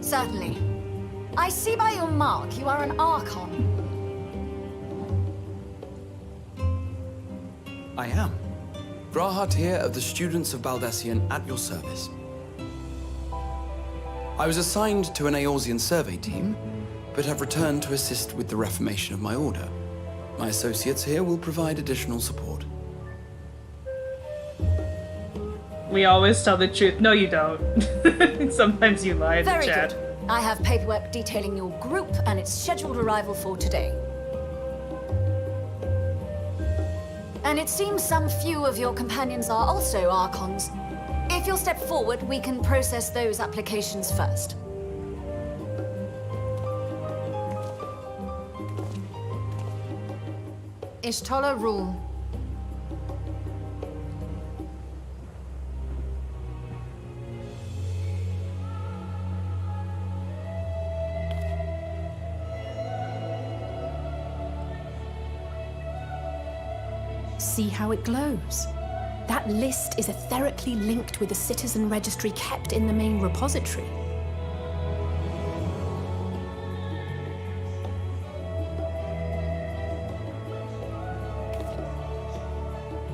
Certainly. I see by your mark you are an Archon. I am. Grahat here of the Students of Baldassian at your service. I was assigned to an Eorzean survey team, but have returned to assist with the reformation of my order. My associates here will provide additional support. We always tell the truth. No, you don't. Sometimes you lie in the Very chat. good. I have paperwork detailing your group and its scheduled arrival for today. And it seems some few of your companions are also Archons. If you'll step forward, we can process those applications first. Ishtola rule. See how it glows? That list is etherically linked with the citizen registry kept in the main repository.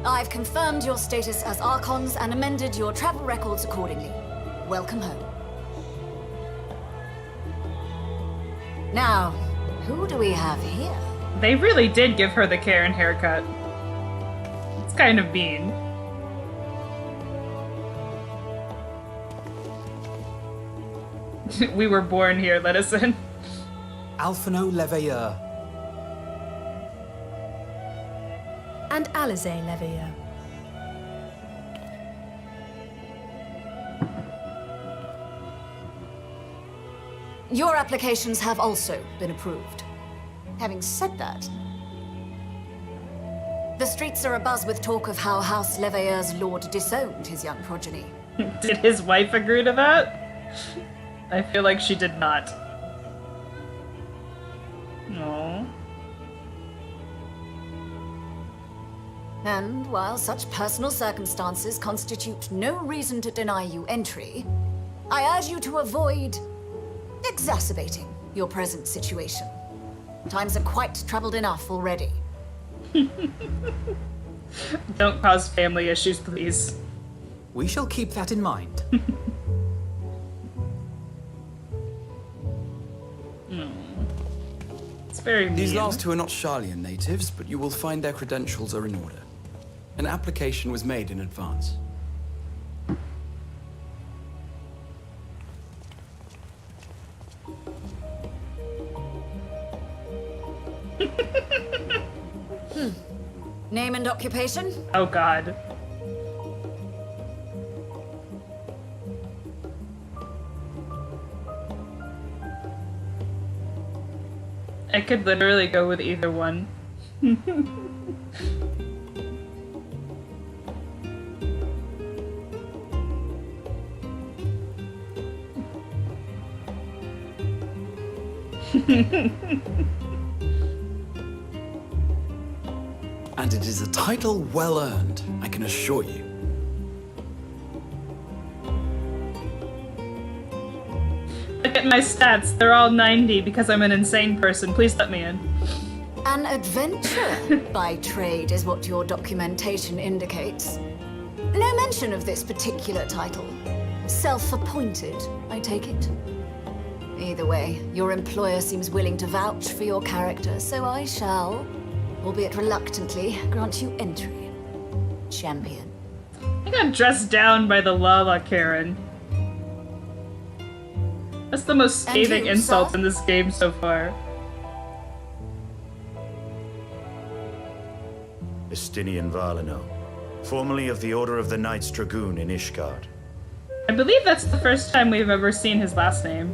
I've confirmed your status as Archons and amended your travel records accordingly. Welcome home. Now, who do we have here? They really did give her the Karen haircut. It's kind of mean. We were born here, let us in. Alphino Leveilleur. And Alizé Leveilleur. Your applications have also been approved. Having said that, the streets are abuzz with talk of how House Leveilleur's lord disowned his young progeny. Did his wife agree to that? I feel like she did not. No. And while such personal circumstances constitute no reason to deny you entry, I urge you to avoid exacerbating your present situation. Times are quite troubled enough already. Don't cause family issues, please. We shall keep that in mind. It's very mean. These last two are not Sharlayan natives, but you will find their credentials are in order. An application was made in advance. Name and occupation? Oh god. I could literally go with either one. And it is a title well earned, I can assure you. Look at my stats. They're all 90 because I'm an insane person. Please let me in. An adventurer by trade is what your documentation indicates. No mention of this particular title. Self-appointed, I take it. Either way, your employer seems willing to vouch for your character, so I shall, albeit reluctantly, grant you entry. Champion. I got dressed down by the Lala Karen. That's the most scathing you, insult sir? in this game so far. Estinian Valino, formerly of the Order of the Knights Dragoon in Ishgard. I believe that's the first time we've ever seen his last name.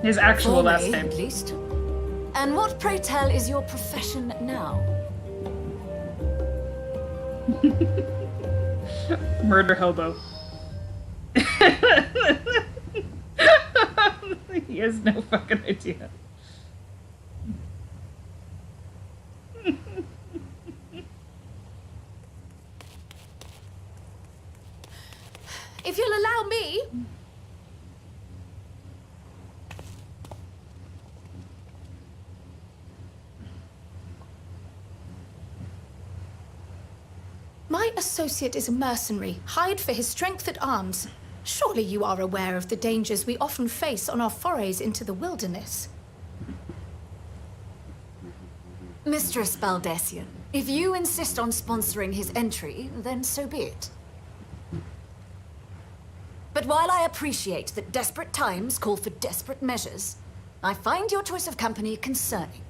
His actual last Formerly, name. at least. And what, pray tell, is your profession now? Murder hobo. He has no fucking idea. if you'll allow me. My associate is a mercenary, hired for his strength at arms. Surely you are aware of the dangers we often face on our forays into the wilderness. Mistress Baldessian, if you insist on sponsoring his entry, then so be it. But while I appreciate that desperate times call for desperate measures, I find your choice of company concerning.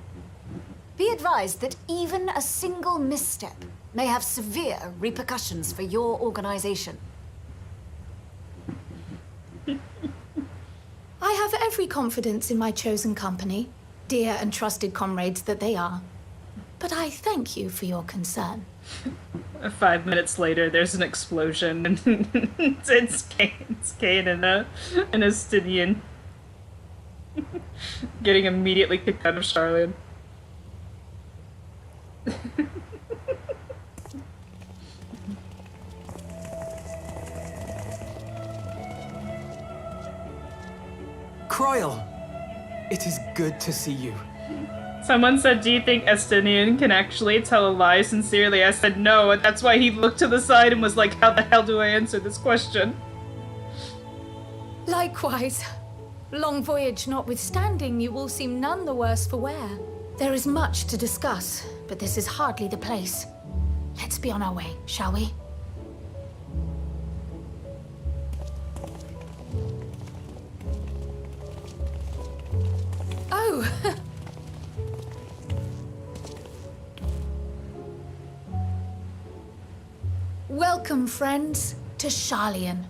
Be advised that even a single misstep may have severe repercussions for your organization. I have every confidence in my chosen company, dear and trusted comrades that they are. But I thank you for your concern. 5 minutes later, there's an explosion, and it's Kane and a Stydian getting immediately kicked out of Charlian. Croyle, it is good to see you. Someone said, do you think Estinian can actually tell a lie sincerely? I said no, and that's why he looked to the side and was like, how the hell do I answer this question? Likewise. Long voyage notwithstanding, you will seem none the worse for wear. There is much to discuss, but this is hardly the place. Let's be on our way, shall we? Oh! Welcome, friends, to Charlian.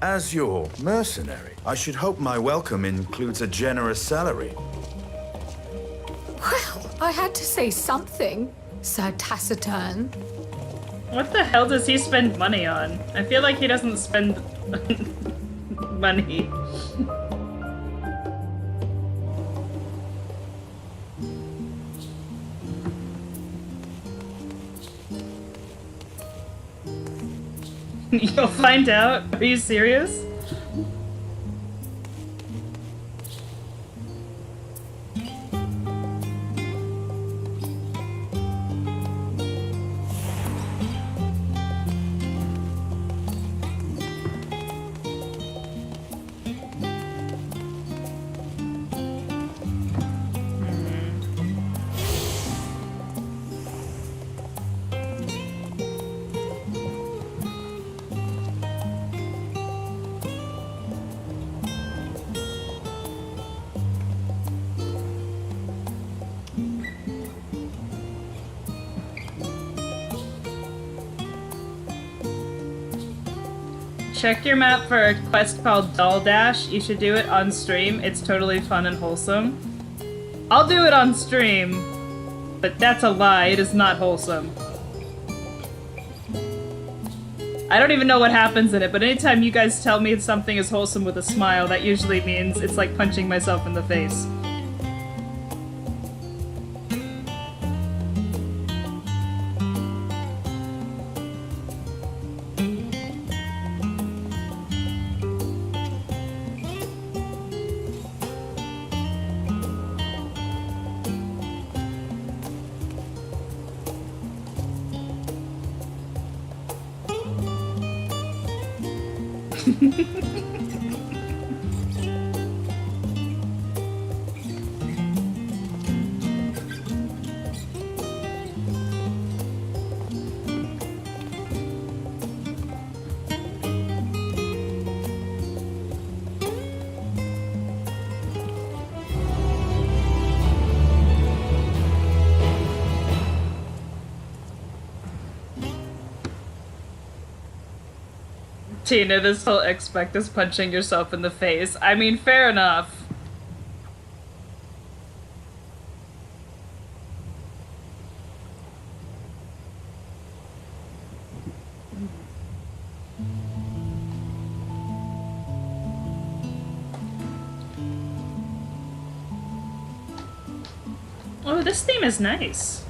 As your mercenary, I should hope my welcome includes a generous salary. Well, I had to say something, Sir Taciturn. What the hell does he spend money on? I feel like he doesn't spend money. You'll find out. Are you serious? Check your map for a quest called Doll Dash. You should do it on stream. It's totally fun and wholesome. I'll do it on stream, but that's a lie. It is not wholesome. I don't even know what happens in it, but anytime you guys tell me something is wholesome with a smile, that usually means it's like punching myself in the face. Tina, this whole expect is punching yourself in the face. I mean, fair enough. Oh, this theme is nice.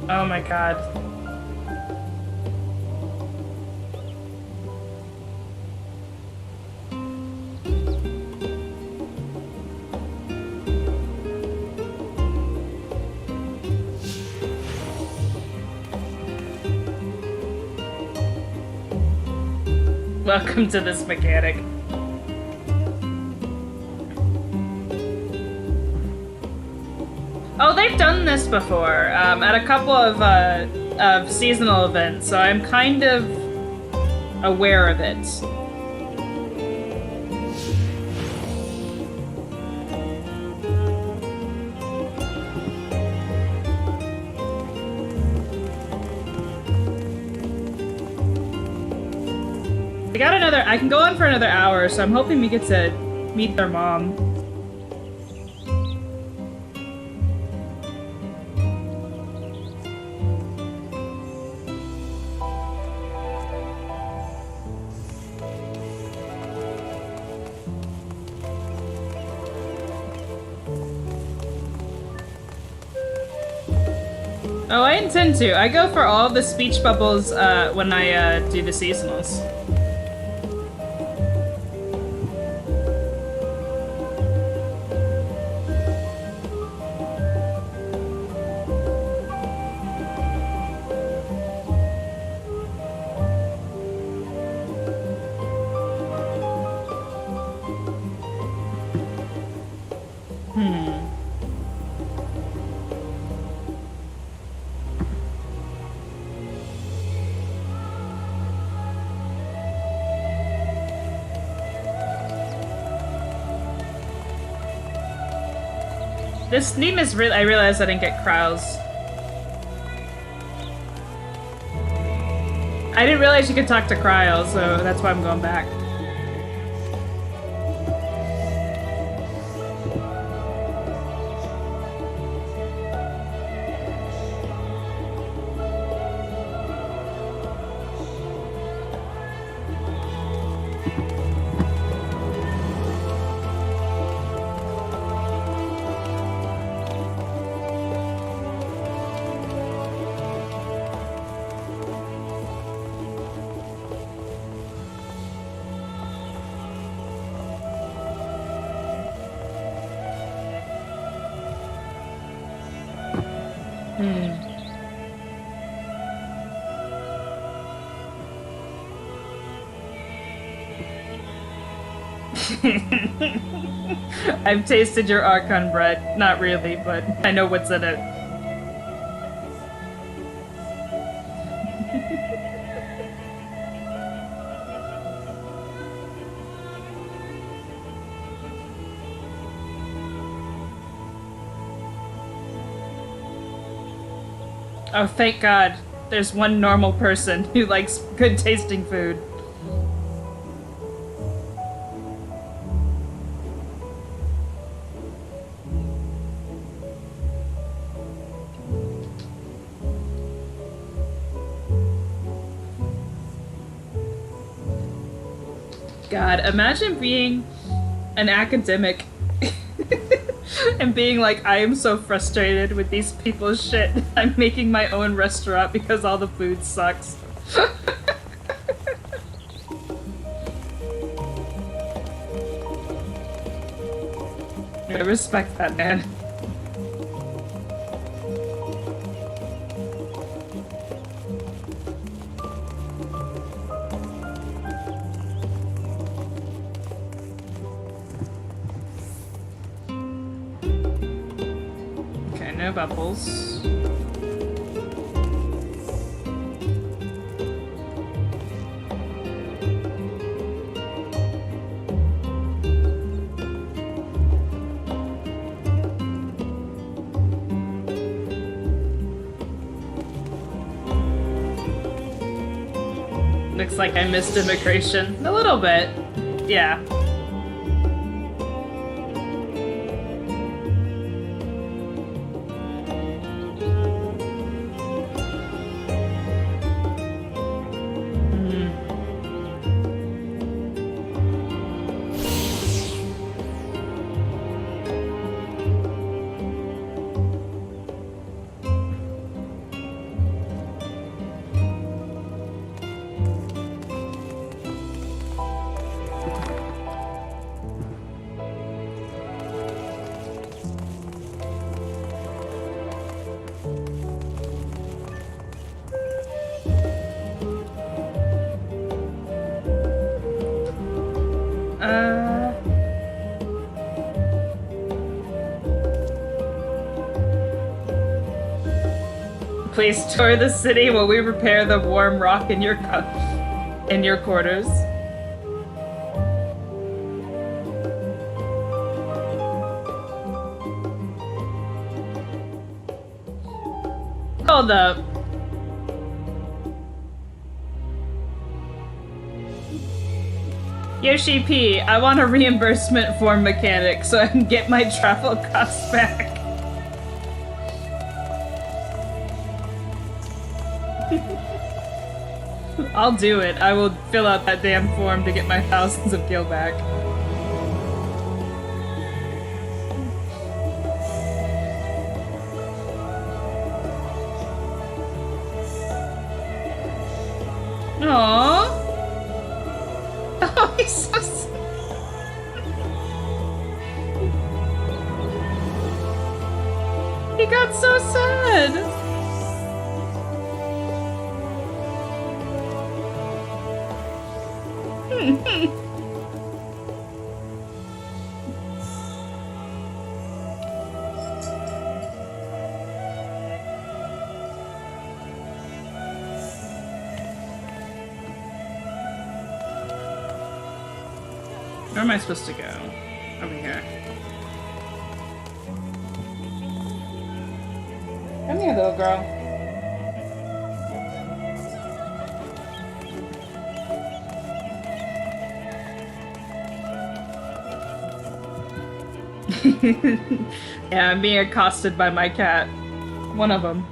Oh my god. Welcome to this mechanic. Oh, they've done this before at a couple of seasonal events, so I'm kind of aware of it. I can go on for another hour, so I'm hoping we get to meet their mom. Oh, I intend to. I go for all the speech bubbles when I do the seasonals. This name is really— I realized I didn't get Krauss. I didn't realize you could talk to Kryle, so that's why I'm going back. I've tasted your Archon bread. Not really, but I know what's in it. Oh, thank God. There's one normal person who likes good tasting food. God, imagine being an academic and being like, I am so frustrated with these people's shit. I'm making my own restaurant because all the food sucks. I respect that, man. Bubbles. Looks like I missed immigration. A little bit. Yeah. Please tour the city while we repair the warm rock in your quarters. Hold up. Yoshi P, I want a reimbursement form mechanic so I can get my travel costs back. I'll do it. I will fill out that damn form to get my thousands of gil back. Aww. Oh, he's so sad. He got so sad. Where am I supposed to go? Over here. Come here, little girl. Yeah, I'm being accosted by my cat. One of them.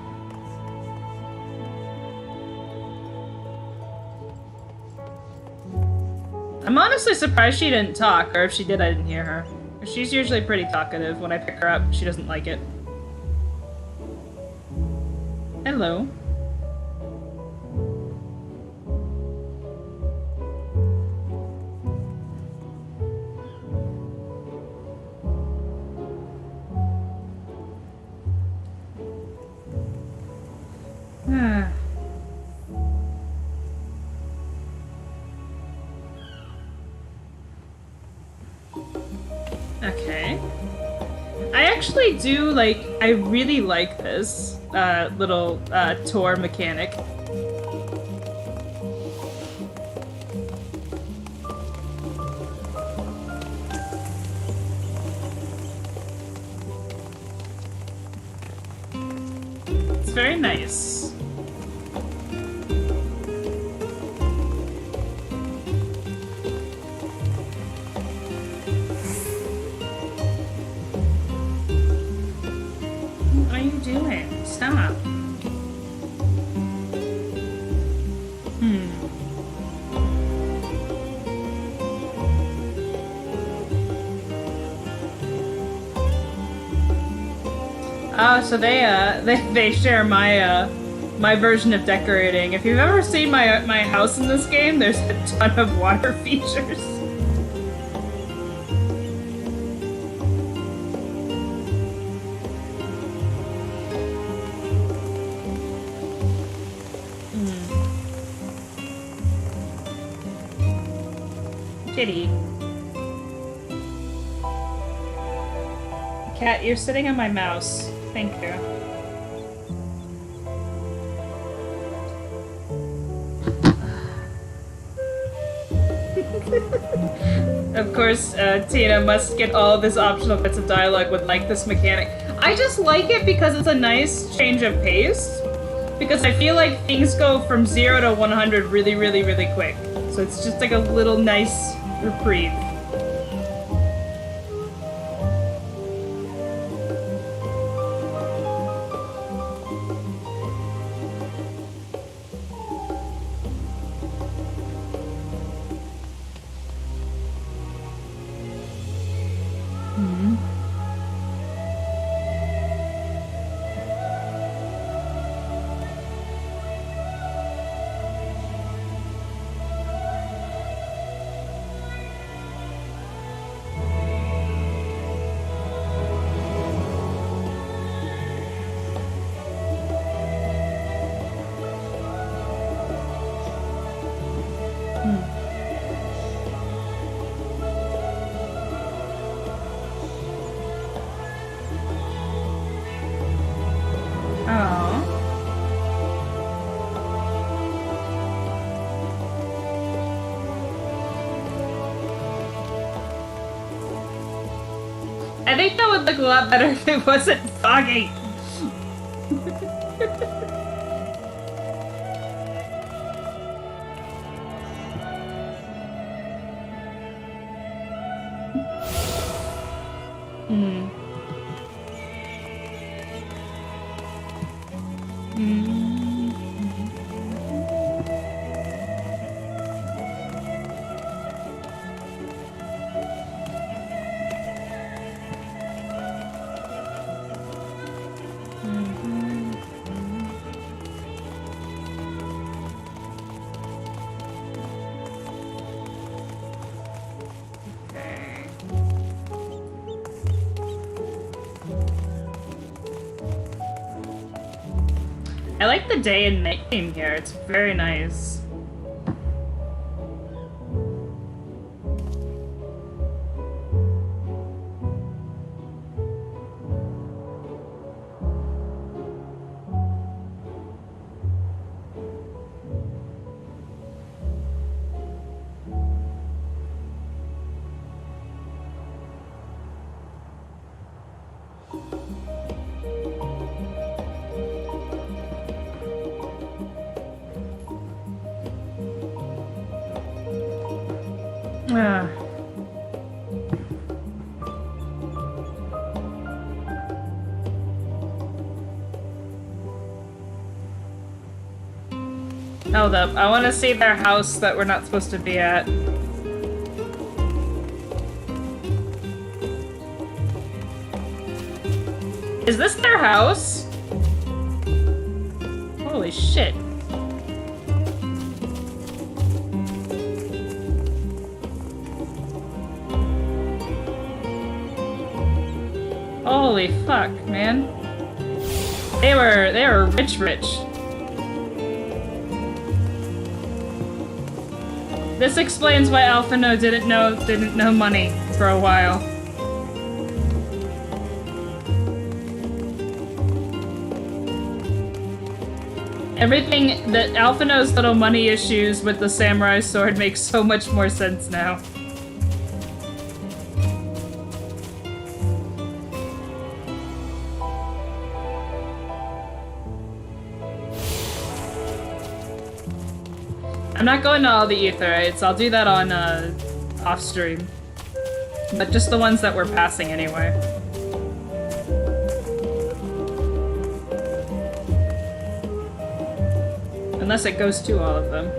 I'm honestly surprised she didn't talk, or if she did, I didn't hear her. She's usually pretty talkative. When I pick her up, she doesn't like it. Hello. Okay. I actually do, like, I really like this little tour mechanic. It's very nice. What are you doing? Stop. Oh, so they share my my version of decorating. If you've ever seen my house in this game, there's a ton of water features. Kitty. Cat, you're sitting on my mouse. Thank you. Of course, Tina must get all of this optional bits of dialogue with like this mechanic. I just like it because it's a nice change of pace. Because I feel like things go from 0 to 100 really, really, really quick. So it's just like a little nice reprieve. I think that would look a lot better if it wasn't foggy. I like the day and night theme here. It's very nice. Ah. Hold up, I want to see their house that we're not supposed to be at. Is this their house? Holy shit. Holy fuck, man. They were rich. This explains why Alphino didn't know money for a while. Everything that Alphino's little money issues with the samurai sword makes so much more sense now. I'm not going to all the Aetherites. I'll do that on off stream. But just the ones that we're passing anyway. Unless it goes to all of them.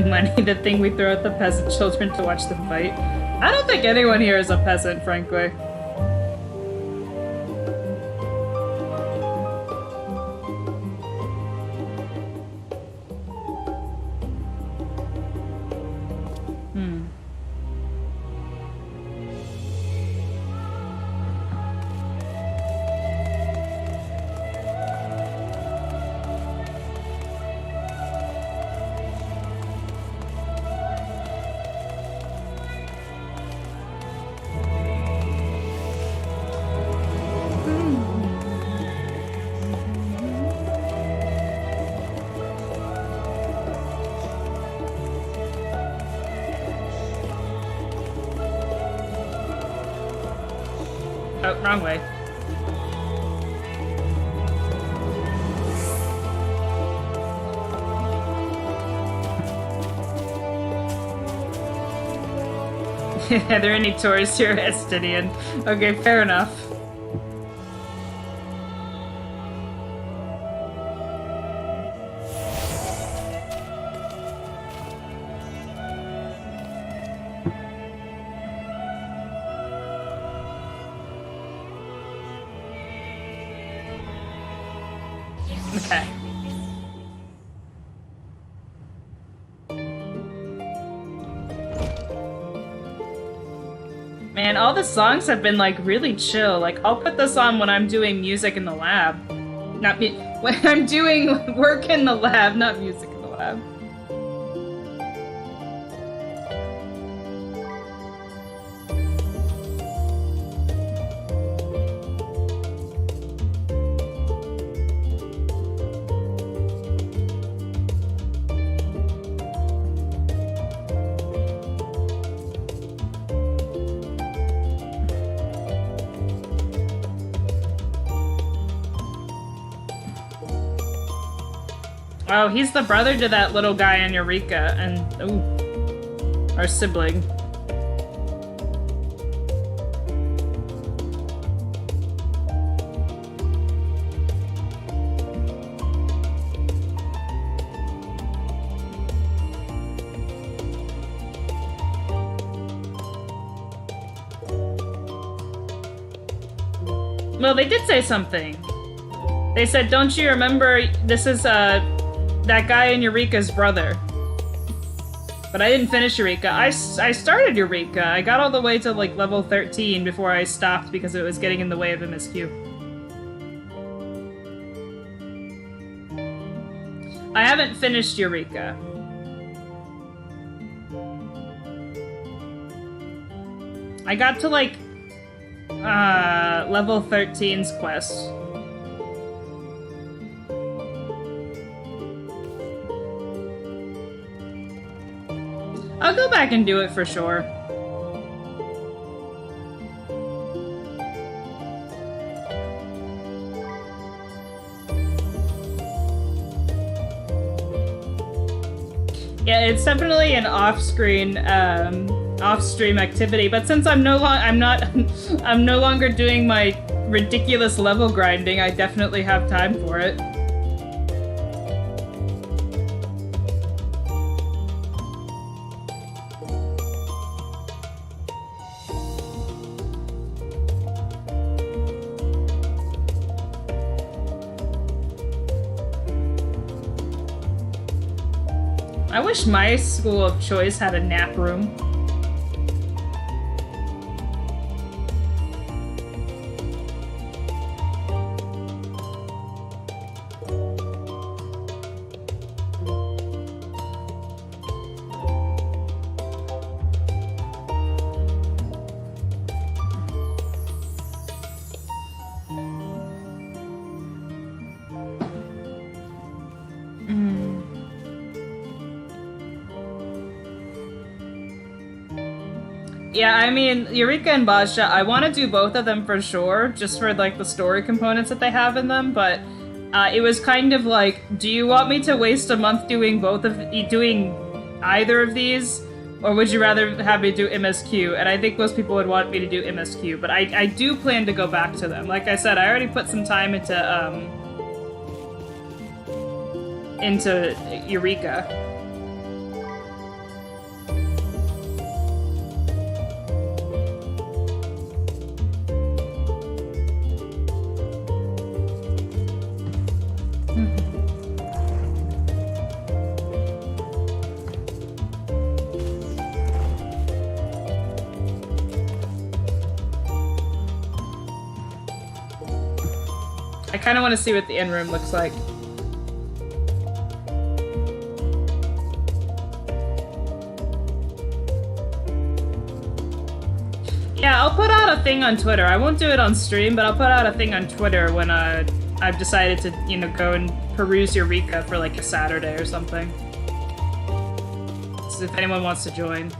Money, the thing we throw at the peasant children to watch them fight. I don't think anyone here is a peasant, frankly. Oh, wrong way. Are there any tourists here, Estinian? Okay, fair enough. Okay. Man, all the songs have been like really chill. Like, I'll put this on when I'm doing music in the lab. Not me when I'm doing work in the lab, not music in the lab. Oh, he's the brother to that little guy in Eureka, and ooh, our sibling. Well, they did say something. They said, "Don't you remember? This is that guy in Eureka's brother." But I didn't finish Eureka. I started Eureka. I got all the way to like level 13 before I stopped because it was getting in the way of MSQ. I haven't finished Eureka. I got to like level 13's quest. I'll go back and do it for sure. Yeah, it's definitely an off-screen, off-stream activity. But since I'm no longer doing my ridiculous level grinding, I definitely have time for it. I wish my school of choice had a nap room. Yeah, I mean, Eureka and Basha, I want to do both of them for sure, just for, like, the story components that they have in them, but it was kind of like, do you want me to waste a month doing doing either of these, or would you rather have me do MSQ? And I think most people would want me to do MSQ, but I do plan to go back to them. Like I said, I already put some time into Eureka. I kind of want to see what the end room looks like. Yeah, I'll put out a thing on Twitter. I won't do it on stream, but I'll put out a thing on Twitter when I've decided to, you know, go and peruse Eureka for like a Saturday or something. So if anyone wants to join.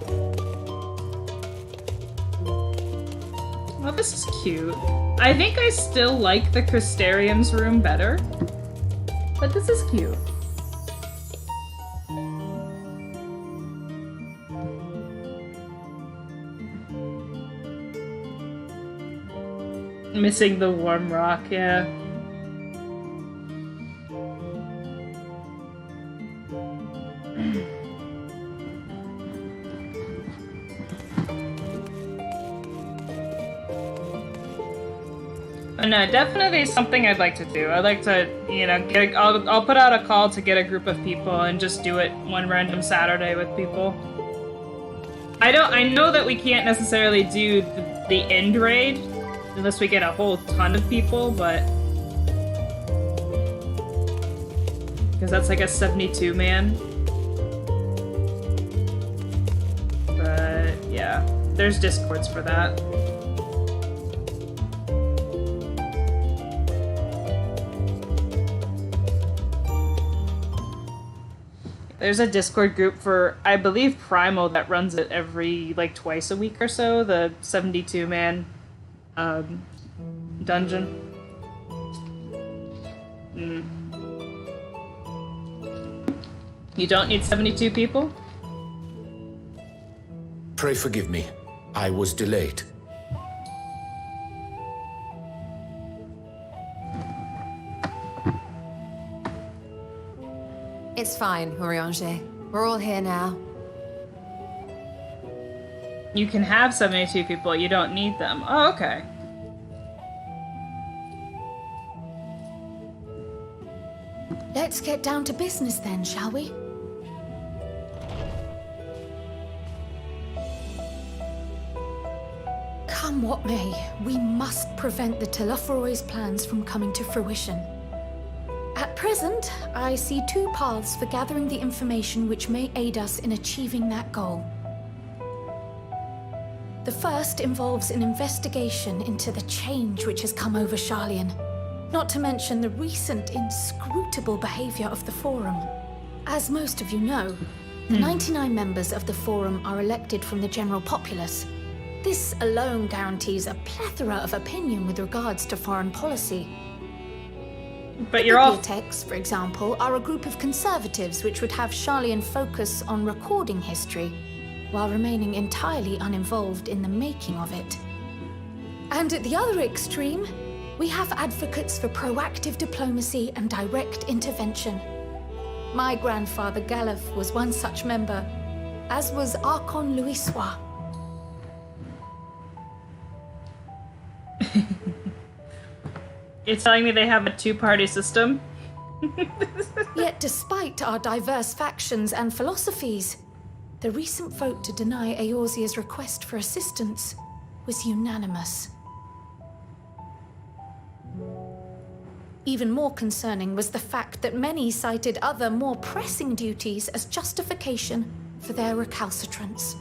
Oh, this is cute. I think I still like the Crystarium's room better, but this is cute. Missing the warm rock, yeah. No, definitely something I'd like to do. I'd like to, you know, I'll put out a call to get a group of people and just do it one random Saturday with people. I know that we can't necessarily do the end raid unless we get a whole ton of people, but because that's like a 72 man. But yeah, there's discords for that. There's a Discord group for, I believe, Primal that runs it every, like, twice a week or so, the 72-man dungeon. You don't need 72 people? Pray forgive me. I was delayed. It's fine, Urianger. We're all here now. You can have 72 people, you don't need them. Oh, okay. Let's get down to business then, shall we? Come what may, we must prevent the Telophoroid's plans from coming to fruition. At present, I see two paths for gathering the information which may aid us in achieving that goal. The first involves an investigation into the change which has come over Sharlayan, not to mention the recent inscrutable behavior of the Forum. As most of you know, the 99 members of the Forum are elected from the general populace. This alone guarantees a plethora of opinion with regards to foreign policy. But you're all... Bibliotheques, for example, are a group of conservatives which would have Sharlayan focus on recording history, while remaining entirely uninvolved in the making of it. And at the other extreme, we have advocates for proactive diplomacy and direct intervention. My grandfather Galef was one such member, as was Archon Louisois. You're telling me they have a two-party system? Yet despite our diverse factions and philosophies, the recent vote to deny Eorzea's request for assistance was unanimous. Even more concerning was the fact that many cited other, more pressing duties as justification for their recalcitrance.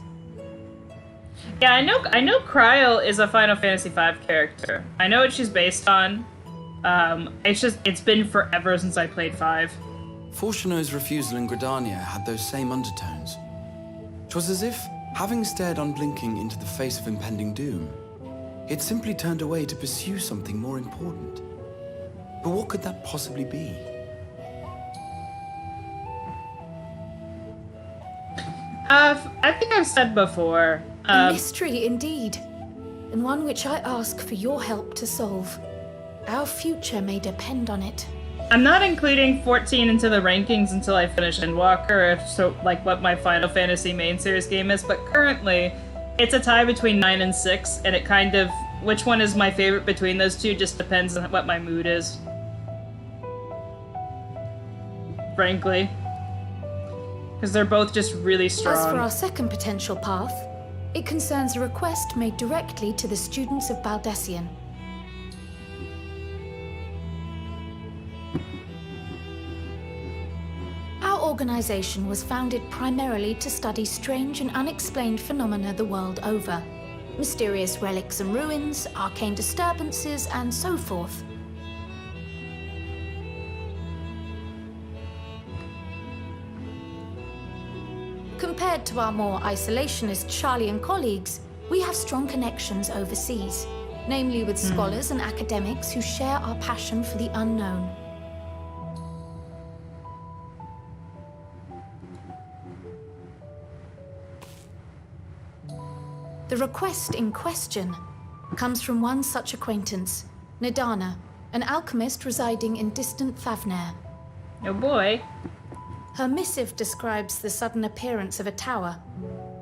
Yeah, I know Kryl is a Final Fantasy V character. I know what she's based on. It's been forever since I played 5. Fortuno's refusal in Gridania had those same undertones. 'Twas as if, having stared unblinking into the face of impending doom, he had simply turned away to pursue something more important. But what could that possibly be? I think I've said before. A mystery indeed, and one which I ask for your help to solve. Our future may depend on it. I'm not including 14 into the rankings until I finish Endwalker, like what my Final Fantasy main series game is, but currently it's a tie between 9 and 6, and it kind of, which one is my favorite between those two just depends on what my mood is. Frankly. Because they're both just really strong. As for our second potential path, it concerns a request made directly to the students of Baldessian. Our organization was founded primarily to study strange and unexplained phenomena the world over. Mysterious relics and ruins, arcane disturbances, and so forth. Compared to our more isolationist Sharlayan colleagues, we have strong connections overseas, namely with scholars and academics who share our passion for the unknown. The request in question comes from one such acquaintance, Nidana, an alchemist residing in distant Thavnair. Oh boy. Her missive describes the sudden appearance of a tower,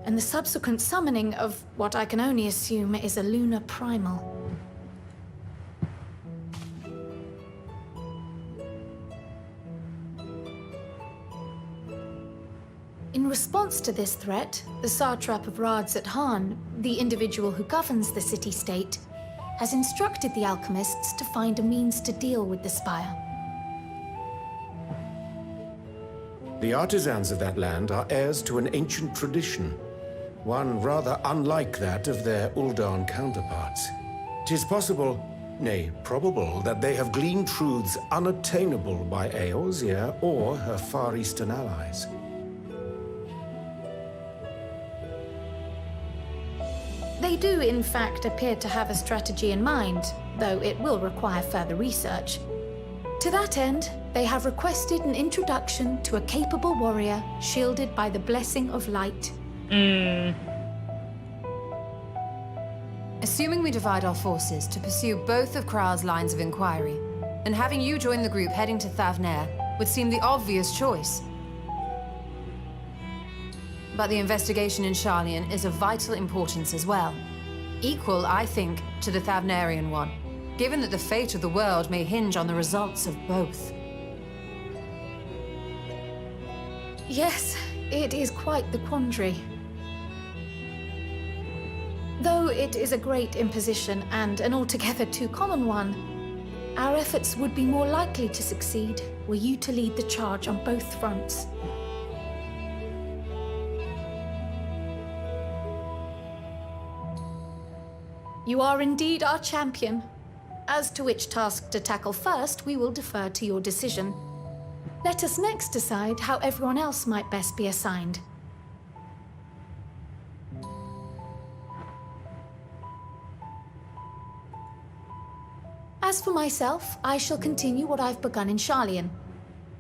and the subsequent summoning of what I can only assume is a lunar primal. In response to this threat, the satrap of Radzat-Han, the individual who governs the city-state, has instructed the alchemists to find a means to deal with the spire. The artisans of that land are heirs to an ancient tradition, one rather unlike that of their Uldan counterparts. It is possible, nay, probable, that they have gleaned truths unattainable by Eorzea or her Far Eastern allies. They do, in fact, appear to have a strategy in mind, though it will require further research. To that end, they have requested an introduction to a capable warrior shielded by the blessing of light. Assuming we divide our forces to pursue both of Kral's lines of inquiry, and having you join the group heading to Thavnair would seem the obvious choice. But the investigation in Sharlayan is of vital importance as well. Equal, I think, to the Thavnarian one, given that the fate of the world may hinge on the results of both. Yes, it is quite the quandary. Though it is a great imposition and an altogether too common one, our efforts would be more likely to succeed were you to lead the charge on both fronts. You are indeed our champion. As to which task to tackle first, we will defer to your decision. Let us next decide how everyone else might best be assigned. As for myself, I shall continue what I've begun in Sharlayan.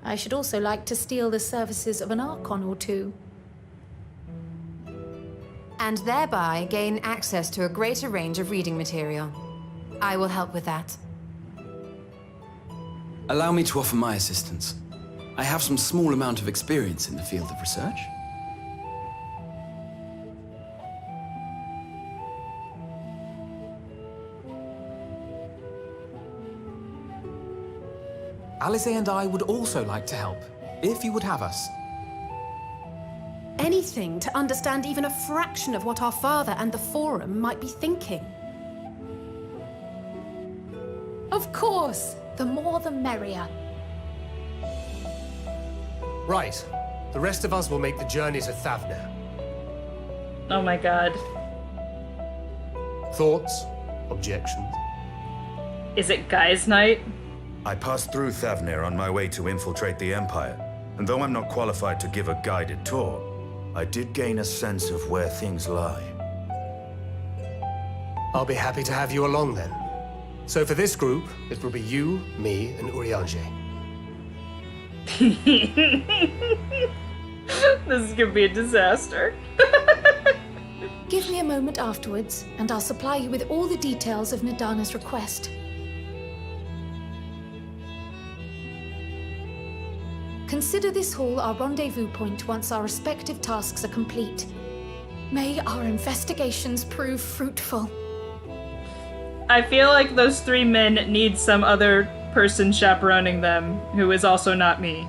I should also like to steal the services of an Archon or two. And thereby gain access to a greater range of reading material. I will help with that. Allow me to offer my assistance. I have some small amount of experience in the field of research. Alice and I would also like to help, if you would have us. Anything to understand even a fraction of what our father and the Forum might be thinking. Of course, the more the merrier. Right. The rest of us will make the journey to Thavnair. Oh my god. Thoughts? Objections? Is it guys' night? I passed through Thavnair on my way to infiltrate the Empire, and though I'm not qualified to give a guided tour, I did gain a sense of where things lie. I'll be happy to have you along then. So for this group, it will be you, me, and Urianger. This is gonna be a disaster. Give me a moment afterwards, and I'll supply you with all the details of Nidana's request. Consider this hall our rendezvous point once our respective tasks are complete. May our investigations prove fruitful. I feel like those three men need some other person chaperoning them, who is also not me.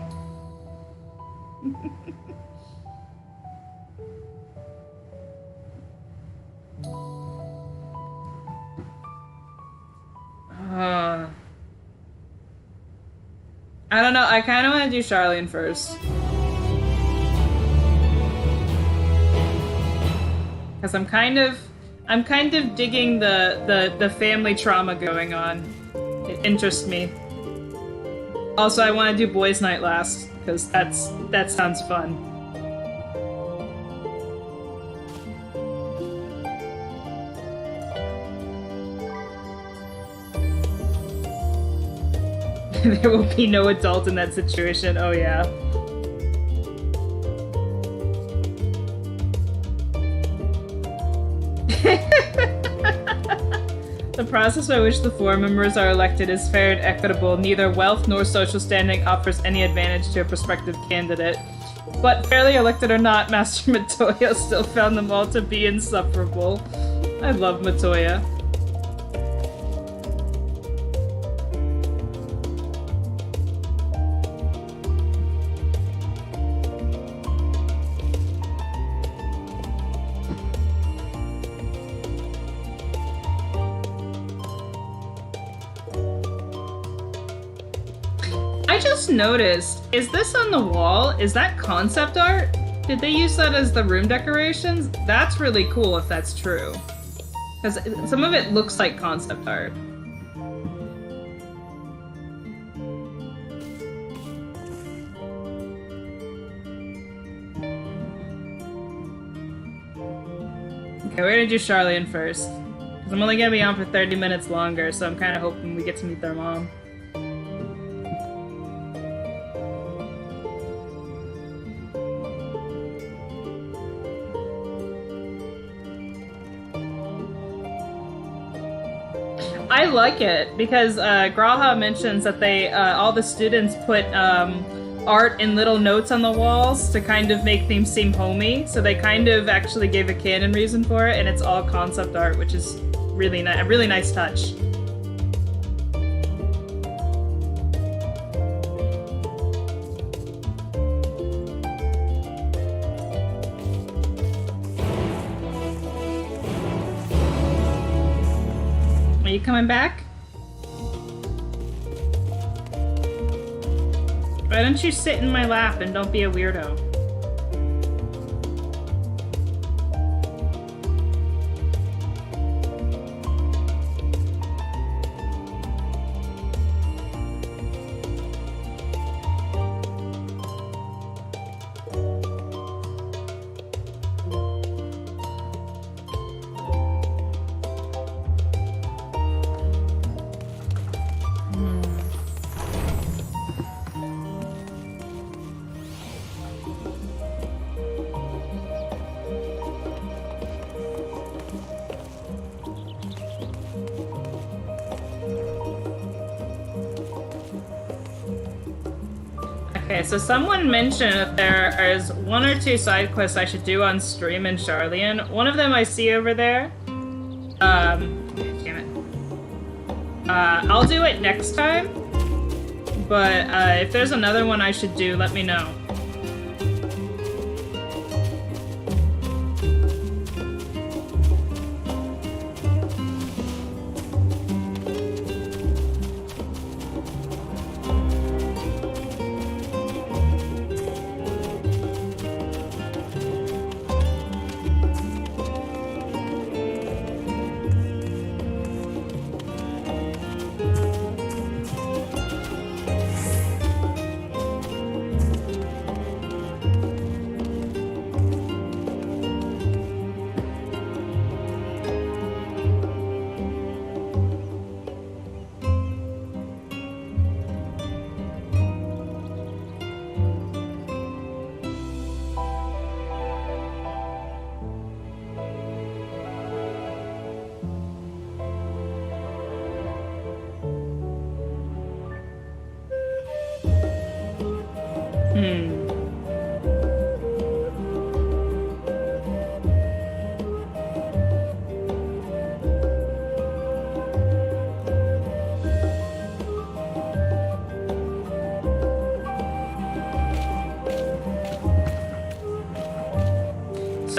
I don't know, I kind of want to do Sharlayan first. Because I'm kind of digging the family trauma going on. It interests me. Also, I want to do Boys' Night last, because that sounds fun. There will be no adult in that situation, oh yeah. The process by which the four members are elected is fair and equitable. Neither wealth nor social standing offers any advantage to a prospective candidate. But fairly elected or not, Master Matoya still found them all to be insufferable. I love Matoya. I just noticed, is this on the wall? Is that concept art? Did they use that as the room decorations? That's really cool if that's true. Because some of it looks like concept art. Okay, we're gonna do Charlian first. Because I'm only gonna be on for 30 minutes longer, so I'm kind of hoping we get to meet their mom. I like it because Graha mentions that they all the students put art and little notes on the walls to kind of make things seem homey. So they kind of actually gave a canon reason for it, and it's all concept art, which is really a really nice touch. Are you coming back? Why don't you sit in my lap and don't be a weirdo? Okay, so someone mentioned that there is 1 or 2 side quests I should do on stream in Charlian. One of them I see over there. Damn it. I'll do it next time. But if there's another one I should do, let me know.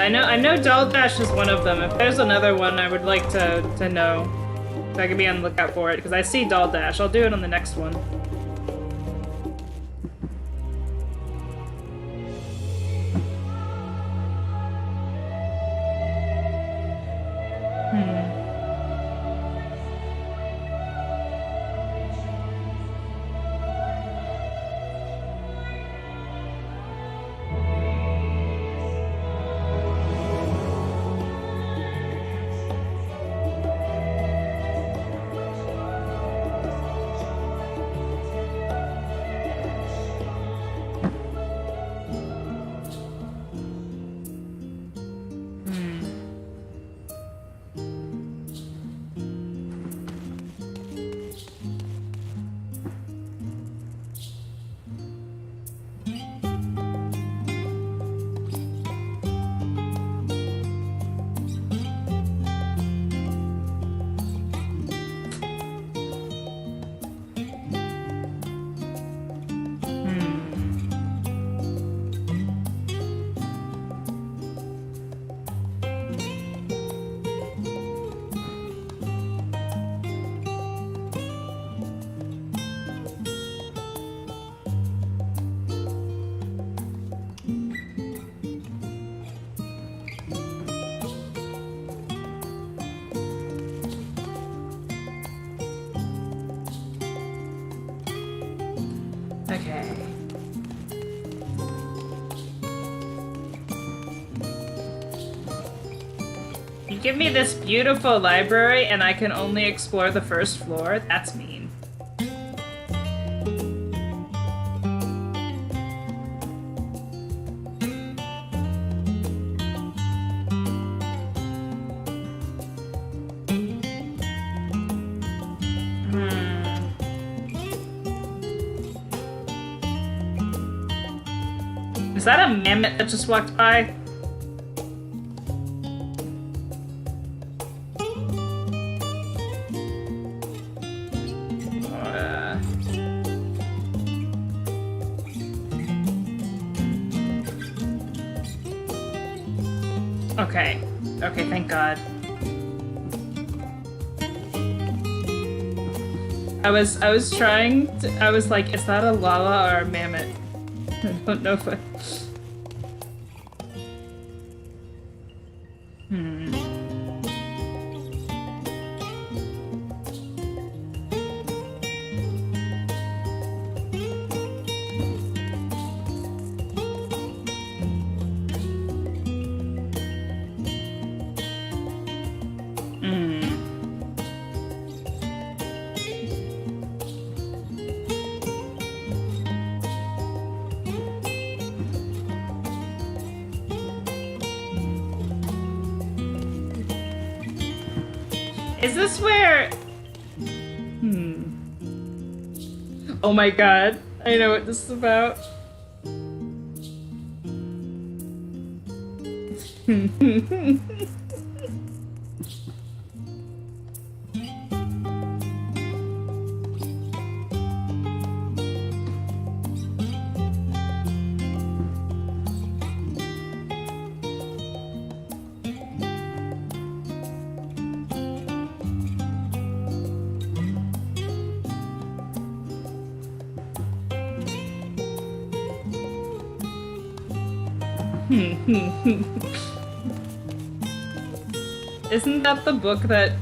I know Daldash is one of them. If there's another one, I would like to know. So I can be on the lookout for it, because I see Daldash. I'll do it on the next one. give me this beautiful library and I can only explore the first floor? That's mean. Is that a mammoth that just walked by? Okay. Okay, thank God. I was trying to, I was like, is that a Lala or a mammoth? I don't know if I... Is this where... Oh my god. I know what this is about. Isn't that the book that,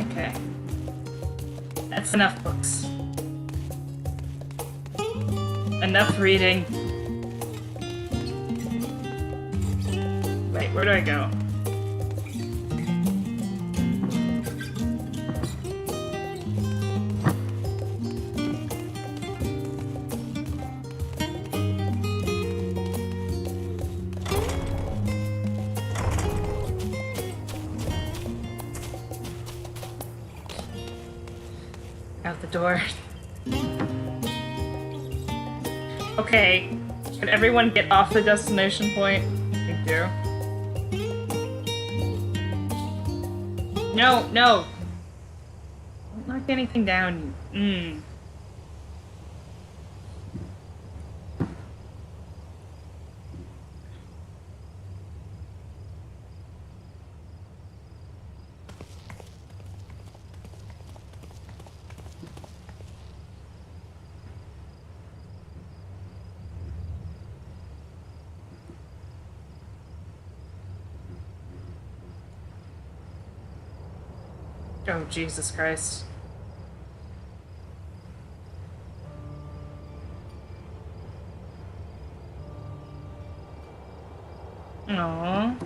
Okay. That's enough books. Enough reading. Wait, where do I go? Out the door. Okay. Can everyone get off the destination point? Thank you. No, no! Don't knock anything down. Oh, Jesus Christ. Aww.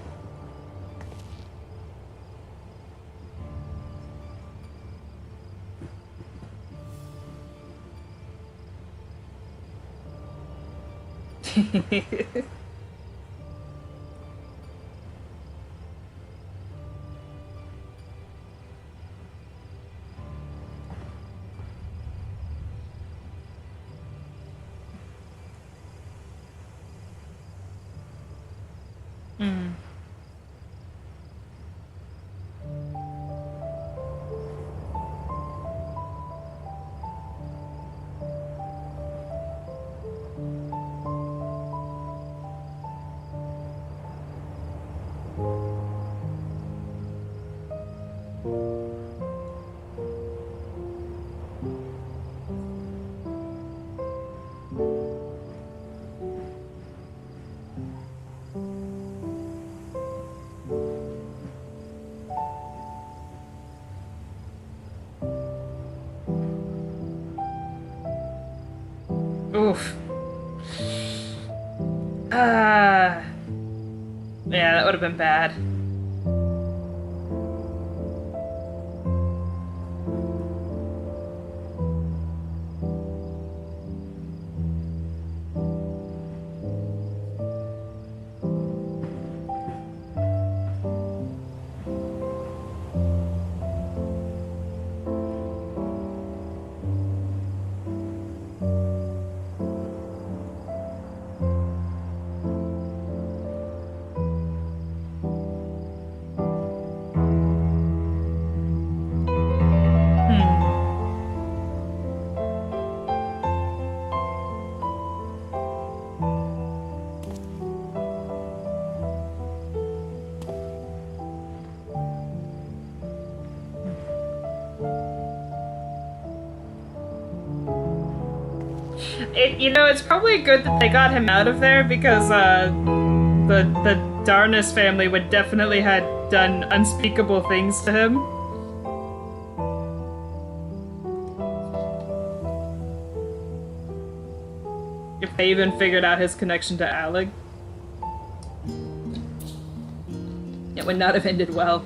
Oof. Yeah, that would have been bad. It's probably good that they got him out of there because the Darnus family would definitely had done unspeakable things to him. If they even figured out his connection to Alec, it would not have ended well.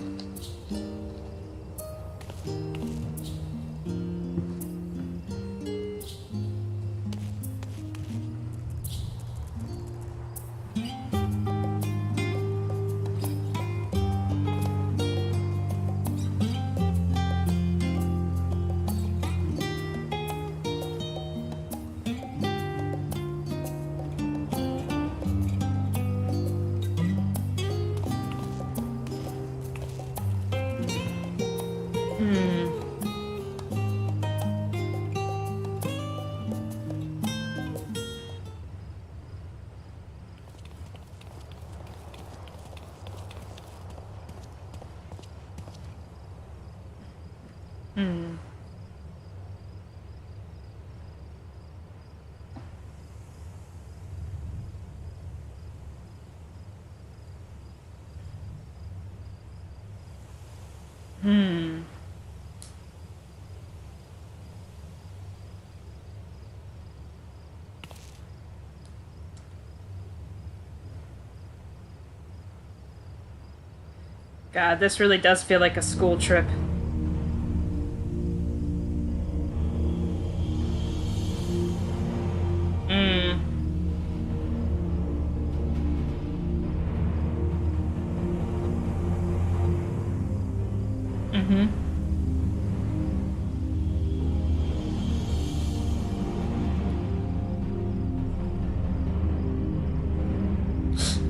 God, this really does feel like a school trip.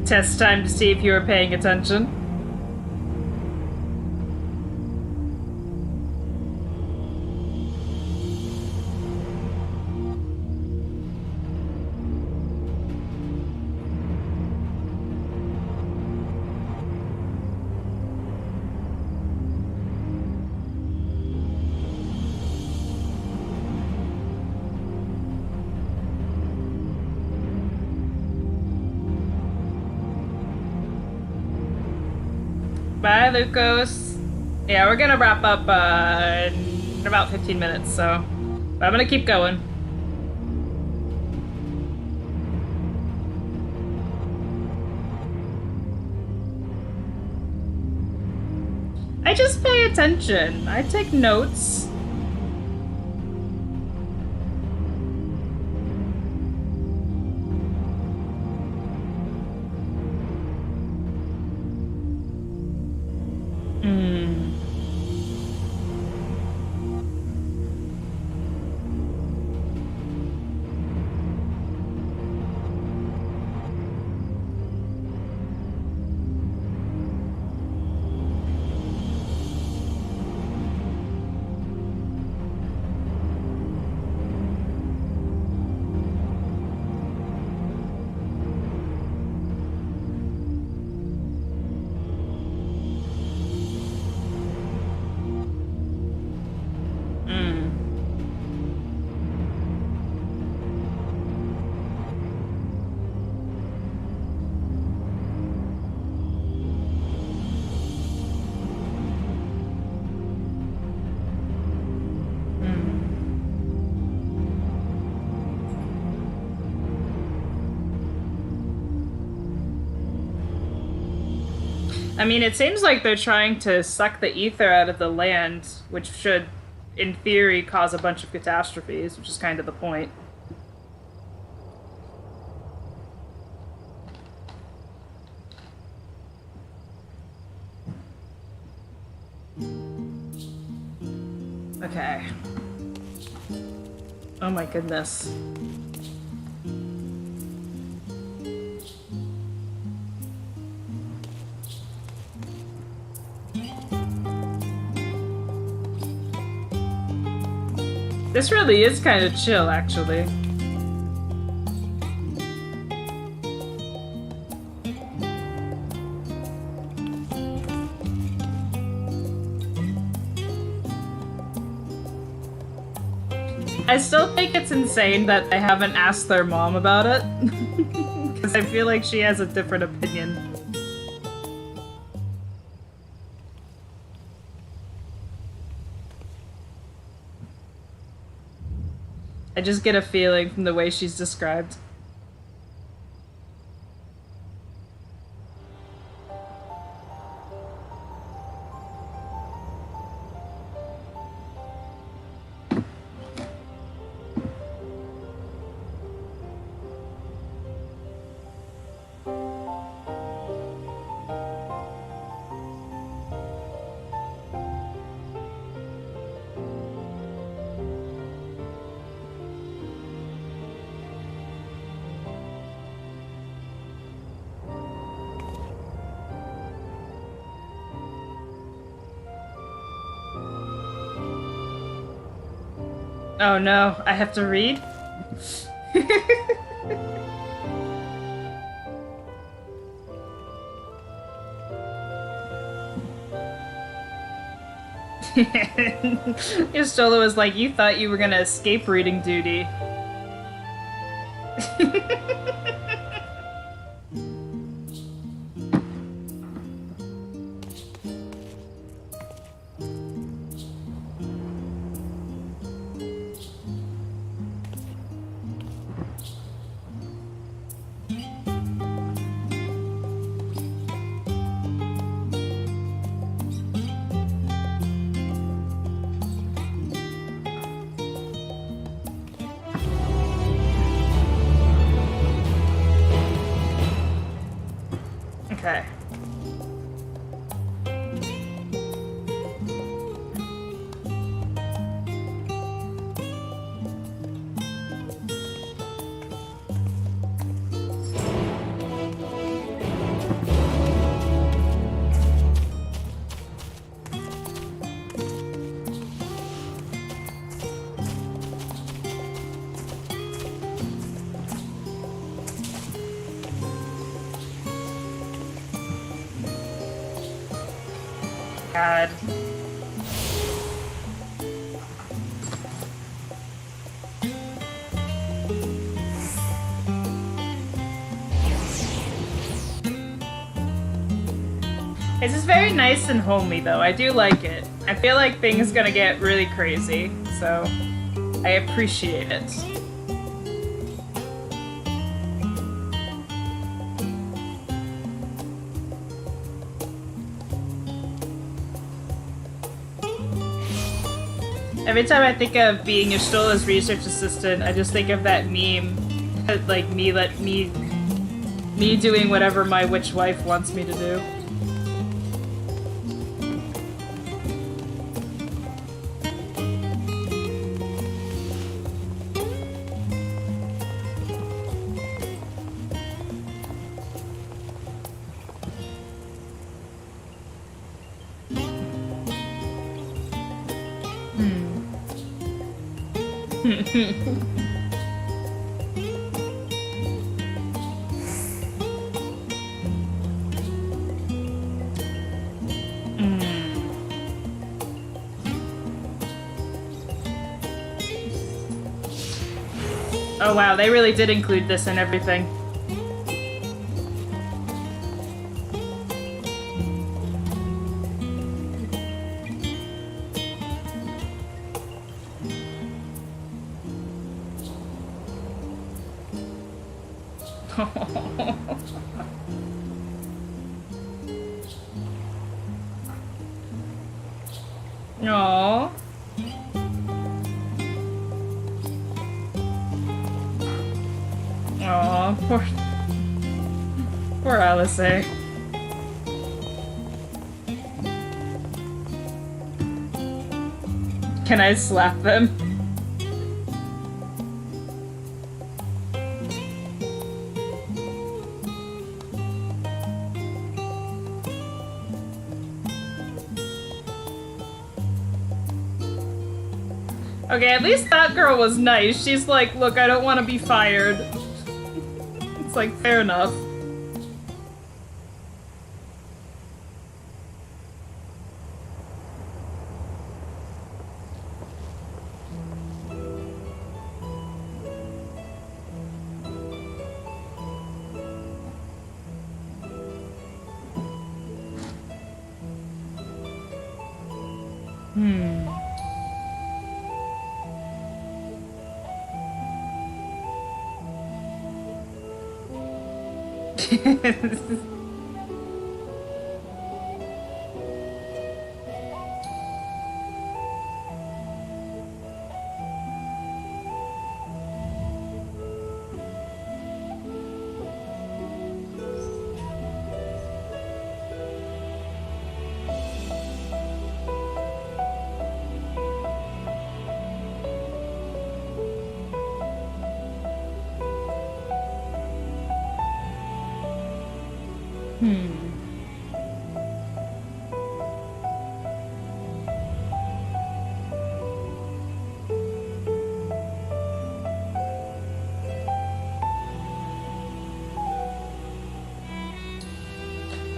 Test time to see if you were paying attention. Bye, Lucas. Yeah, we're gonna wrap up in about 15 minutes, so I'm gonna keep going. I just pay attention. I take notes. I mean, it seems like they're trying to suck the ether out of the land, which should, in theory, cause a bunch of catastrophes, which is kind of the point. Okay. Oh my goodness. This really is kind of chill, actually. I still think it's insane that they haven't asked their mom about it. Because I feel like she has a different opinion. I just get a feeling from the way she's described. Oh no, I have to read? Yostola was like, you thought you were gonna escape reading duty. Okay. God. This is very nice and homey, though. I do like it. I feel like things gonna get really crazy, so I appreciate it. Every time I think of being Yostola's research assistant, I just think of that meme, like me doing whatever my witch wife wants me to do. Oh wow, they really did include this in everything. Aww. Aw, poor Alice. Can I slap them? Okay, at least that girl was nice. She's like, look, I don't want to be fired. It's like, fair enough.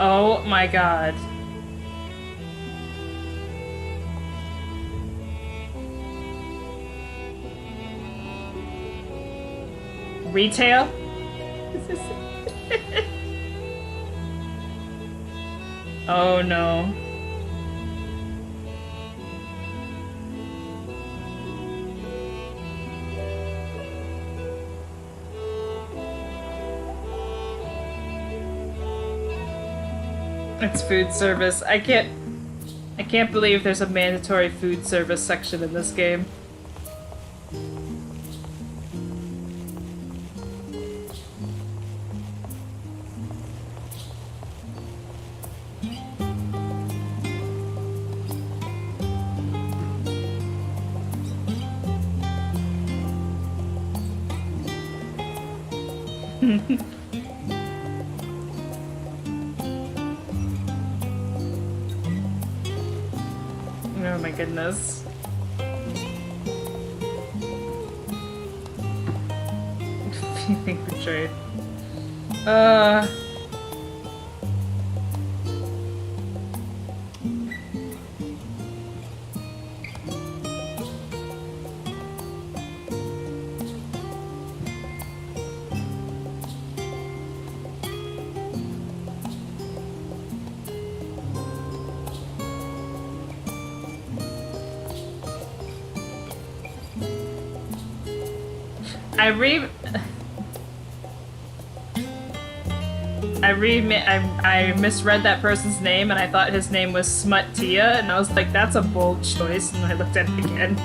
Oh my god. Retail? Oh no. It's food service. I can't believe there's a mandatory food service section in this game. Oh my goodness. Feeling betrayed. I misread that person's name and I thought his name was Smut Tia and I was like, that's a bold choice, and I looked at it again.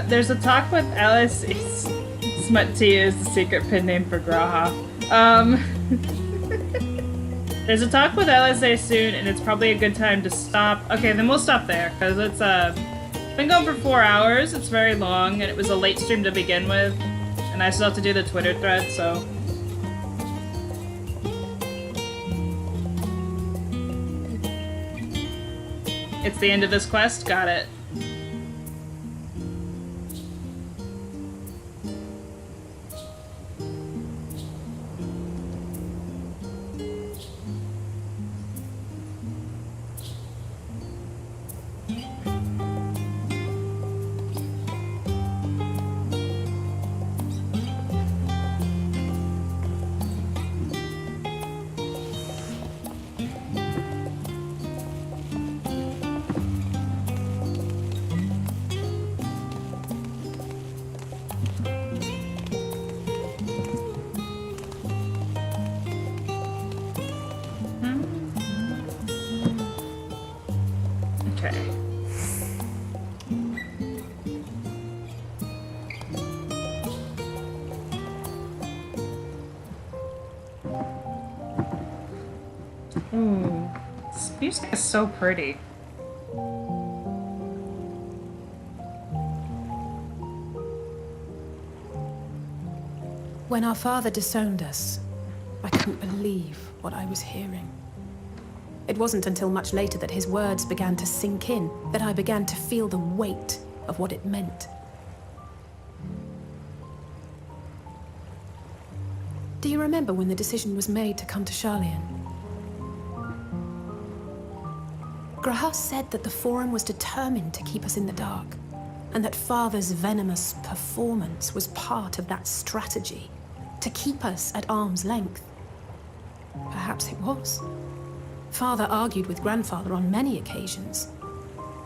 There's a talk with Alice. Smut Tia is the secret pin name for Graha. There's a talk with LSA soon, and it's probably a good time to stop. Okay, then we'll stop there, because it's been going for 4 hours. It's very long, and it was a late stream to begin with. And I still have to do the Twitter thread, so... It's the end of this quest? Got it. Okay. Ooh, this music is so pretty. When our father disowned us, I couldn't believe what I was hearing. It wasn't until much later that his words began to sink in, that I began to feel the weight of what it meant. Do you remember when the decision was made to come to Sharlayan? Grahas said that the Forum was determined to keep us in the dark, and that Father's venomous performance was part of that strategy, to keep us at arm's length. Perhaps it was. Father argued with Grandfather on many occasions,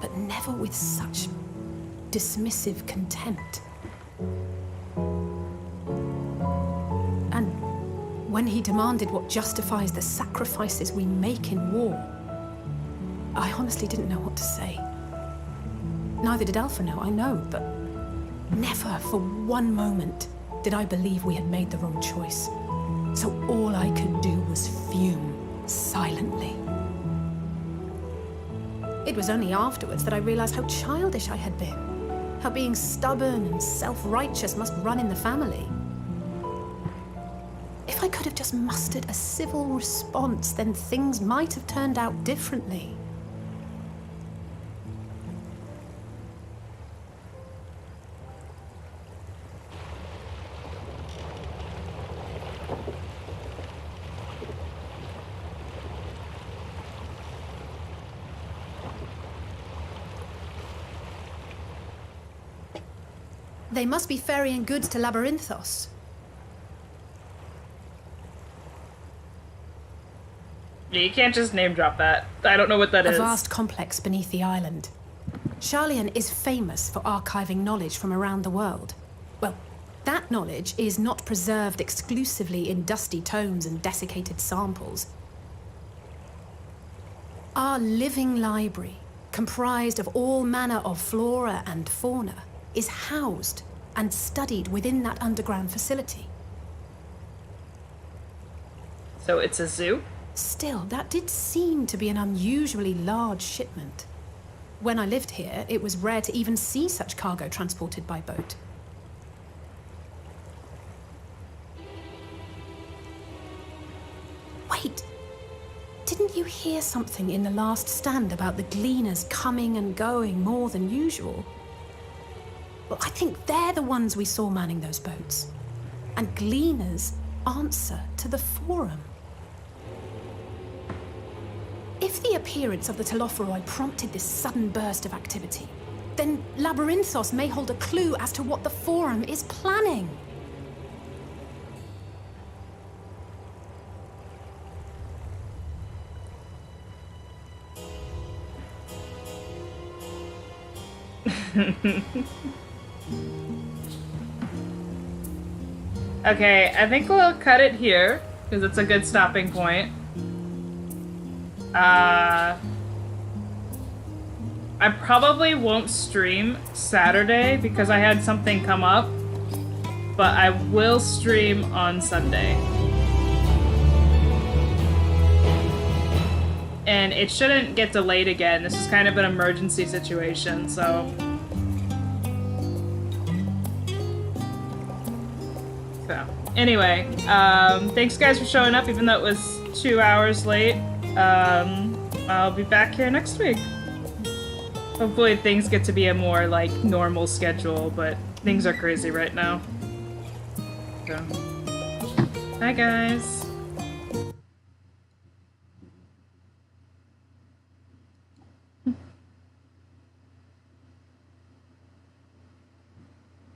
but never with such dismissive contempt. And when he demanded what justifies the sacrifices we make in war, I honestly didn't know what to say. Neither did Alpha know, I know, but never for one moment did I believe we had made the wrong choice. So all I could do was fume silently. It was only afterwards that I realized how childish I had been, how being stubborn and self-righteous must run in the family. If I could have just mustered a civil response, then things might have turned out differently. They must be ferrying goods to Labyrinthos. You can't just name drop that. I don't know what that is. A vast complex beneath the island. Sharlayan is famous for archiving knowledge from around the world. Well, that knowledge is not preserved exclusively in dusty tomes and desiccated samples. Our living library, comprised of all manner of flora and fauna, is housed and studied within that underground facility. So it's a zoo? Still, that did seem to be an unusually large shipment. When I lived here, it was rare to even see such cargo transported by boat. Wait! Didn't you hear something in the last stand about the gleaners coming and going more than usual? Well, I think they're the ones we saw manning those boats. And gleaners answer to the Forum. If the appearance of the Telophoroi prompted this sudden burst of activity, then Labyrinthos may hold a clue as to what the Forum is planning. Okay, I think we'll cut it here, because it's a good stopping point. I probably won't stream Saturday because I had something come up, but I will stream on Sunday. And it shouldn't get delayed again. This is kind of an emergency situation, so... Anyway, thanks guys for showing up, even though it was 2 hours late. I'll be back here next week. Hopefully things get to be a more, like, normal schedule, but things are crazy right now. So. Bye, guys.